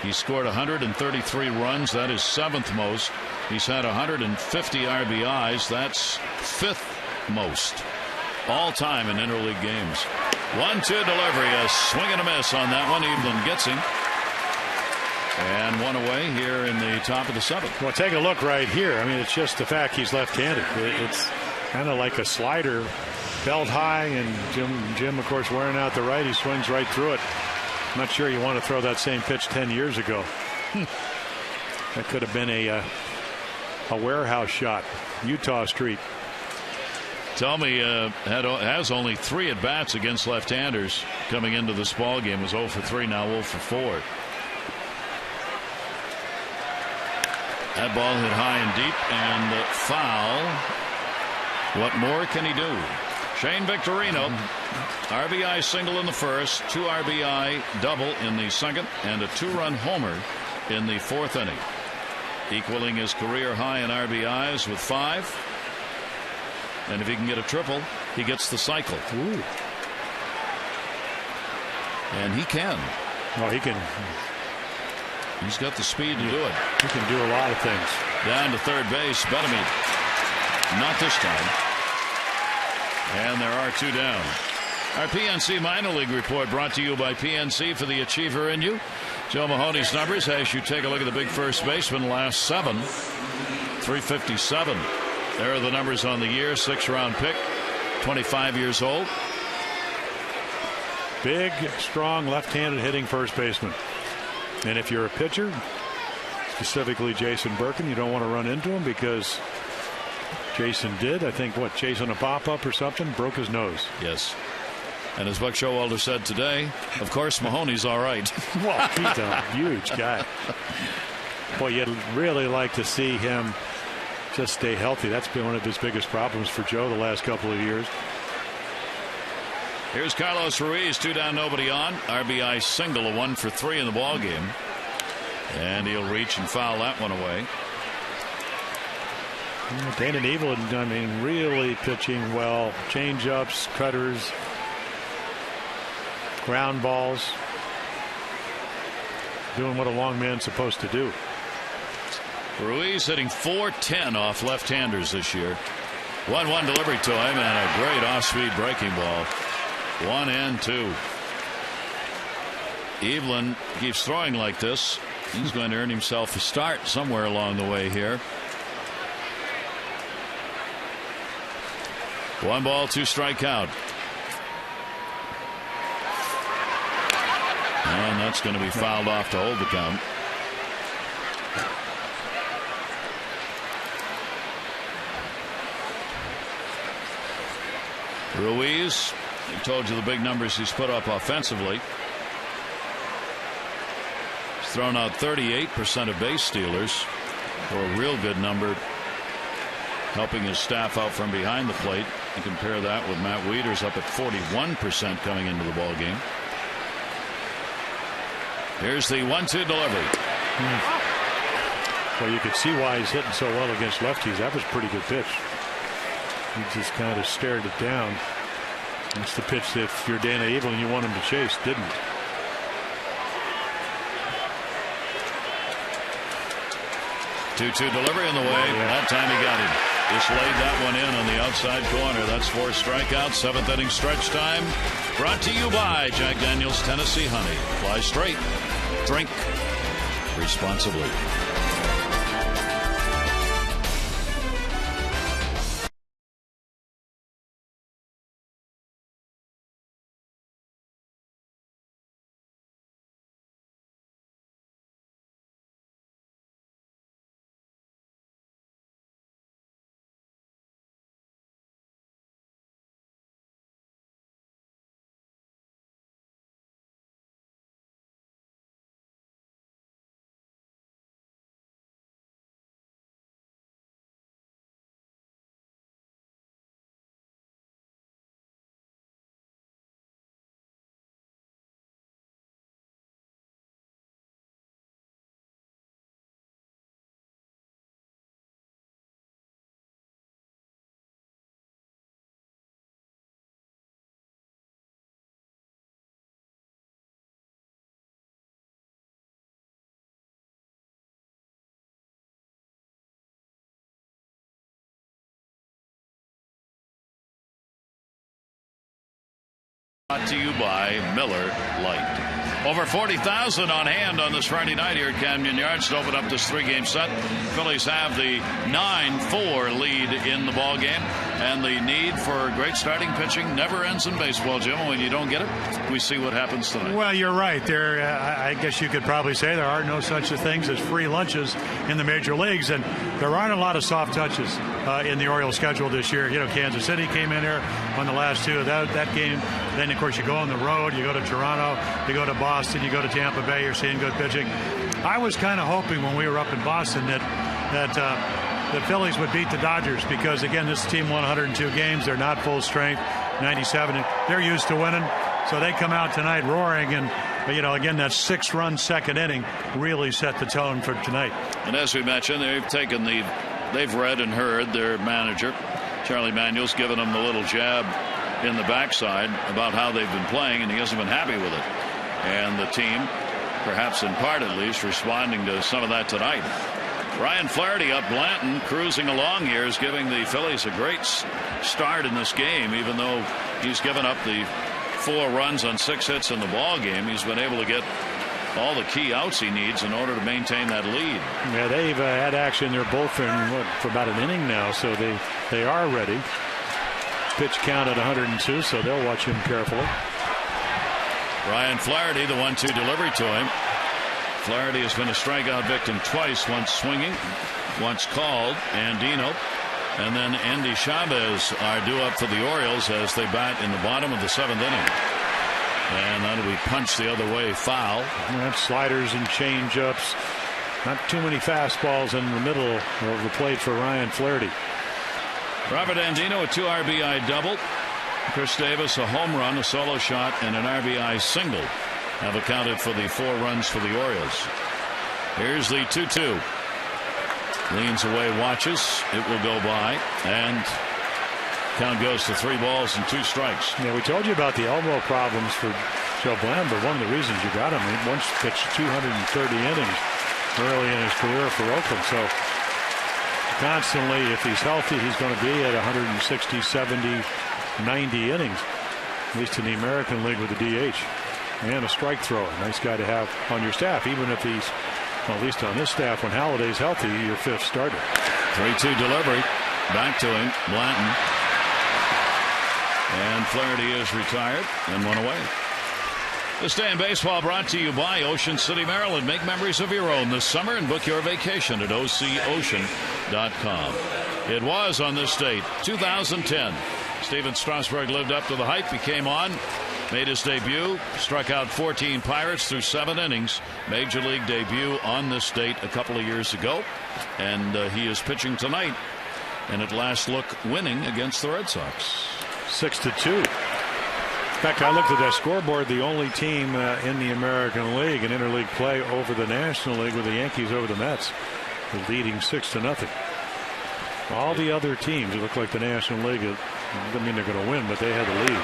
He scored 133 runs. That is 7th most. He's had 150 RBIs. That's 5th most all time in interleague games. 1-2 delivery, a swing and a miss on that one. Evelyn gets him. And one away here in the top of the 7th. Well, take a look right here. I mean, it's just the fact he's left-handed. It's kind of like a slider, belt high, and Jim, of course, wearing out the right. He swings right through it. I'm not sure you want to throw that same pitch 10 years ago. That could have been a warehouse shot. Utah Street. Thome has only 3 at-bats against left-handers coming into this ball game. Was 0 for 3, now 0 for 4. That ball hit high and deep and foul. What more can he do? Shane Victorino, RBI single in the first, 2 RBI double in the second, and a 2-run homer in the 4th inning, equaling his career high in RBIs with 5. And if he can get a triple, he gets the cycle. Ooh. And he can. Well, he can. He's got the speed to do it. He can do a lot of things. Down to third base, Bellamy. Not this time. And there are 2 down. Our PNC minor league report brought to you by PNC for the achiever in you. Joe Mahoney's numbers as you take a look at the big first baseman last 7. 357. There are the numbers on the year. 6th-round pick. 25 years old. Big, strong, left-handed hitting first baseman. And if you're a pitcher, specifically Jason Birkin, you don't want to run into him, because Jason did, I think, chasing a pop-up or something, broke his nose. Yes. And as Buck Showalter said today, of course, Mahoney's all right. Well, he's a huge guy. Boy, you'd really like to see him just stay healthy. That's been one of his biggest problems for Joe the last couple of years. Here's Carlos Ruiz, 2 down, nobody on. RBI single, a 1 for 3 in the ball game. And he'll reach and foul that one away. Dana Evelyn, I mean, really pitching well. Change-ups, cutters, ground balls. Doing what a long man's supposed to do. Ruiz hitting .410 off left-handers this year. 1-1 delivery to him, and a great off-speed breaking ball. 1 and 2. Evelyn keeps throwing like this. He's going to earn himself a start somewhere along the way here. 1 ball, 2 strike count. And that's going to be fouled off to hold the count. Ruiz, I told you the big numbers he's put up offensively. He's thrown out 38% of base stealers, for a real good number, helping his staff out from behind the plate. You compare that with Matt Wieters up at 41% coming into the ball game. Here's the 1-2 delivery. Well, you could see why he's hitting so well against lefties. That was a pretty good pitch. He just kind of stared it down. That's the pitch that if you're Dana Evelyn, you want him to chase. Didn't. Two delivery in the way. That time he got him. Just laid that one in on the outside corner. That's 4 strikeouts. 7th inning stretch time. Brought to you by Jack Daniel's Tennessee Honey. Fly straight. Drink responsibly. Brought to you by Miller Lite. Over 40,000 on hand on this Friday night here at Camden Yards to open up this 3-game set. Phillies have the 9-4 lead in the ball game, and the need for great starting pitching never ends in baseball, Jim. When you don't get it, we see what happens tonight. Well, you're right. I guess you could probably say there are no such things as free lunches in the major leagues, and there aren't a lot of soft touches in the Orioles schedule this year. Kansas City came in here on the last two of that game. Then, of course, you go on the road. You go to Toronto. You go to Boston. You go to Tampa Bay. You're seeing good pitching. I was kind of hoping when we were up in Boston that the Phillies would beat the Dodgers because, again, this team won 102 games. They're not full strength, 97. And they're used to winning. So they come out tonight roaring. And, again, that 6-run second inning really set the tone for tonight. And as we mentioned, they've read and heard their manager, Charlie Manuel's given them the little jab in the backside about how they've been playing, and he hasn't been happy with it. And the team, perhaps in part at least, responding to some of that tonight. Ryan Flaherty up Blanton, cruising along here, is giving the Phillies a great start in this game. Even though he's given up the 4 runs on 6 hits in the ball game, he's been able to get all the key outs he needs in order to maintain that lead. Yeah, they've had action in their bullpen for about an inning now, so they are ready. Pitch count at 102, so they'll watch him carefully. Ryan Flaherty, the 1-2 delivery to him. Flaherty has been a strikeout victim twice, once swinging, once called. Andino and then Andy Chavez are due up for the Orioles as they bat in the bottom of the 7th inning. And that'll be punched the other way, foul. That's sliders and change-ups. Not too many fastballs in the middle of the plate for Ryan Flaherty. Robert Andino, a 2 RBI double. Chris Davis, a home run, a solo shot, and an RBI single have accounted for the 4 runs for the Orioles. Here's the 2-2. Leans away, watches. It will go by, and count goes to 3 balls and 2 strikes. Yeah, we told you about the elbow problems for Joe Bland, but one of the reasons you got him, he once pitched 230 innings early in his career for Oakland. So constantly, if he's healthy, he's going to be at 160, 70, 90 innings, at least in the American League with the DH. And a strike thrower. Nice guy to have on your staff, even if he's, well, at least on this staff, when Halliday's healthy, your 5th starter. 3-2 delivery. Back to him, Blanton. And Flaherty is retired and 1 away. This day in baseball brought to you by Ocean City, Maryland. Make memories of your own this summer and book your vacation at OCOcean.com. It was on this date, 2010. Steven Strasburg lived up to the hype. He came on, made his debut, struck out 14 Pirates through 7 innings. Major League debut on this date a couple of years ago. And he is pitching tonight. And at last look, winning against the Red Sox. 6-2. In fact, I looked at that scoreboard. The only team in the American League in interleague play over the National League with the Yankees over the Mets, leading 6-0. All the other teams, it looked like the National League, doesn't mean they're going to win, but they had the lead.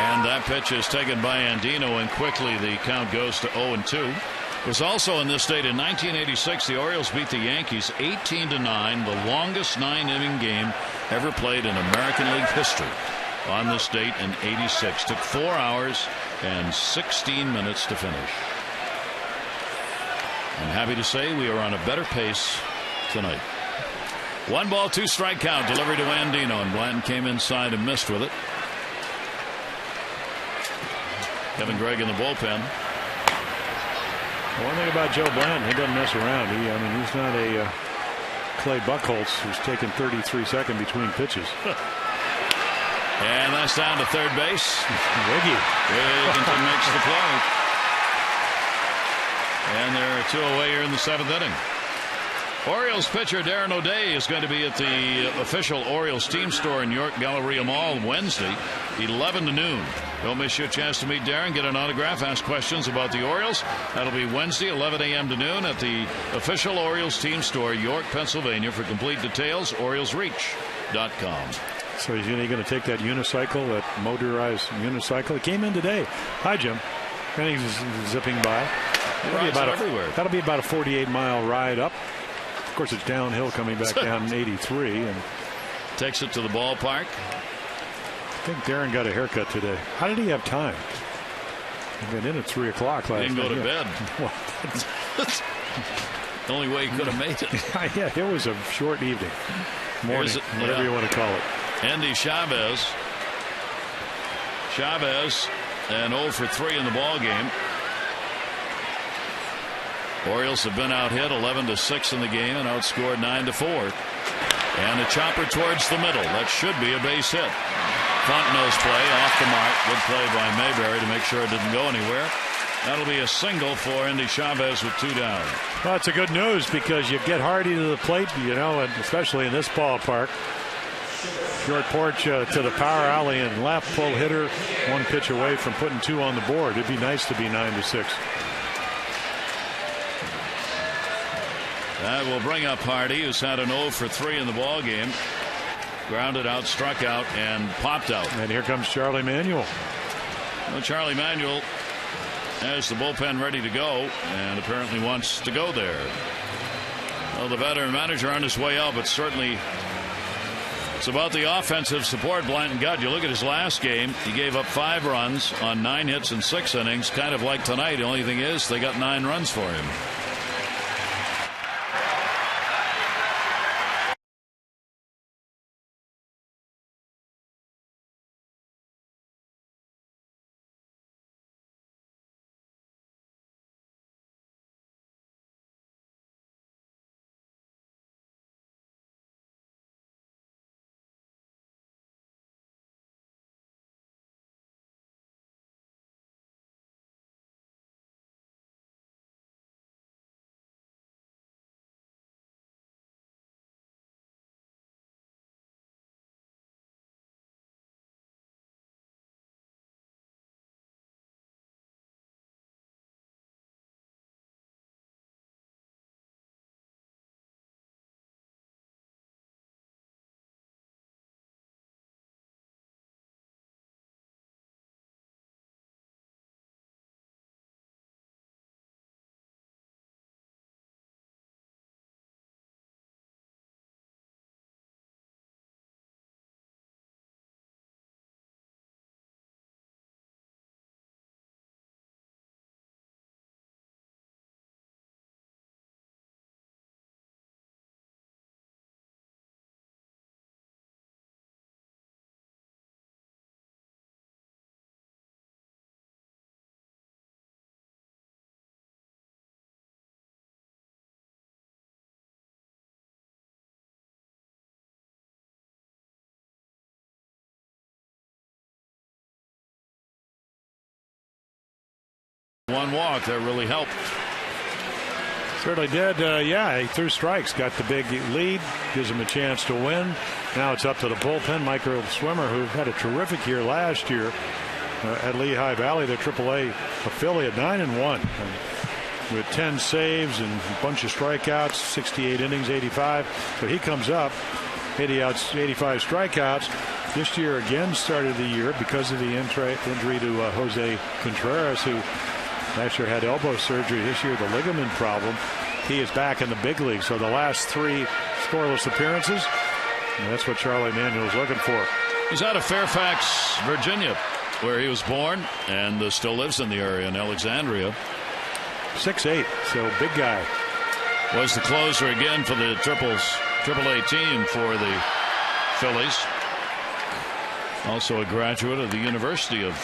And that pitch is taken by Andino, and quickly the count goes to 0-2. It was also in this date in 1986 the Orioles beat the Yankees 18-9, the longest 9-inning game ever played in American League history. On this date in 86, took 4 hours and 16 minutes to finish. I'm happy to say we are on a better pace tonight. 1 ball, 2 strike count, delivery to Andino, and Blanton came inside and missed with it. Kevin Gregg in the bullpen. One thing about Joe Blanton, he doesn't mess around. He's not a Clay Buchholz who's taking 33 seconds between pitches. And that's down to third base. Wigginton makes the play. And there are 2 away here in the 7th inning. Orioles pitcher Darren O'Day is going to be at the official Orioles team store in York Galleria Mall Wednesday, 11 to noon. Don't miss your chance to meet Darren, get an autograph, ask questions about the Orioles. That'll be Wednesday, 11 a.m. to noon at the official Orioles team store, York, Pennsylvania. For complete details, OriolesReach.com. So he's going to take that unicycle, that motorized unicycle. It came in today. Hi, Jim. And he's zipping by. That'll be about a 48-mile ride up. Of course, it's downhill coming back down 83. And takes it to the ballpark. think Darren got a haircut today. How did he have time? He'd been in at 3 o'clock last night. Didn't go to bed. The only way he could have made it. Yeah, it was a short evening. Morning, whatever you want to call it. Andy Chavez. And 0 for 3 in the ball game. Orioles have been out hit 11-6 in the game and outscored 9-4. And a chopper towards the middle. That should be a base hit. Fontenot's play off the mark. Good play by Mayberry to make sure it didn't go anywhere. That'll be a single for Andy Chavez with 2 down. Well, it's a good news because you get Hardy to the plate, and especially in this ballpark. Short porch to the power alley and left, pull hitter, 1 pitch away from putting 2 on the board. It'd be nice to be 9-6. That will bring up Hardy, who's had an 0 for 3 in the ball game. Grounded out, struck out, and popped out. And here comes Charlie Manuel. Well, Charlie Manuel has the bullpen ready to go and apparently wants to go there. Well, the veteran manager on his way out, but certainly it's about the offensive support Blanton got. You look at his last game, he gave up 5 runs on 9 hits in 6 innings, kind of like tonight. The only thing is they got 9 runs for him. One walk that really helped. Certainly did. He threw strikes, got the big lead, gives him a chance to win. Now it's up to the bullpen. Michael Swimmer, who had a terrific year last year at Lehigh Valley, their AAA affiliate, 9-1 with 10 saves and a bunch of strikeouts, 68 innings, 85. So he comes up, 80 outs, 85 strikeouts. This year again started the year because of the injury to Jose Contreras, who last year had elbow surgery. This year the ligament problem. He is back in the big league. So the last 3 scoreless appearances, and that's what Charlie Manuel's looking for. He's out of Fairfax, Virginia, where he was born and still lives in the area in Alexandria. 6'8", so big guy. Was the closer again for the AAA team for the Phillies. Also a graduate of the University of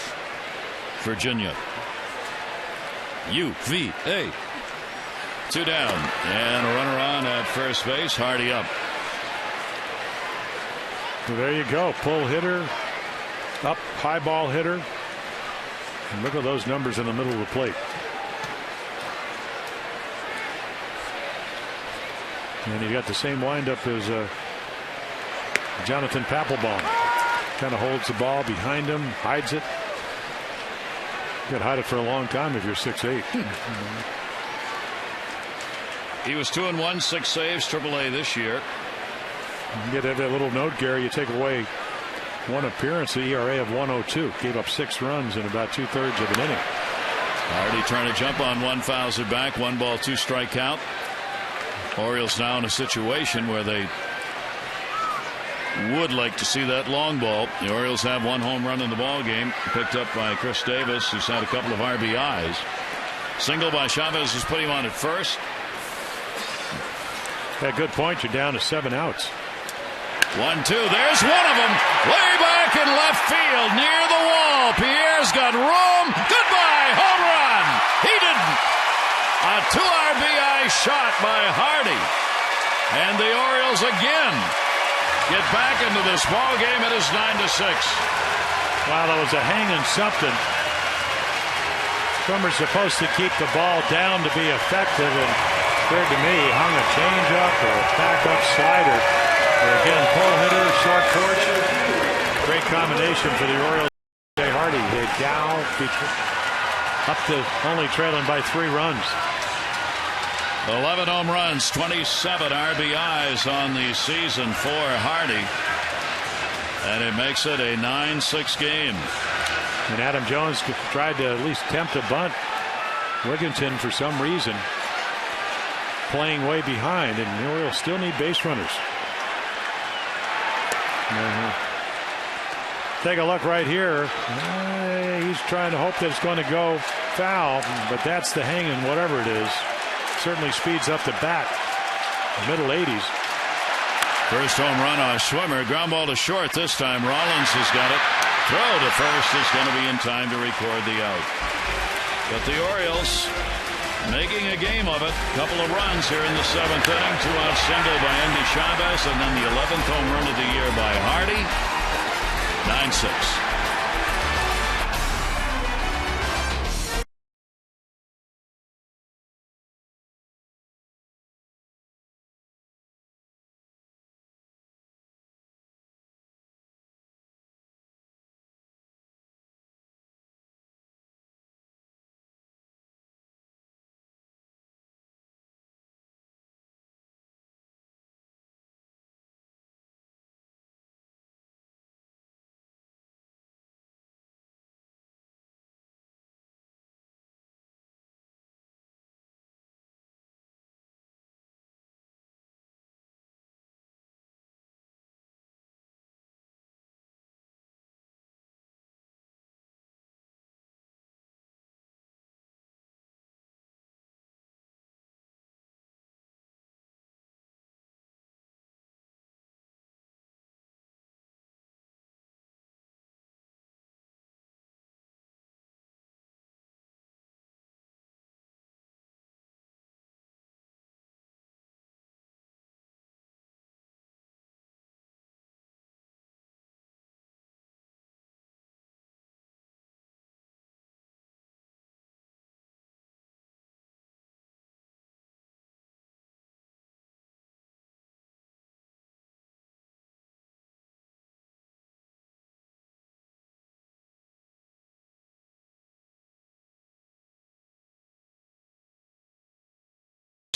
Virginia. UVA. 2 down and a runner on at first base. Hardy up. Well, there you go. Pull hitter, up, high ball hitter. And look at those numbers in the middle of the plate. And he got the same windup as Jonathan Papelbon. Kind of holds the ball behind him, hides it. You got to hide it for a long time if you're 6'8". He was 2-1, 6 saves, AAA this year. You get that little note, Gary. You take away 1 appearance, the ERA of 102. Gave up 6 runs in about 2/3 of an inning. Already trying to jump on one, fouls it back. 1 ball, 2 strike count. Orioles now in a situation where they would like to see that long ball. The Orioles have one home run in the ball game, picked up by Chris Davis, who's had a couple of RBIs. Single by Chavez has put him on at first. Yeah, good point. You're down to 7 outs. 1-2. There's one of them. Way back in left field near the wall. Pierre's got room. Goodbye. Home run. He didn't. A 2 RBI shot by Hardy. And the Orioles again get back into this ball game. It is 9-6. Wow, that was a hanging something. Swimmer's supposed to keep the ball down to be effective, and appeared to me he hung a changeup or a backup slider. But again, pull hitter, short porch. Great combination for the Orioles. Hardy, they down up to only trailing by 3 runs. 11 home runs, 27 RBIs on the season for Hardy. And it makes it a 9-6 game. And Adam Jones tried to at least attempt a bunt. Wigginton, for some reason, playing way behind, and the Orioles still need base runners. Take a look right here. He's trying to hope that it's going to go foul, but that's the hanging, whatever it is. Certainly speeds up the bat. Middle 80s. First home run on Swimmer. Ground ball to short this time. Rollins has got it. Throw to first is going to be in time to record the out. But the Orioles making a game of it. Couple of runs here in the 7th inning. 2-out single by Endy Chavez, and then the 11th home run of the year by Hardy. 9-6.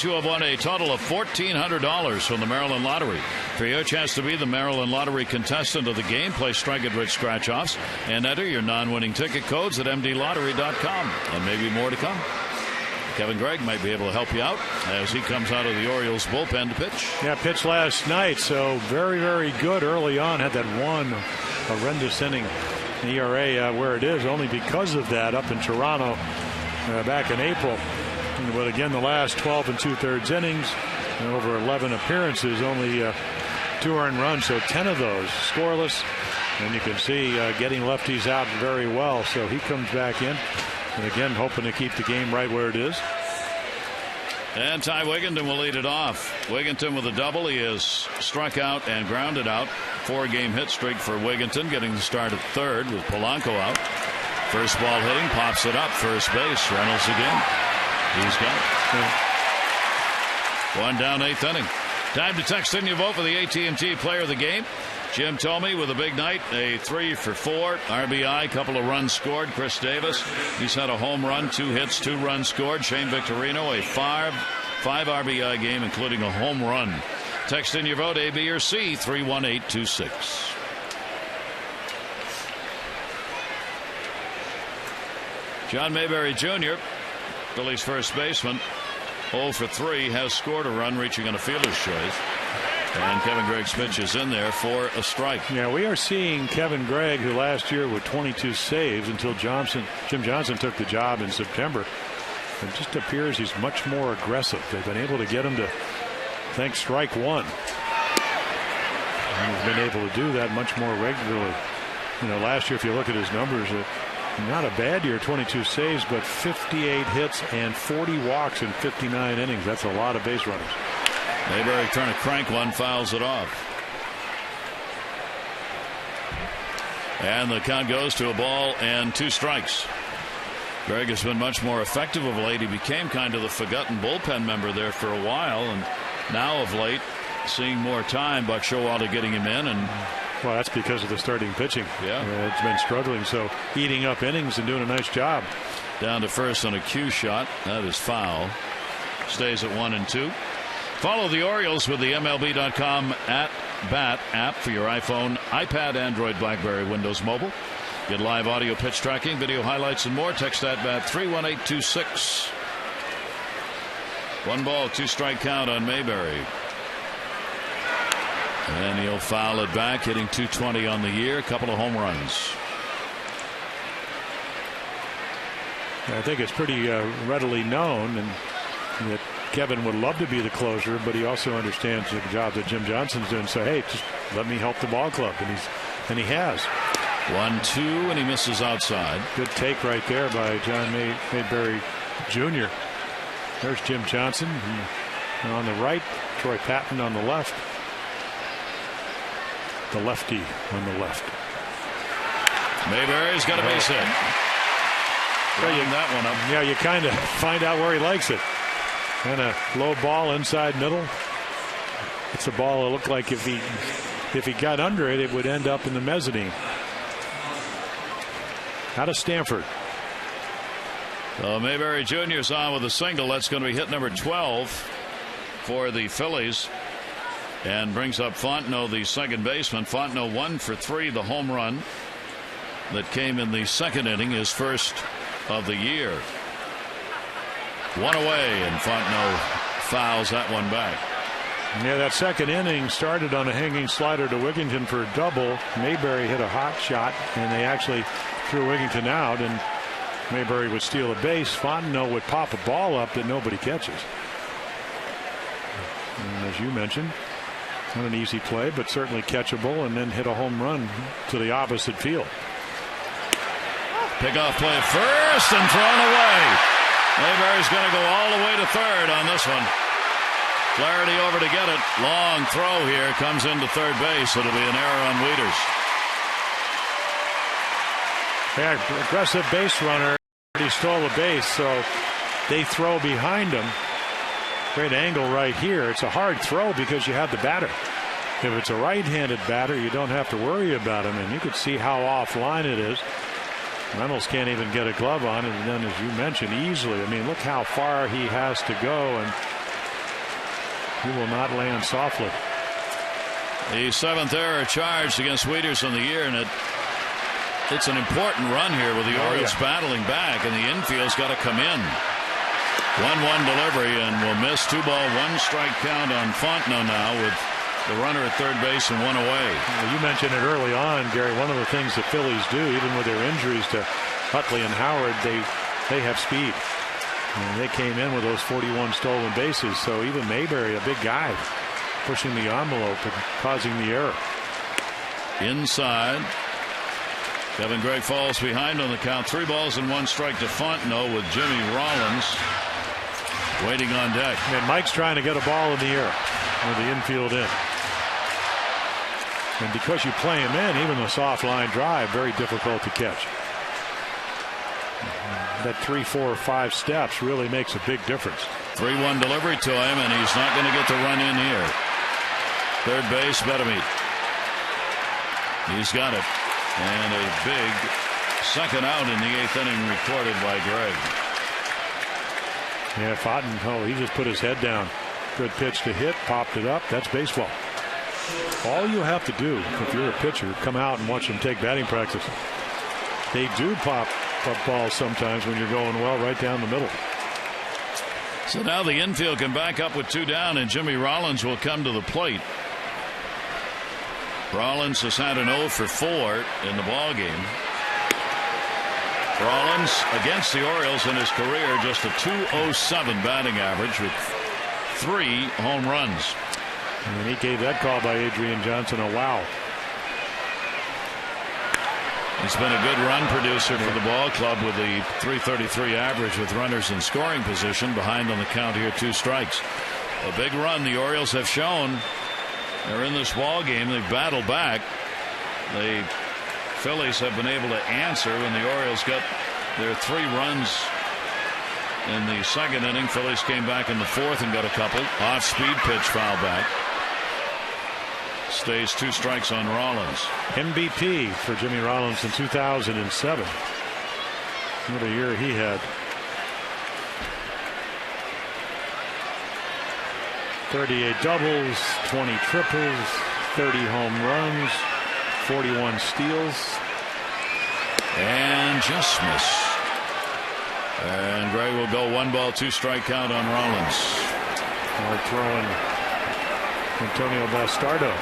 You have won a total of $1,400 from the Maryland Lottery. For your chance to be the Maryland Lottery contestant of the game, play Strike It Rich scratch-offs and enter your non-winning ticket codes at mdlottery.com. And maybe more to come. Kevin Gregg might be able to help you out as he comes out of the Orioles bullpen to pitch. Yeah, pitched last night, so very, very good early on. Had that one horrendous inning ERA where it is, only because of that up in Toronto back in April. But again, the last 12 2/3 innings, and over 11 appearances, only 2 earned runs, so 10 of those scoreless. And you can see getting lefties out very well. So he comes back in, and again, hoping to keep the game right where it is. And Ty Wigginton will lead it off. Wigginton with a double. He is struck out and grounded out. 4-game hit streak for Wigginton, getting the start at third with Polanco out. First ball hitting, pops it up, first base. Reynolds again. He's got it. 1 down, 8th inning. Time to text in your vote for the AT&T Player of the Game. Jim Thome with a big night, a 3 for 4 RBI, couple of runs scored. Chris Davis, he's had a home run, 2 hits, 2 runs scored. Shane Victorino, a 5 RBI game, including a home run. Text in your vote, A, B, or C, 31826. John Mayberry Jr., Phillies first baseman, 0 for 3, has scored a run, reaching on a fielder's choice. And Kevin Gregg's pitch is in there for a strike. Yeah, we are seeing Kevin Gregg, who last year with 22 saves until Jim Johnson took the job in September. It just appears he's much more aggressive. They've been able to get him to think strike one. And he's been able to do that much more regularly. You know, last year, if you look at his numbers, not a bad year, 22 saves, but 58 hits and 40 walks in 59 innings. That's a lot of base runners. Mayberry trying to crank one, fouls it off. And the count goes to a ball and 2 strikes. Gregg has been much more effective of late. He became kind of the forgotten bullpen member there for a while, and now of late seeing more time. Buck Showalter getting him in, and well, that's because of the starting pitching. Yeah, it's been struggling, so eating up innings and doing a nice job. Down to first on a cue shot. That is foul. Stays at 1-2. Follow the Orioles with the MLB.com at bat app for your iPhone, iPad, Android, BlackBerry, Windows Mobile. Get live audio pitch tracking, video highlights, and more. Text at bat 31826. 1 ball, 2 strike count on Mayberry. And he'll foul it back, hitting .220 on the year. A couple of home runs. I think it's pretty readily known and that Kevin would love to be the closer, but he also understands the job that Jim Johnson's doing. So, hey, just let me help the ball club. And he has. 1-2, and he misses outside. Good take right there by John Mayberry Jr. There's Jim Johnson on the right, Troy Patton on the left. The lefty on the left. Mayberry's got a base hit. That one up. Yeah, you kind of find out where he likes it. And a low ball inside middle. It's a ball that looked like if he got under it, it would end up in the mezzanine. Out of Stanford. Mayberry Jr. is on with a single. That's going to be hit number 12 for the Phillies. And brings up Fontenot, the second baseman. Fontenot 1 for 3, the home run that came in the second inning, his first of the year. 1 away, and Fontenot fouls that one back. Yeah, that second inning started on a hanging slider to Wigginton for a double. Mayberry hit a hot shot, and they actually threw Wigginton out, and Mayberry would steal a base. Fontenot would pop a ball up that nobody catches. And as you mentioned, not an easy play, but certainly catchable, and then hit a home run to the opposite field. Pickoff play at first and thrown away. Mayberry's going to go all the way to third on this one. Flaherty over to get it. Long throw here, comes into third base. It'll be an error on Wieters. Yeah, aggressive base runner. He stole the base, so they throw behind him. Great angle right here. It's a hard throw because you have the batter. If it's a right-handed batter, you don't have to worry about him, and you could see how offline it is. Reynolds can't even get a glove on it, and then, as you mentioned, easily. I mean, look how far he has to go, and he will not land softly. The 7th error charged against Wieters in the year, and it's an important run here with the Orioles battling back, and the infield's got to come in. 1-1 delivery, and will miss. 2 ball, 1 strike count on Fontenot now with the runner at third base and 1 away. Well, you mentioned it early on, Gary. One of the things the Phillies do, even with their injuries to Utley and Howard, they have speed. And they came in with those 41 stolen bases. So even Mayberry, a big guy, pushing the envelope and causing the error. Inside. Kevin Gregg falls behind on the count. 3 balls and 1 strike to Fontenot with Jimmy Rollins waiting on deck. And Mike's trying to get a ball in the air with the infield in. And because you play him in, even the soft line drive, very difficult to catch. That 3, 4, 5 steps really makes a big difference. 3-1 delivery to him, and he's not going to get the run in here. Third base, Betemit. He's got it. And a big second out in the 8th inning recorded by Gregg. Yeah, Fontenot, he just put his head down. Good pitch to hit, popped it up. That's baseball. All you have to do, if you're a pitcher, come out and watch them take batting practice. They do pop up balls sometimes when you're going well right down the middle. So now the infield can back up with 2 down, and Jimmy Rollins will come to the plate. Rollins has had an 0 for 4 in the ball game. Rollins against the Orioles in his career just a .207 batting average with 3 home runs. And he gave that call by Adrian Johnson a wow. He's been a good run producer for the ball club with the .333 average with runners in scoring position. Behind on the count here, 2 strikes. A big run the Orioles have shown. They're in this ball game. They've battled back. The Phillies have been able to answer when the Orioles got their 3 runs in the second inning. Phillies came back in the 4th and got a couple. Off-speed pitch, foul back. Stays 2 strikes on Rollins. MVP for Jimmy Rollins in 2007. What a year he had. 38 doubles, 20 triples, 30 home runs, 41 steals. And just miss. And Gray will go 1 ball, 2 strike count on Rollins. We're throwing Antonio Bastardo.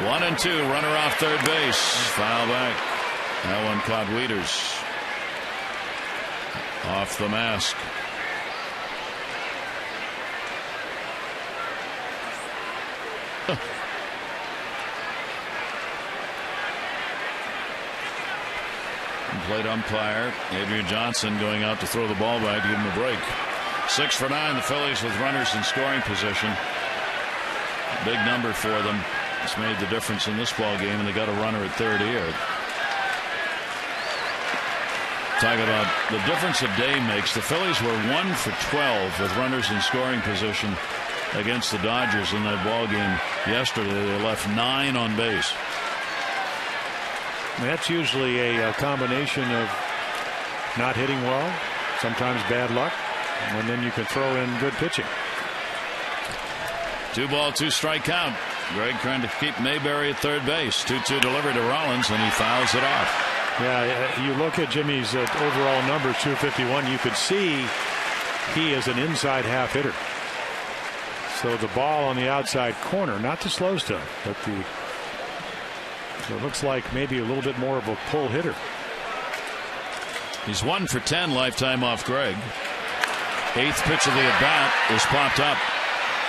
1 and 2, runner off third base. Foul back. That one caught Wieters off the mask. Plate umpire Adrian Johnson going out to throw the ball back to give him a break. 6 for 9, the Phillies with runners in scoring position. Big number for them. It's made the difference in this ball game, and they got a runner at third here. Talk about the difference a day makes. The Phillies were 1 for 12 with runners in scoring position against the Dodgers in that ball game yesterday. They left 9 on base. That's usually a combination of not hitting well, sometimes bad luck, and then you can throw in good pitching. 2 ball, 2 strike count. Greg trying to keep Mayberry at third base. 2-2 delivery to Rollins, and he fouls it off. Yeah, you look at Jimmy's overall numbers, 251. You could see he is an inside half hitter. So the ball on the outside corner, not the slow stuff, but it looks like maybe a little bit more of a pull hitter. He's 1 for 10 lifetime off Greg. 8th pitch of the at bat is popped up.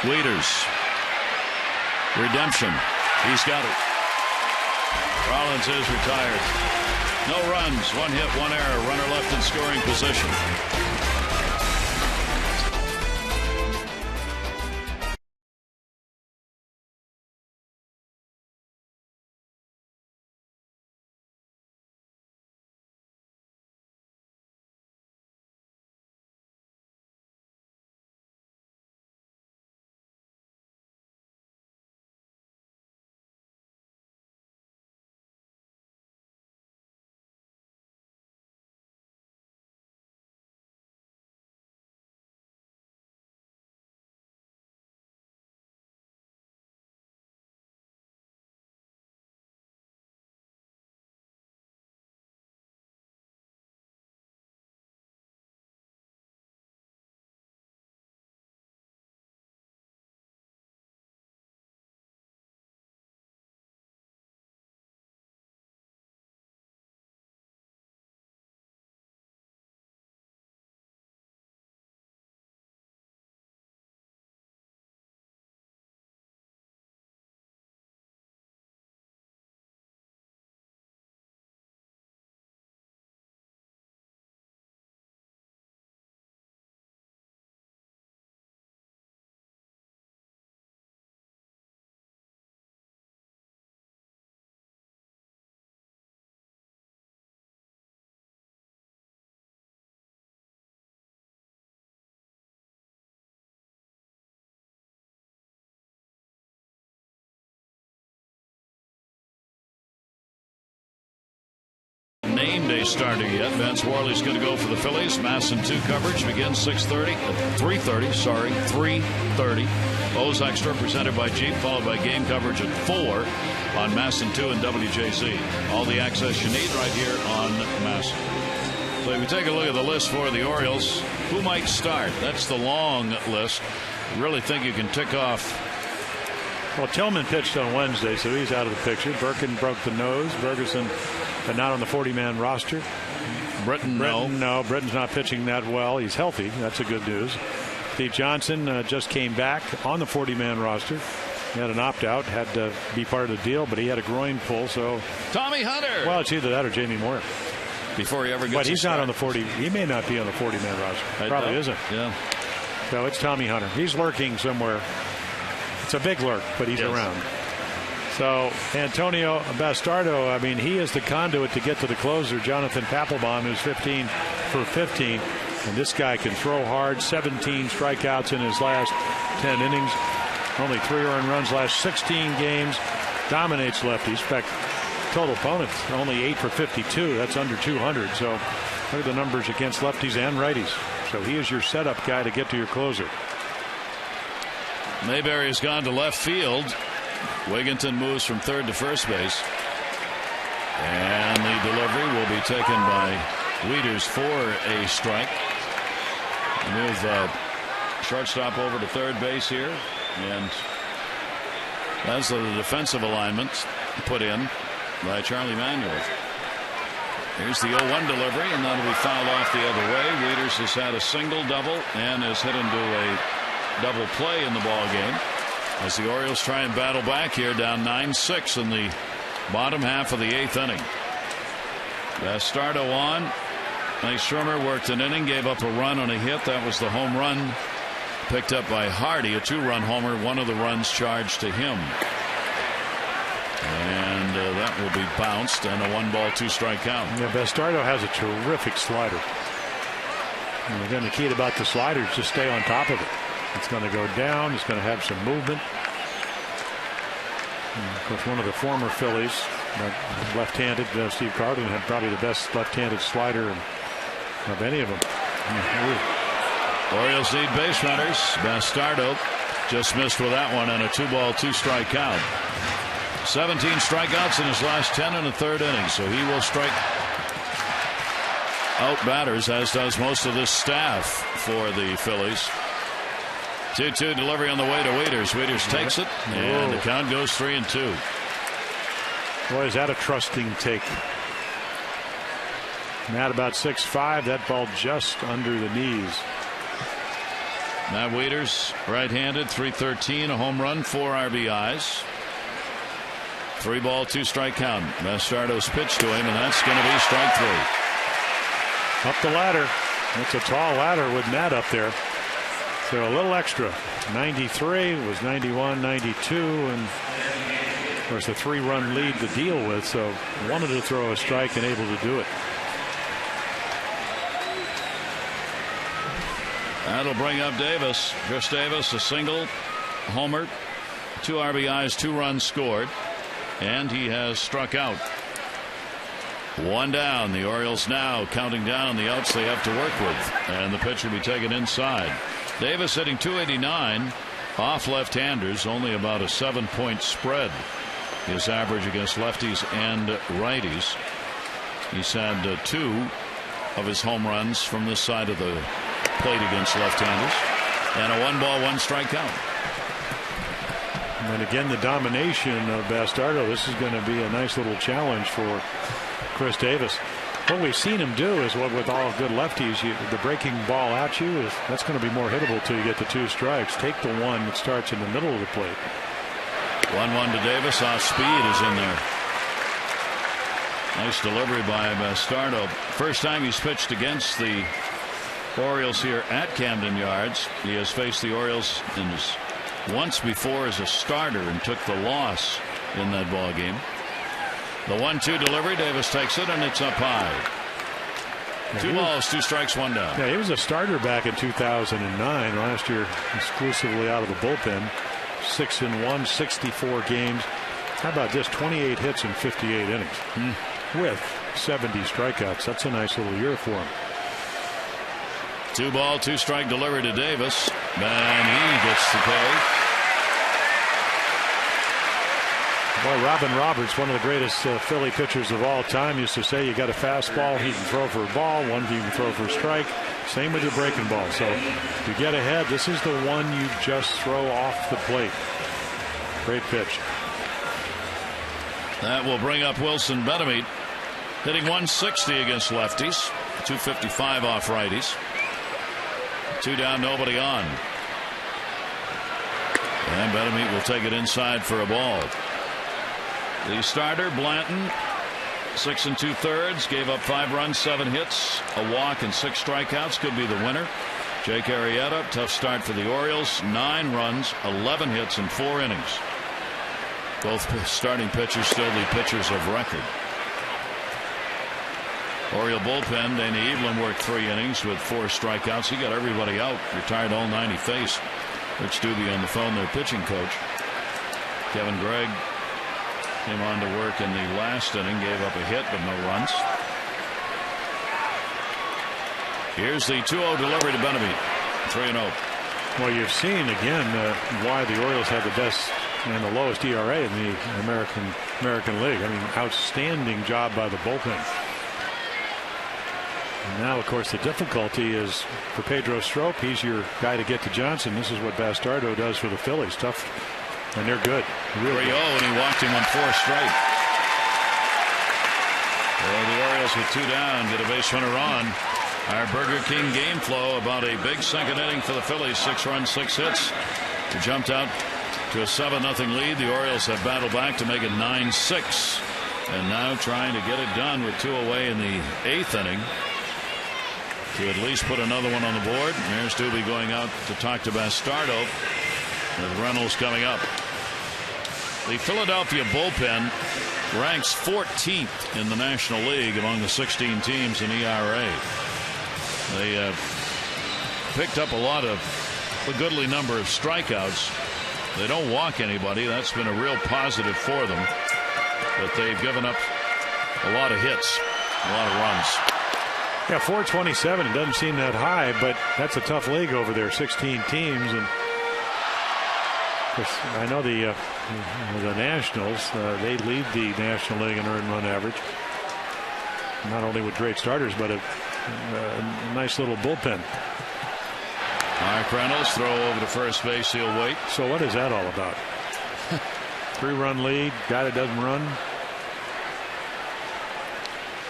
Wieters. Redemption. He's got it. Rollins is retired. No runs, 1 hit, 1 error. Runner left in scoring position. Name day starter yet. Vance Worley's going to go for the Phillies. Masson 2 coverage begins 3:30. O's Extra presented by Jeep, followed by game coverage at 4 on Masson 2 and WJZ. All the access you need right here on Masson. So if you take a look at the list for the Orioles, who might start? That's the long list. I really think you can tick off Well, Tillman pitched on Wednesday, so he's out of the picture. Birkin broke the nose. Ferguson, but not on the 40-man roster. Britton, no. Britton's not pitching that well. He's healthy. That's a good news. Steve Johnson just came back on the 40-man roster. He had an opt-out, had to be part of the deal, but he had a groin pull. So Tommy Hunter. Well, it's either that or Jamie Moore. Before he ever gets. But he's not on the 40. He may not be on the 40-man roster. Probably isn't. Yeah. So it's Tommy Hunter. He's lurking somewhere. It's a big lurk, but he's around. So Antonio Bastardo, I mean, he is the conduit to get to the closer, Jonathan Papelbon, who's 15 for 15. And this guy can throw hard. 17 strikeouts in his last 10 innings. Only 3 earned runs last 16 games. Dominates lefties. In fact, total opponents only 8 for 52. That's under 200. So look at the numbers against lefties and righties. So he is your setup guy to get to your closer. Mayberry's gone to left field. Wigginton moves from third to first base. And the delivery will be taken by Wieters for a strike. Move shortstop over to third base here. And that's the defensive alignment put in by Charlie Manuel. Here's the 0-1 delivery, and that'll be fouled off the other way. Wieters has had a single double and is hit into a double play in the ball game as the Orioles try and battle back here, down 9-6 in the bottom half of the 8th inning. Bastardo on. Nice Shermer worked an inning, gave up a run on a hit. That was the home run picked up by Hardy, a 2-run homer, one of the runs charged to him. And that will be bounced, and a 1-ball 2-strike count. Yeah, Bastardo has a terrific slider. And again, the key about the slider is just stay on top of it. It's going to go down. It's going to have some movement. And of course, one of the former Phillies, left-handed, Steve Carlton, had probably the best left-handed slider of any of them. Orioles need base runners. Bastardo just missed with that one on a 2-ball 2-strike count. 17 strikeouts in his last 10 in the 3rd inning, so he will strike out batters, as does most of this staff for the Phillies. 2-2 delivery on the way to Wieters. Wieters takes it, and the count goes 3-2. Boy, is that a trusting take. Matt about 6'5", that ball just under the knees. Matt Wieters, right-handed, .313, a home run, 4 RBIs. 3-ball 2-strike count. Bastardo's pitch to him, and that's going to be strike 3. Up the ladder. It's a tall ladder with Matt up there. So a little extra. 93 was 91, 92, and of course the 3-run lead to deal with. So wanted to throw a strike and able to do it. That'll bring up Davis. Chris Davis, a single, homer, 2 RBIs, 2 runs scored, and he has struck out. 1 down. The Orioles now counting down the outs they have to work with, and the pitch will be taken inside. Davis hitting .289 off left-handers, only about a 7-point spread. His average against lefties and righties. He's had 2 of his home runs from this side of the plate against left-handers, and a 1-ball 1-strike count. And again, the domination of Bastardo. This is going to be a nice little challenge for Chris Davis. What we've seen him do is what with all good lefties, the breaking ball at you, that's going to be more hittable till you get the 2 strikes. Take the one that starts in the middle of the plate. 1-1 to Davis. Off speed is in there. Nice delivery by Bastardo. First time he's pitched against the Orioles here at Camden Yards. He has faced the Orioles once before as a starter and took the loss in that ball game. The 1-2 delivery. Davis takes it, and it's up high. 2 balls, 2 strikes, 1 down. Yeah, he was a starter back in 2009. Last year, exclusively out of the bullpen. 6-1, 64 games. How about this? 28 hits in 58 innings with 70 strikeouts. That's a nice little year for him. 2-ball, 2-strike delivery to Davis, and he gets the K. Boy, Robin Roberts, one of the greatest Philly pitchers of all time, used to say you got a fastball, he can throw for a ball, one he can throw for a strike. Same with your breaking ball. So to get ahead, this is the one you just throw off the plate. Great pitch. That will bring up Wilson Betemit, hitting 160 against lefties, 255 off righties. 2 down, nobody on. And Betemit will take it inside for a ball. The starter, Blanton, 6 2/3, gave up 5 runs, 7 hits, a walk, and 6 strikeouts. Could be the winner. Jake Arrieta, tough start for the Orioles, 9 runs, 11 hits, and 4 innings. Both starting pitchers still the pitchers of record. Oriole bullpen, Danny Evelyn worked 3 innings with 4 strikeouts. He got everybody out, retired all 9 he faced. Rich Doobie on the phone, their pitching coach. Kevin Gregg came on to work in the last inning, gave up a hit but no runs. Here's the 2-0 delivery to Betemit, 3-0. Well, you've seen again why the Orioles have the best and the lowest ERA in the American League. I mean, outstanding job by the bullpen. And now, of course, the difficulty is for Pedro Strop. He's your guy to get to Johnson. This is what Bastardo does for the Phillies. Tough, and they're good. Really good. And he walked him on 4 straight. Well, the Orioles with 2 down get a base runner on. Our Burger King game flow about a big second inning for the Phillies. 6 runs, 6 hits. They jumped out to a 7-0 lead. The Orioles have battled back to make it 9-6. And now trying to get it done with 2 away in the 8th inning, to at least put another one on the board. And there's Doobie going out to talk to Bastardo, with Reynolds coming up. The Philadelphia bullpen ranks 14th in the National League among the 16 teams in ERA. They picked up a goodly number of strikeouts. They don't walk anybody. That's been a real positive for them. But they've given up a lot of hits, a lot of runs. Yeah, 427. It doesn't seem that high, but that's a tough league over there. 16 teams, and I know the Nationals. They lead the National League in earned run average. Not only with great starters, but a nice little bullpen. Mark Reynolds throw over to first base. He'll wait. So what is that all about? 3-run lead. Guy that doesn't run.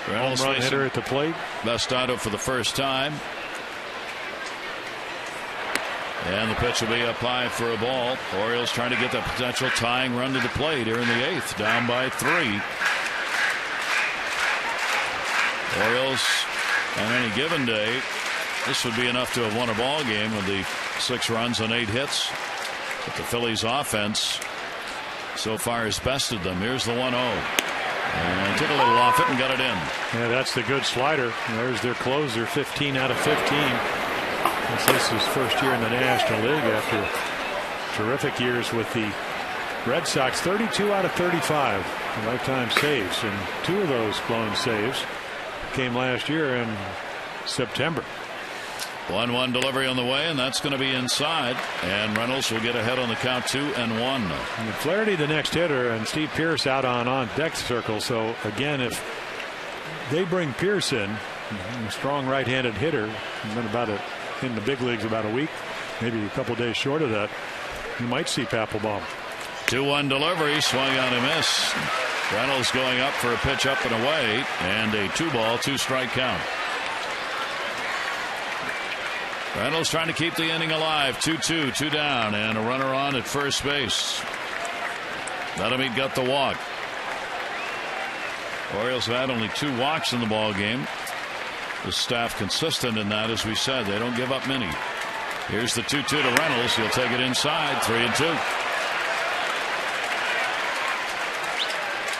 Reynolds home run hitter at the plate. Bastardo for the first time. And the pitch will be up high for a ball. Orioles trying to get the potential tying run to the plate here in the 8th. Down by 3. Orioles on any given day, this would be enough to have won a ball game with the 6 runs on 8 hits. But the Phillies offense so far has bested them. Here's the 1-0. And took a little off it and got it in. Yeah, that's the good slider. There's their closer, 15 out of 15. This is his first year in the National League after terrific years with the Red Sox. 32 out of 35 lifetime saves, and 2 of those blown saves came last year in September. 1-1 delivery on the way, and that's going to be inside, and Reynolds will get ahead on the count. 2-1. And Flaherty the next hitter, and Steve Pearce out on deck circle. So again, if they bring Pearce in, a strong right-handed hitter, been in the big leagues about a week, maybe a couple days short of that, you might see Papelbon. 2-1 delivery, swung on a miss. Reynolds going up for a pitch up and away, and a 2-ball, 2-strike count. Reynolds trying to keep the inning alive. 2-2, 2 down, and a runner on at first base. Betemit got the walk. Orioles have had only 2 walks in the ball game. The staff consistent in that, as we said. They don't give up many. Here's the 2-2 to Reynolds. He'll take it inside. 3-2.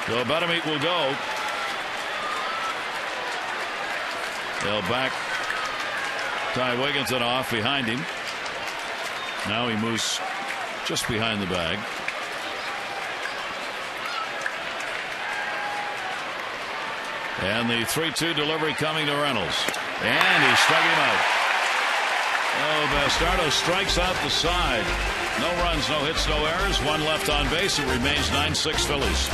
So Betemit will go. They'll back Ty Wigginton off behind him. Now he moves just behind the bag. And the 3-2 delivery coming to Reynolds. And he struck him out. Oh, Bastardo strikes out the side. No runs, no hits, no errors. 1 left on base. It remains 9-6 Phillies.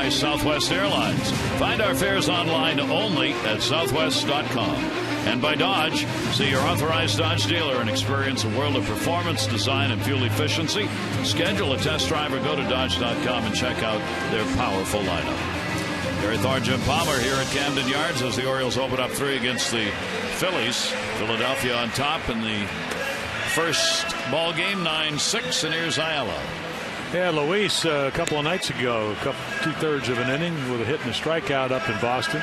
by Southwest Airlines. Find our fares online only at southwest.com. And by Dodge. See your authorized Dodge dealer and experience a world of performance, design, and fuel efficiency. Schedule a test drive or go to Dodge.com and check out their powerful lineup. Gary Thorne, Jim Palmer here at Camden Yards as the Orioles open up 3 against the Phillies. Philadelphia on top in the first ball game, 9-6, and here's Ayala. Yeah, Luis a couple of nights ago, 2/3 of an inning with a hit and a strikeout up in Boston.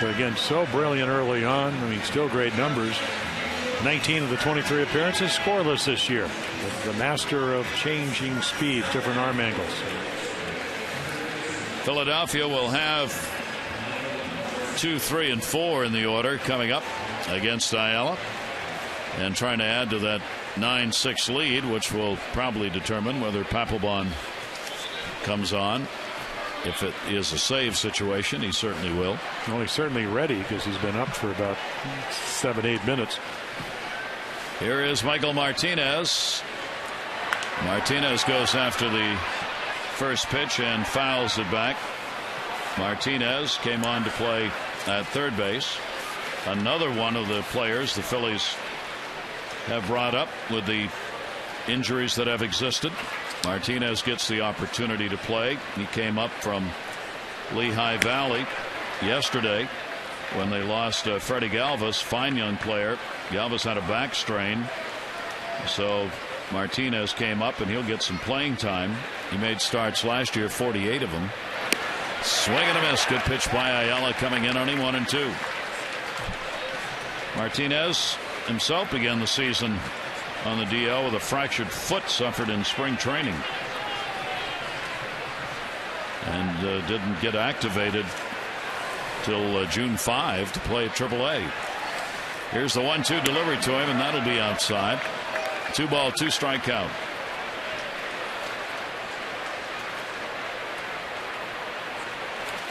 But again, so brilliant early on. I mean, still great numbers. 19 of the 23 appearances scoreless this year. The master of changing speeds, different arm angles. Philadelphia will have 2, 3, and 4 in the order coming up against Ayala, and trying to add to that 9-6 lead, which will probably determine whether Papelbon comes on. If it is a save situation, he certainly will. Well, he's certainly ready because he's been up for about 7-8 minutes. Here is Michael Martinez. Martinez goes after the first pitch and fouls it back. Martinez came on to play at third base. Another one of the players the Phillies have brought up with the injuries that have existed. Martinez gets the opportunity to play. He came up from Lehigh Valley yesterday when they lost Freddie Galvis, fine young player. Galvis had a back strain, so Martinez came up and he'll get some playing time. He made starts last year, 48 of them. Swing and a miss. Good pitch by Ayala coming in on him, 1-2. Martinez himself began the season on the DL with a fractured foot suffered in spring training, and didn't get activated till June 5 to play at AAA. Here's the 1-2 delivery to him, and that'll be outside. 2-ball, 2-strike count.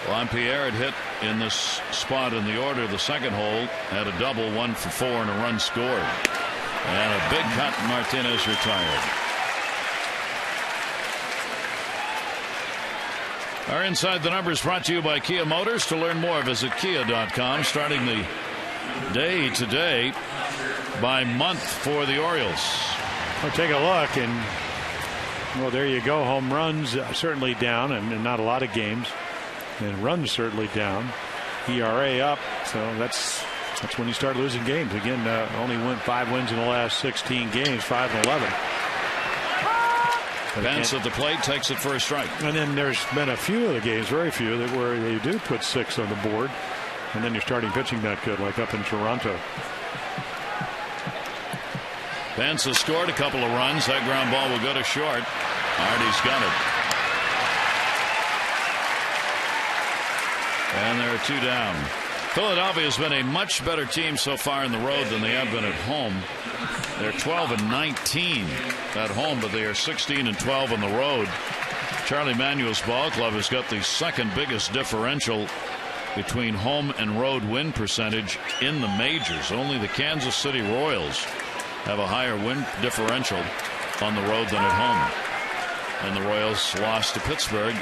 Juan Pierre had hit in this spot in the order. The second hole had a double, 1 for 4, and a run scored. And a big cut. Martinez retired. Our Inside the Numbers brought to you by Kia Motors. To learn more, visit kia.com. Starting the day today by month for the Orioles. Well, take a look, and well, there you go. Home runs certainly down, and not a lot of games. And runs certainly down. ERA up, so that's when you start losing games. Again, only 5 wins in the last 16 games, 5-11. Pence at the plate, takes it for a strike. And then there's been a few of the games, very few, that where they do put 6 on the board, and then you're starting pitching not good, like up in Toronto. Pence has scored a couple of runs. That ground ball will go to short. Artie's got it. And there are 2 down. Philadelphia has been a much better team so far in the road than they have been at home. They're 12-19 at home, but they are 16-12 on the road. Charlie Manuel's ball club has got the second biggest differential between home and road win percentage in the majors. Only the Kansas City Royals have a higher win differential on the road than at home. And the Royals lost to Pittsburgh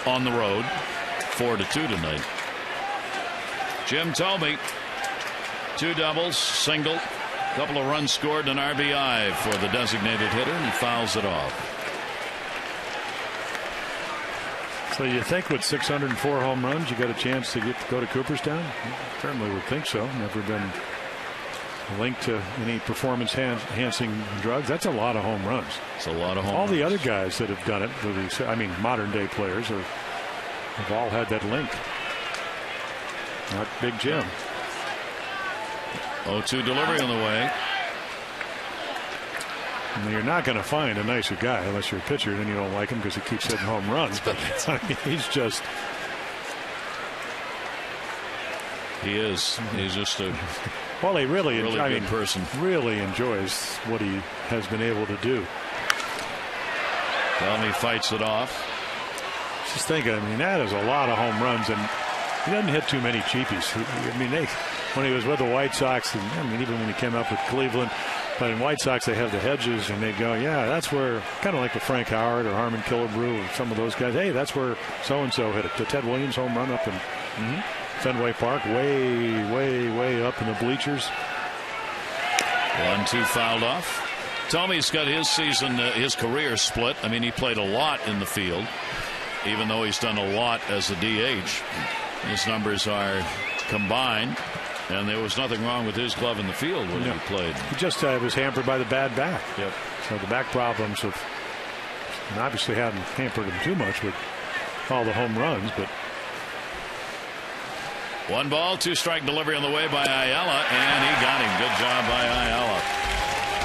on the road 4-2 tonight. Jim told me 2 doubles, single, couple of runs scored, and an RBI for the designated hitter, and he fouls it off. So you think with 604 home runs you got a chance to go to Cooperstown? Certainly would think so. Never been linked to any performance enhancing drugs. That's a lot of home runs. It's a lot of home all runs. The other guys that have done it, I mean modern day players, have all had that link. Not Big Jim. 0-2 delivery on the way. I mean, you're not going to find a nicer guy unless you're a pitcher and you don't like him because he keeps hitting home runs. But I mean, he's just. He is. He's just a. Well, he really good person. Really enjoys what he has been able to do. Well, he fights it off. Just think, I mean, that is a lot of home runs, and he doesn't hit too many cheapies. I mean, when he was with the White Sox, and I mean, even when he came up with Cleveland, But in White Sox, they have the hedges, and they go, yeah, that's where, kind of like with Frank Howard or Harmon Killebrew or some of those guys, hey, that's where so-and-so hit it. The Ted Williams home run up in Fenway Park, way up in the bleachers. 1-2 fouled off. Tommy's got his season, his career split. I mean, he played a lot in the field, even though he's done a lot as a DH. His numbers are combined. And there was nothing wrong with his glove in the field when he played. He just was hampered by the bad back. Yep. So the back problems have obviously hadn't hampered him too much with all the home runs. But 1 ball, 2 strike delivery on the way by Ayala, and he got him. Good job by Ayala.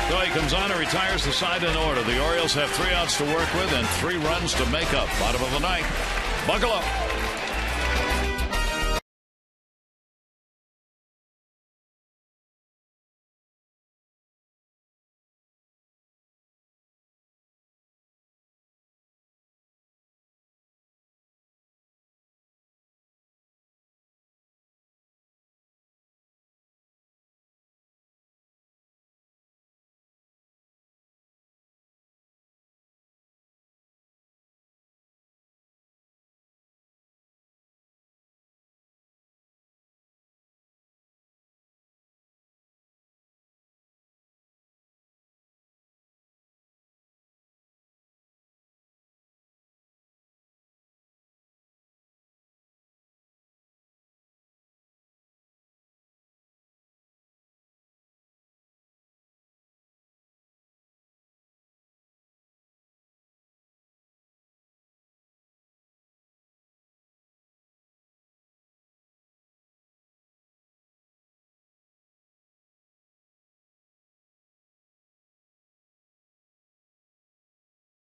So he comes on and retires the side in order. The Orioles have 3 outs to work with and 3 runs to make up. Bottom of the ninth. Buckle up.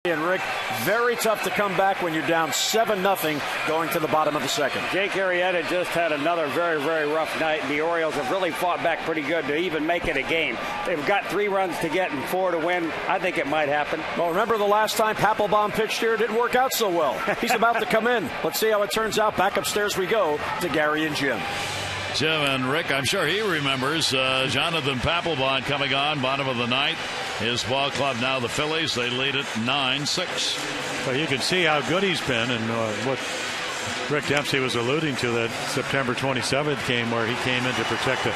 And Rick, very tough to come back when you're down 7-0 going to the bottom of the second. Jake Arrieta just had another very rough night, and the Orioles have really fought back pretty good to even make it a game. They've got 3 runs to get and 4 to win. I think it might happen. Well, remember the last time Papelbon pitched here? It didn't work out so well. He's about to come in. Let's see how it turns out. Back upstairs we go to Gary and Jim. Jim and Rick, I'm sure he remembers Jonathan Papelbon coming on, bottom of the ninth. His ball club now the Phillies. They lead it 9-6. Well, you can see how good he's been, and what Rick Dempsey was alluding to, that September 27th game where he came in to protect a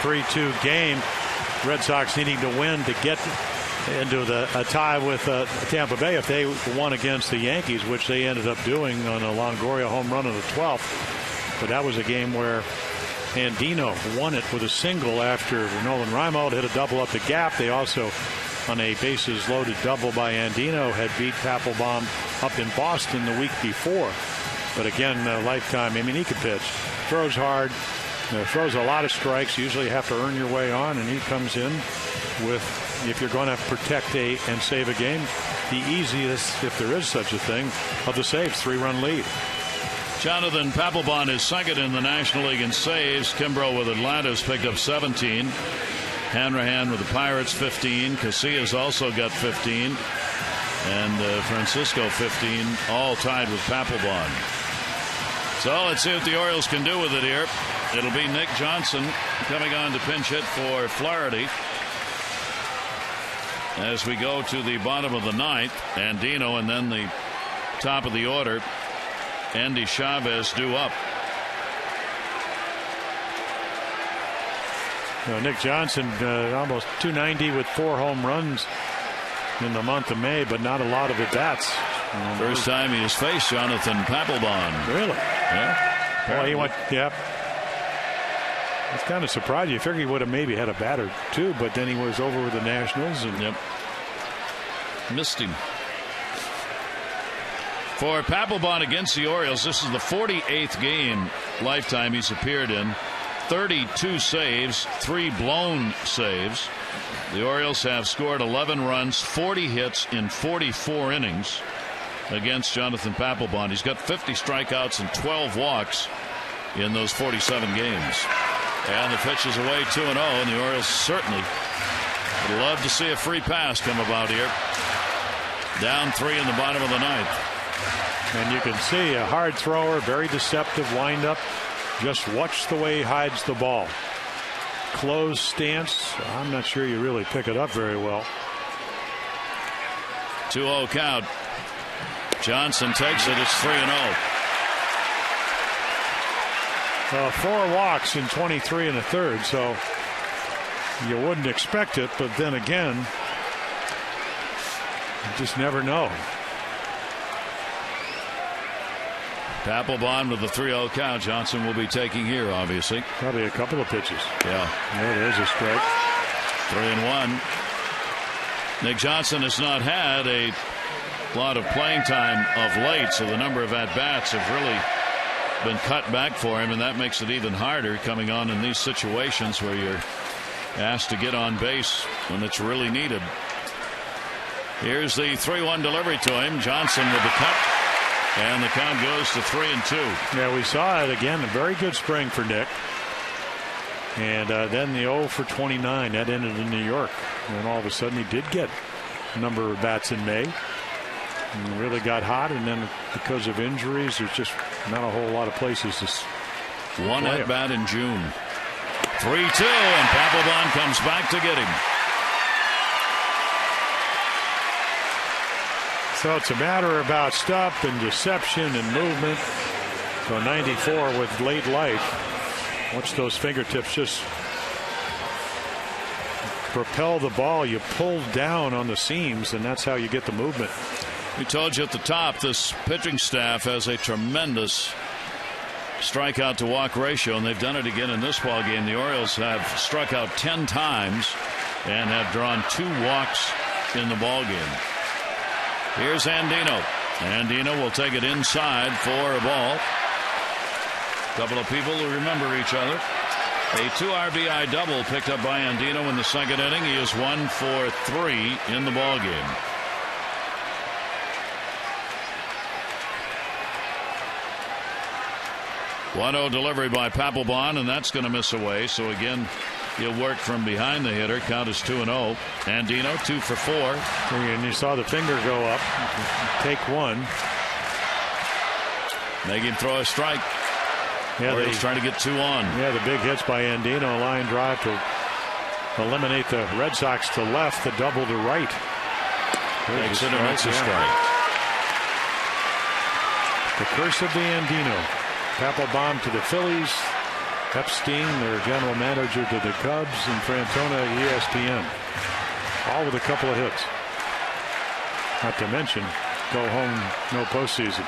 3-2 game. Red Sox needing to win to get into a tie with Tampa Bay if they won against the Yankees, which they ended up doing on a Longoria home run in the 12th. But that was a game where Andino won it with a single after Nolan Reimold hit a double up the gap. They also, on a bases loaded double by Andino, had beat Papelbon up in Boston the week before. But again, lifetime. I mean, he can pitch, throws hard, throws a lot of strikes. Usually you have to earn your way on, and he comes in with, if you're going to protect and save a game, the easiest, if there is such a thing, of the saves. 3-run lead. Jonathan Papelbon is second in the National League in saves. Kimbrough with Atlanta's picked up 17. Hanrahan with the Pirates 15. Casillas also got 15. And Francisco 15, all tied with Papelbon. So let's see what the Orioles can do with it here. It'll be Nick Johnson coming on to pinch hit for Flaherty. As we go to the bottom of the ninth, Andino, and then the top of the order, Andy Chavez due up. Nick Johnson almost 290 with 4 home runs in the month of May, but not a lot of at-bats. First time he has faced Jonathan Papelbon. Really? Yeah. Well, he went, yep. It's kind of surprising. You figured he would have maybe had a bat or 2, but then he was over with the Nationals. And yep. Missed him. For Papelbon against the Orioles, this is the 48th game lifetime he's appeared in. 32 saves, 3 blown saves. The Orioles have scored 11 runs, 40 hits in 44 innings against Jonathan Papelbon. He's got 50 strikeouts and 12 walks in those 47 games. And the pitch is away 2-0, and the Orioles certainly would love to see a free pass come about here. Down 3 in the bottom of the ninth. And you can see a hard thrower, very deceptive windup. Just watch the way he hides the ball. closed stance, I'm not sure you really pick it up very well. 2-0 count. Johnson takes it. It's 3-0. 4 walks in 23 1/3, so you wouldn't expect it, but then again, you just never know. Papelbon with the 3-0 count. Johnson will be taking here, obviously. Probably a couple of pitches. Yeah, there's a strike. 3-1. Nick Johnson has not had a lot of playing time of late, so the number of at-bats have really been cut back for him, and that makes it even harder coming on in these situations where you're asked to get on base when it's really needed. Here's the 3-1 delivery to him. Johnson with the cut, and the count goes to 3-2. Yeah, we saw it again. A very good spring for Nick. And then the 0 for 29. That ended in New York. And all of a sudden he did get a number of bats in May. And really got hot. And then because of injuries, there's just not a whole lot of places to one at bat in June. 3-2, and Papelbon comes back to get him. So it's a matter about stuff and deception and movement. So 94 with late life. Watch those fingertips just propel the ball. You pull down on the seams, and that's how you get the movement. We told you at the top, this pitching staff has a tremendous strikeout to walk ratio, and they've done it again in this ball game. The Orioles have struck out 10 times and have drawn 2 walks in the ball game. Here's Andino. Andino will take it inside for a ball. A couple of people who remember each other. A 2 RBI double picked up by Andino in the second inning. He is 1 for 3 in the ball game. .1-0 delivery by Papelbon, and that's going to miss away. So again, he'll work from behind the hitter. Count is 2-0. Andino 2 for 4. And you saw the finger go up. Take one. Make him throw a strike. Yeah, Orioles trying to get 2 on. Yeah, the big hits by Andino. Line drive to eliminate the Red Sox to left. The double to right. Makes it, and it's a strike. The curse of the Andino. Papelbon to the Phillies. Epstein, their general manager, to the Cubs, and Frantona, ESPN. All with a couple of hits. Not to mention, go home, no postseason.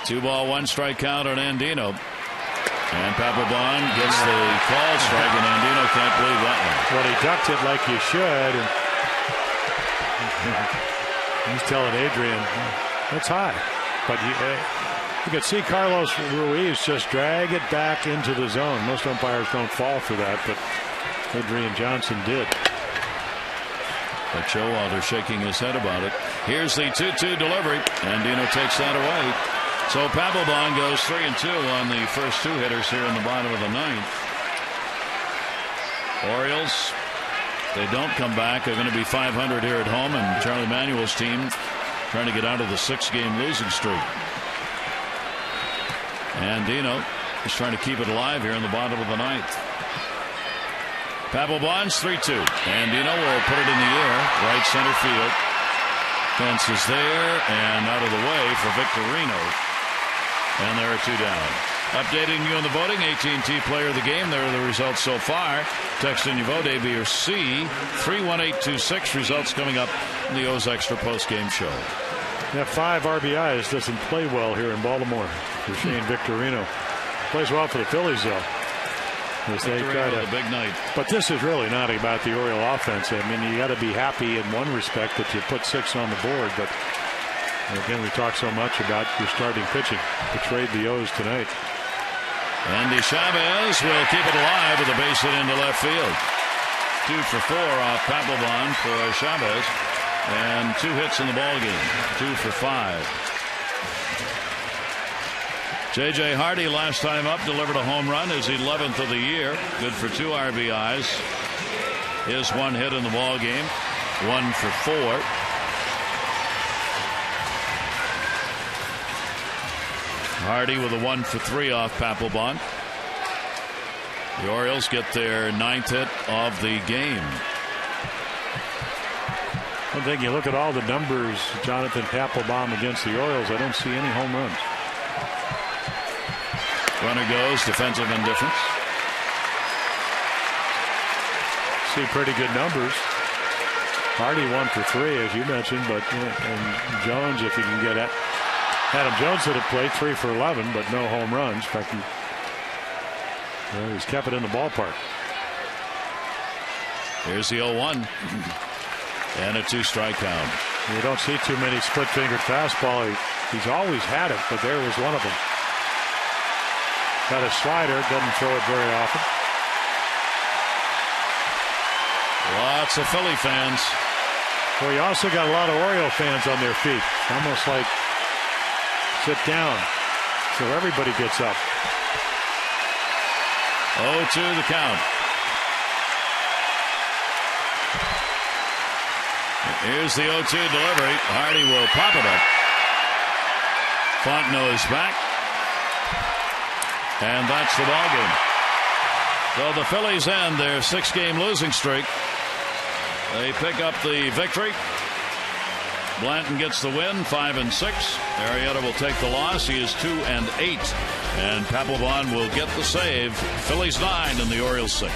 2 ball, 1 strike count on Andino. And Papelbon gets the call strike, and Andino can't believe that one. Well, he ducked it like you should. And he's telling Adrian, that's high. But you could see Carlos Ruiz just drag it back into the zone. Most umpires don't fall for that, but Adrian Johnson did. But Showalter shaking his head about it. Here's the 2-2 delivery. Andino takes that away. So Papelbon goes 3-2 on the first 2 hitters here in the bottom of the 9th. Orioles, they don't come back, are going to be 500 here at home, and Charlie Manuel's team trying to get out of the 6-game losing streak. Andino is trying to keep it alive here in the bottom of the 9th. Papelbon's 3-2. Andino will put it in the air, right center field. Fence is there and out of the way for Victorino. And there are 2 down. Updating you on the voting, AT&T Player of the Game. There are the results so far. Text in your vote, A, B, or C. 31826. Results coming up in the O's Extra postgame show. That 5 RBIs doesn't play well here in Baltimore for Shane Victorino. Plays well for the Phillies, though. As they try to, a big night. But this is really not about the Oriole offense. I mean, you got to be happy in one respect that you put 6 on the board, but again, we talk so much about your starting pitching. Betrayed the O's tonight. Andy Chavez will keep it alive with a base hit into left field. 2 for 4 off Papelbon for Chavez, and 2 hits in the ball game. 2 for 5. J.J. Hardy, last time up, delivered a home run, his 11th of the year. Good for 2 RBIs. His 1 hit in the ball game. 1 for 4. Hardy with a 1 for 3 off Papelbon. The Orioles get their 9th hit of the game. I think you look at all the numbers, Jonathan Papelbon against the Orioles, I don't see any home runs. Runner goes, defensive indifference. See pretty good numbers. Hardy 1 for 3, as you mentioned, but and Jones, if he can get at Adam Jones at a plate, 3 for 11, but no home runs. In fact, he's kept it in the ballpark. Here's the 0-1 and a 2-strike count. You don't see too many split-fingered fastball. He's always had it, but there was one of them. Got a slider, doesn't throw it very often. Lots of Philly fans. Well, you also got a lot of Oriole fans on their feet. It's almost like sit down, so everybody gets up. 0-2 the count. Here's the 0-2 delivery. Hardy will pop it up. Fontenot is back. And that's the ball game. So the Phillies end their 6-game losing streak. They pick up the victory. Blanton gets the win, 5-6. Arrieta will take the loss. He is 2-8. And Papelbon will get the save. Phillies 9 and the Orioles 6.